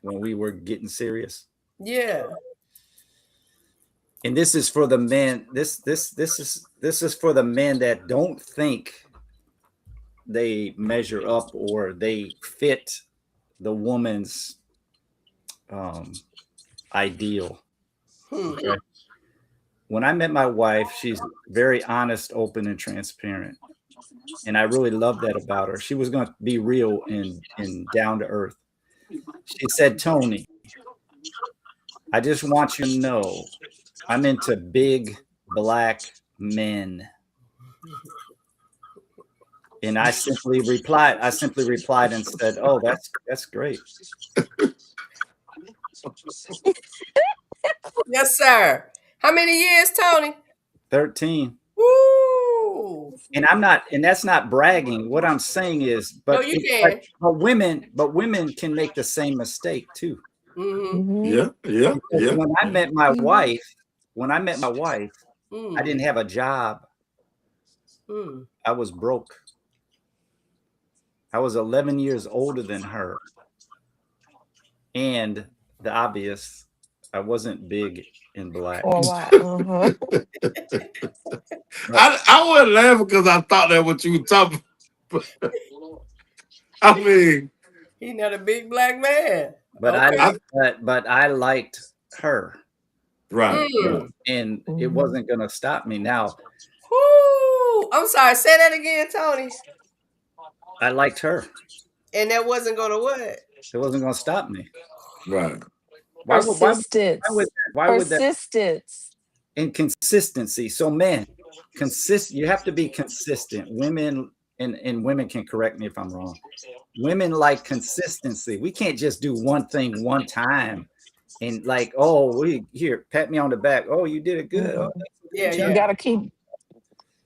S2: we were getting serious?
S1: Yeah.
S2: And this is for the men. This is for the men that don't think they measure up or they fit the woman's ideal. Okay? When I met my wife, she's very honest, open, and transparent. And I really love that about her. She was going to be real and down to earth. She said, "Tony, I just want you to know I'm into big black men." And I simply replied and said, "Oh, that's great."
S1: Yes, sir. How many years, Tony?
S2: 13.
S1: Woo!
S2: And that's not bragging. What I'm saying is, but women can make the same mistake too.
S5: Yeah.
S2: When I met my wife, I didn't have a job. I was broke. I was 11 years older than her. And the obvious, I wasn't big and black.
S5: I wasn't laughing because I thought that what you were talking about. I mean,
S1: he's not a big black man.
S2: But
S1: okay.
S2: I liked her.
S5: Right.
S2: And it wasn't going to stop me. Now,
S1: I'm sorry. Say that again, Tony.
S2: I liked her.
S1: And that wasn't going to what?
S2: It wasn't going to stop me.
S5: Right.
S3: Persistence.
S2: Why would that?
S3: Persistence.
S2: And consistency. So men, you have to be consistent. Women, and women can correct me if I'm wrong. Women like consistency. We can't just do one thing one time and like, oh, here, pat me on the back. Oh, you did it good. Oh,
S3: You got to keep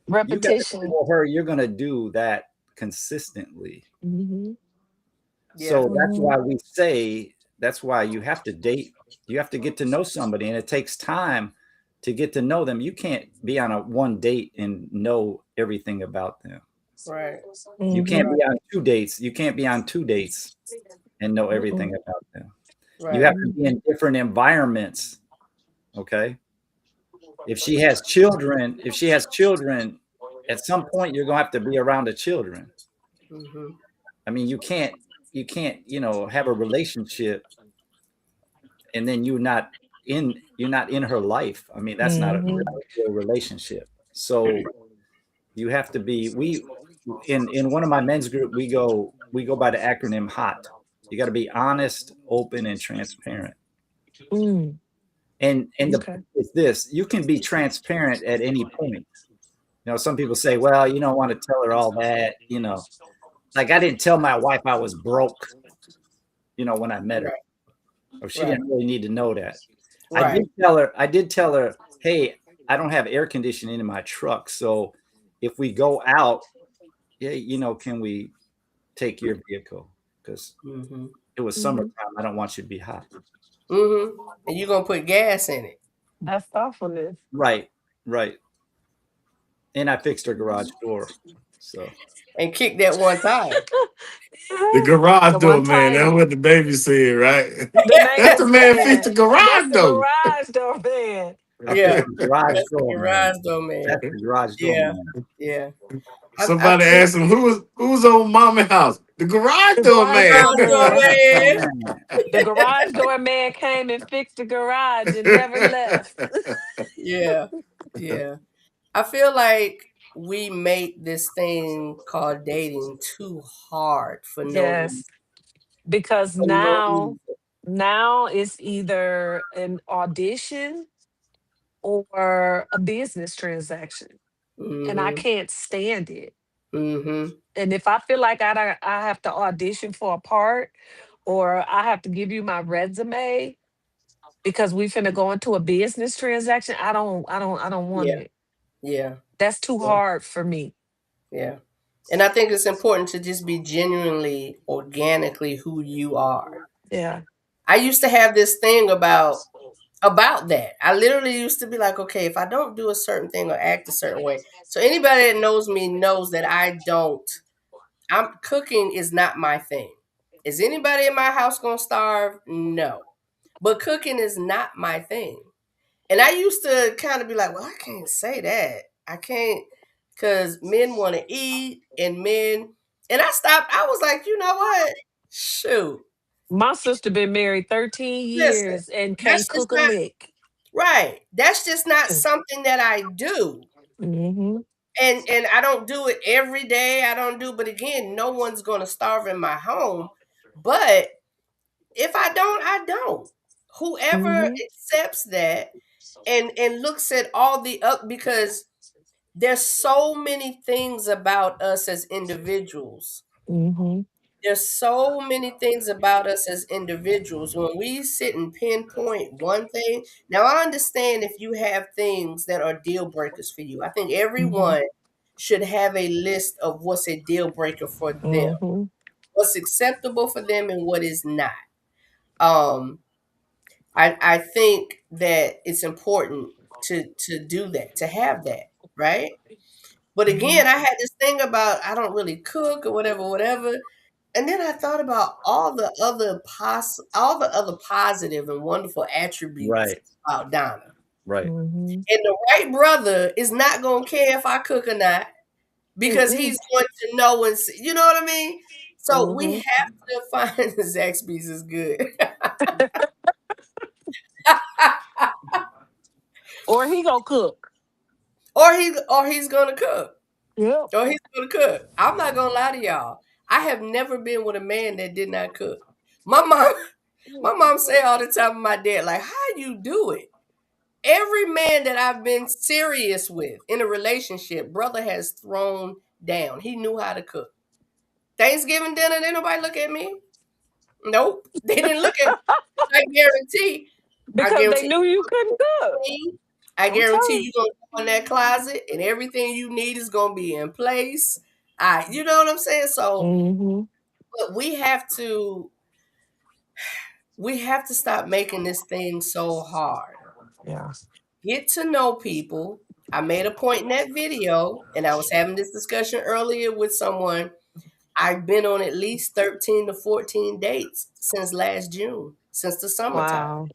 S3: repetition.
S2: You gotta her, you're going to do that consistently.
S1: Yeah.
S2: So that's why we say, that's why you have to date. You have to get to know somebody, and it takes time to get to know them. You can't be on one date and know everything about them.
S1: Right.
S2: You can't be on 2 dates. You can't be on 2 dates and know everything about them. Right. You have to be in different environments. Okay. If she has children, at some point you're going to have to be around the children. I mean, you can't, have a relationship and then you're not in her life. I mean, that's not a real relationship. So you have to be, in one of my men's group, we go by the acronym HOT. You got to be honest, open, and transparent. And the point is this: you can be transparent at any point. Some people say, well, you don't want to tell her all that, like I didn't tell my wife I was broke, when I met her, or she didn't really need to know that. I did tell her, hey, I don't have air conditioning in my truck. So if we go out, can we take your vehicle? Because it was summertime. I don't want you to be hot.
S1: And you're going to put gas in it.
S3: That's thoughtfulness.
S2: Right. And I fixed her garage door. So.
S1: And kicked that one time.
S5: The garage door, man. That's what the baby said, right? That's the man fixed the garage door.
S3: Garage door man.
S1: Yeah.
S2: Garage
S1: door man.
S2: That's the garage door man.
S1: Yeah.
S5: Somebody asked him, who's on Mama's house? The garage door man.
S3: The garage door man came and fixed the garage and never left.
S1: Yeah. I feel like we make this thing called dating too hard for no reason.
S3: Because now it's either an audition or a business transaction. And I can't stand it. And if I feel like I have to audition for a part, or I have to give you my resume because we finna go into a business transaction, I don't want it.
S1: Yeah.
S3: That's too hard for me.
S1: Yeah. And I think it's important to just be genuinely, organically who you are.
S3: Yeah.
S1: I used to have this thing about that. I literally used to be like, okay, if I don't do a certain thing or act a certain way. So anybody that knows me knows that cooking is not my thing. Is anybody in my house going to starve? No. But cooking is not my thing. And I used to kind of be like, well, I can't say that. I can't, because men want to eat and I stopped. I was like, you know what? Shoot.
S3: My sister been married 13 years and can't cook a lick.
S1: Right. That's just not something that I do. And I don't do it every day. But again, no one's going to starve in my home. But if I don't, I don't. Whoever accepts that and looks at all because there's so many things about us as individuals. There's so many things about us as individuals. When we sit and pinpoint one thing, now I understand if you have things that are deal breakers for you. I think everyone should have a list of what's a deal breaker for them, what's acceptable for them and what is not. I think that it's important to do that, to have that, right? But again, I had this thing about I don't really cook or whatever. And then I thought about all the other positive and wonderful attributes about Donna.
S2: Right.
S1: And the right brother is not going to care if I cook or not because he's going to know and see, you know what I mean? So we have to find Zaxby's is good.
S3: Or he gonna cook.
S1: Or he's gonna cook.
S3: Yeah.
S1: Or he's gonna cook. I'm not gonna lie to y'all. I have never been with a man that did not cook. My mom say all the time to my dad, like, how you do it? Every man that I've been serious with in a relationship, brother has thrown down. He knew how to cook. Thanksgiving dinner, didn't nobody look at me. Nope. They didn't look at me. I guarantee
S3: Because they knew you couldn't cook.
S1: I guarantee you gonna go in that closet and everything you need is gonna be in place. You know what I'm saying? So but we have to stop making this thing so hard.
S3: Yeah.
S1: Get to know people. I made a point in that video, and I was having this discussion earlier with someone. I've been on at least 13 to 14 dates since last June, since the summertime.
S3: Wow.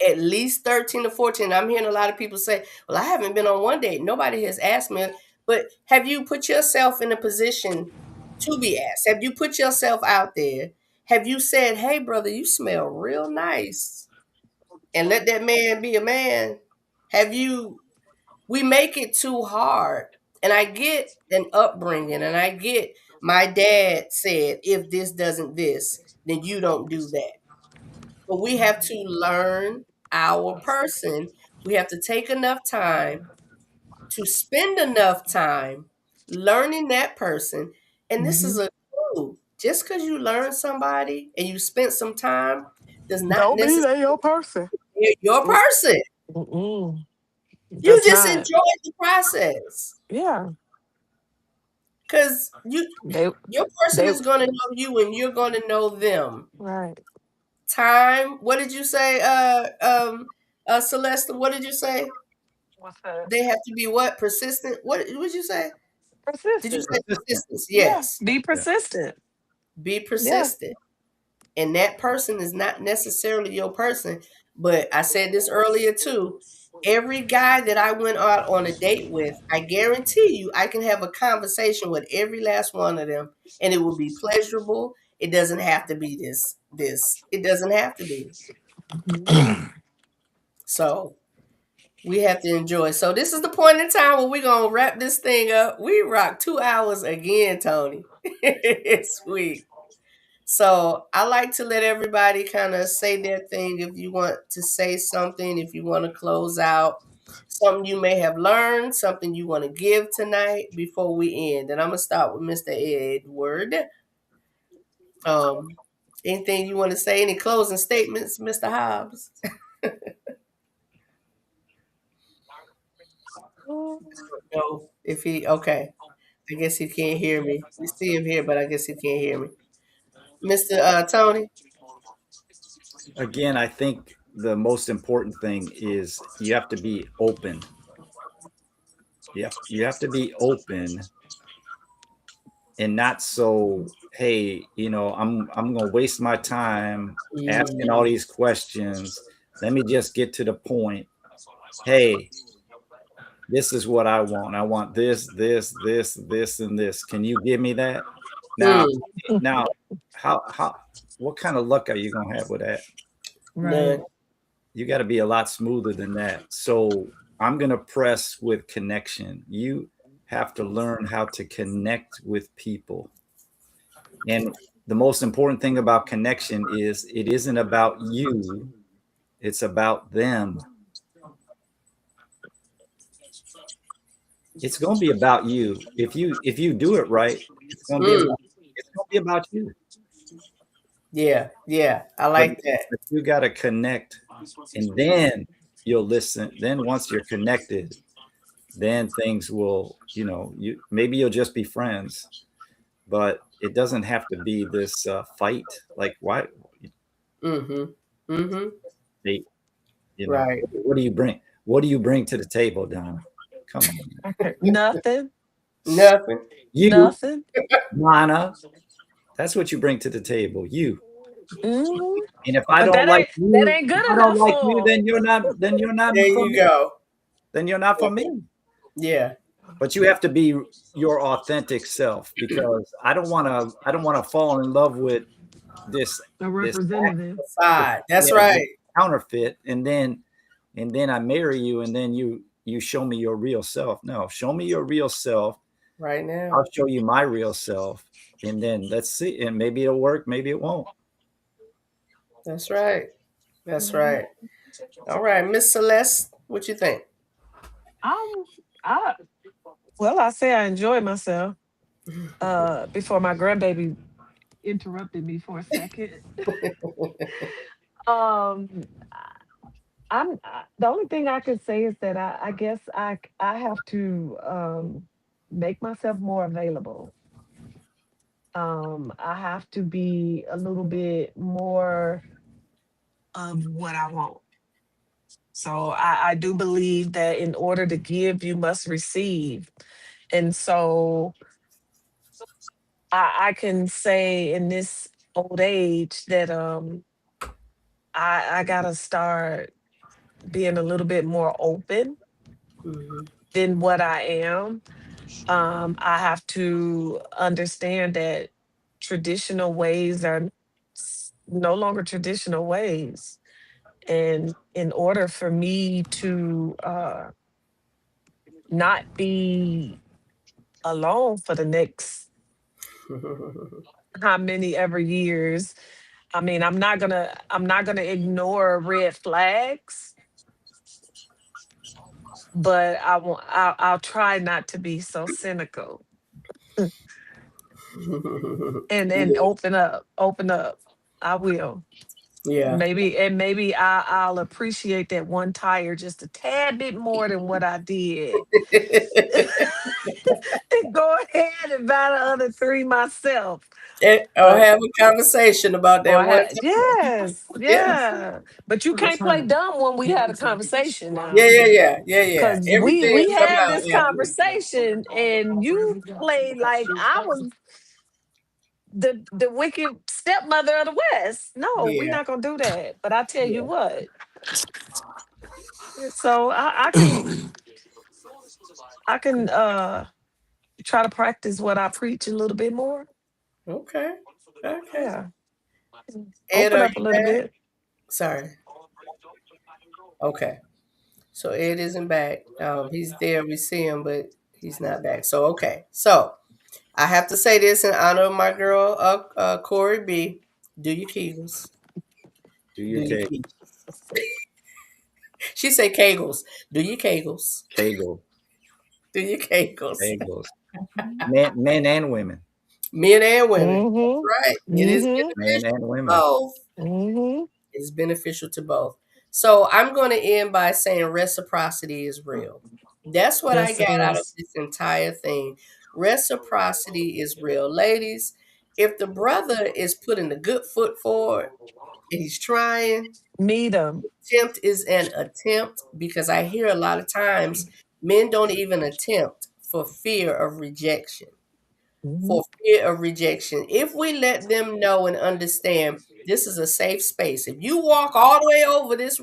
S1: At least 13 to 14. I'm hearing a lot of people say, well, I haven't been on one date. Nobody has asked me. But have you put yourself in a position to be asked? Have you put yourself out there? Have you said, hey, brother, you smell real nice? And let that man be a man. We make it too hard. And I get an upbringing, and I get my dad said, if this doesn't this, then you don't do that. But we have to learn our person. We have to take enough time to spend enough time learning that person. And this is a clue. Just because you learn somebody and you spent some time does not necessarily
S3: mean they your person.
S1: Your person. You just enjoy the process.
S3: Yeah.
S1: Because your person is going to know you and you're going to know them.
S3: Right.
S1: Time. What did you say, Celeste? What did you say?
S3: What's that?
S1: They have to be what? Persistent? What did you say?
S3: Persistent.
S1: Did you say persistence? Yes.
S3: Yeah. Be persistent.
S1: Be persistent. Yeah. And that person is not necessarily your person. But I said this earlier too. Every guy that I went out on a date with, I guarantee you I can have a conversation with every last one of them and it will be pleasurable. It doesn't have to be this. It doesn't have to be. So we have to enjoy. So this is the point in time where we're going to wrap this thing up. We rock 2 hours again, Tony. It's sweet. So I like to let everybody kind of say their thing. If you want to say something, if you want to close out, something you may have learned, something you want to give tonight before we end. And I'm going to start with Mr. Edward. Anything you want to say? Any closing statements, Mr. Hobbs? No, okay. I guess he can't hear me. We see him here, but I guess he can't hear me. Mr. Tony?
S2: Again, I think the most important thing is you have to be open. You have to be open and not so, hey, I'm going to waste my time asking all these questions. Let me just get to the point. Hey, this is what I want. I want this, this, this, this, and this. Can you give me that? Now, what kind of luck are you going to have with that?
S3: Right.
S2: You got to be a lot smoother than that. So I'm going to press with connection. You have to learn how to connect with people. And the most important thing about connection is it isn't about you. It's about them. It's going to be about you. If you do it right, it's going to be about you.
S1: Yeah. I like that.
S2: But you got to connect, and then you'll listen. Then once you're connected, then things will, maybe you'll just be friends, but it doesn't have to be this fight. Like, why?
S1: Right.
S2: What do you bring? What do you bring to the table, Donna? Come on.
S3: Nothing.
S2: Nothing. Lana, that's what you bring to the table. You.
S3: Mm-hmm.
S2: And if I don't like you,
S3: that ain't good enough.
S2: Then you're not. Then you're not.
S1: There you go.
S2: Then you're not for me.
S1: Yeah.
S2: But you have to be your authentic self, because I don't want to fall in love with this
S3: representative
S1: side. That's right.
S2: Counterfeit, and then and then I marry you, and then you show me your real self. No, show me your real self
S1: right now.
S2: I'll show you my real self, and then let's see, and maybe it'll work, maybe it won't.
S1: That's right. That's right. All right, Miss Celeste, what you think?
S3: I say I enjoyed myself. Before my grandbaby interrupted me for a second. um, the only thing I could say is that I guess I have to make myself more available. I have to be a little bit more of what I want. So I do believe that in order to give, you must receive. And so I can say in this old age that I gotta start being a little bit more open than what I am. I have to understand that traditional ways are no longer traditional ways. And in order for me to not be alone for the next how many ever years, I mean, I'm not gonna ignore red flags, but I'll try not to be so cynical and open up. I will.
S1: Yeah.
S3: Maybe I'll appreciate that one tire just a tad bit more than what I did. And go ahead and buy the other three myself.
S1: Or
S3: But
S1: have a conversation about that one time.
S3: yes,
S1: Yes.
S3: yeah. But you can't play dumb when we had a conversation
S1: Yeah,
S3: now.
S1: yeah, yeah, yeah, yeah.
S3: Cause we
S1: Everything
S3: we
S1: will come
S3: had
S1: out
S3: this
S1: afterwards.
S3: conversation and you played like I was the wicked stepmother of the West. No, we're
S1: Yeah.
S3: not gonna do that. But I tell you
S1: Yeah.
S3: what, so I can try to practice what I preach a little bit more.
S1: Okay. Okay.
S3: Yeah.
S1: Ed,
S3: Open
S1: are
S3: up a
S1: you
S3: little
S1: back?
S3: bit.
S1: Sorry. Okay. So Ed isn't back. He's there. We see him, but he's not back. So okay. So I have to say this in honor of my girl, Corey B. Do your Kegels.
S2: Do
S1: Do
S2: your
S1: your
S2: cake,
S1: Kegels. She say Kegels. Do your Kegels.
S2: Kegel,
S1: Do your Kegels.
S2: Kegels. Men and women.
S1: Men and women. That's
S3: Mm-hmm.
S1: right. It is
S3: Mm-hmm.
S2: Men
S1: beneficial
S2: and
S1: to
S2: women.
S1: both.
S3: Mm-hmm.
S1: It's beneficial to both. So I'm going to end by saying reciprocity is real. That's what I
S3: Yes, it
S1: got out of
S3: is.
S1: this entire thing. Reciprocity is real. Ladies, if the brother is putting the good foot forward and he's trying,
S3: Meet them.
S1: attempt is an attempt, because I hear a lot of times men don't even attempt for fear of rejection.
S3: Mm-hmm.
S1: For fear of rejection. If we let them know and understand this is a safe space, if you walk all the way over this,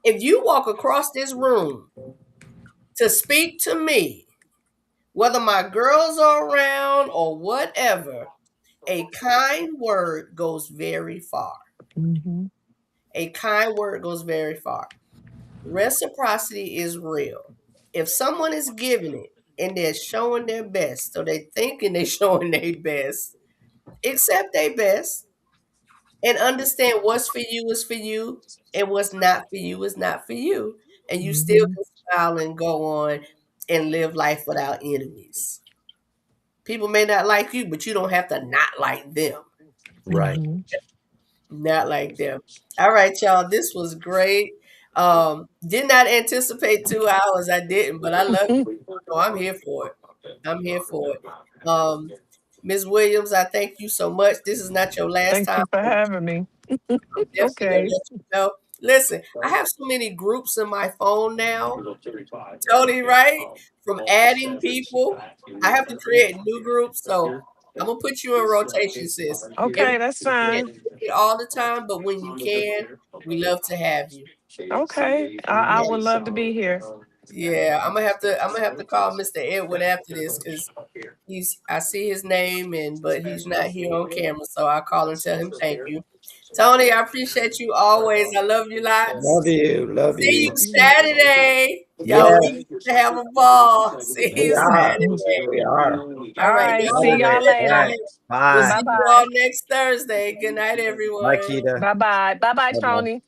S1: if you walk across this room to speak to me, whether my girls are around or whatever, a kind word goes very far.
S3: Mm-hmm.
S1: A kind word goes very far. Reciprocity is real. If someone is giving it and they're showing their best, so they thinking they're showing their best, accept their best and understand what's for you is for you and what's not for you is not for you. And you still
S3: Mm-hmm.
S1: can smile and go on and live life without enemies. People may not like you, but you don't have to not like them.
S2: Right.
S3: Mm-hmm.
S1: Not like them. All right, y'all. This was great. Did not anticipate 2 hours. I didn't, but I love it. So I'm here for it. I'm here for it. Ms. Williams, I thank you so much. This is not your last
S3: Thank
S1: time.
S3: you for having me.
S1: I'm definitely gonna
S3: Okay.
S1: let you know. Listen, I have so many groups in my phone now. Tony, right? From adding people, I have to create new groups. So I'm gonna put you in rotation, sis. Every
S3: Okay, that's
S1: you can't
S3: fine.
S1: make it all the time, but when you can, we love to have you.
S3: Okay. I
S1: Yeah,
S3: would love to be here.
S1: yeah. I'm gonna have to call Mr. Edward after this because I see his name but he's not here on camera, so I'll call and tell him thank you. Tony, I appreciate you always. I love you lots.
S2: Love you. Love
S1: See you
S2: you.
S1: Saturday. Y'all
S2: Yes.
S1: need to have a ball. See
S2: We
S1: you
S2: are.
S1: Saturday.
S2: We are.
S1: All right.
S3: right.
S1: Y'all
S3: See
S1: have a
S3: y'all
S1: good
S3: later.
S1: night. We'll
S2: Bye.
S1: see you
S3: Bye-bye.
S1: all next Thursday. Good night, everyone.
S2: Bye, Keita.
S3: Bye-bye. Bye-bye,
S2: Bye-bye.
S3: Tony.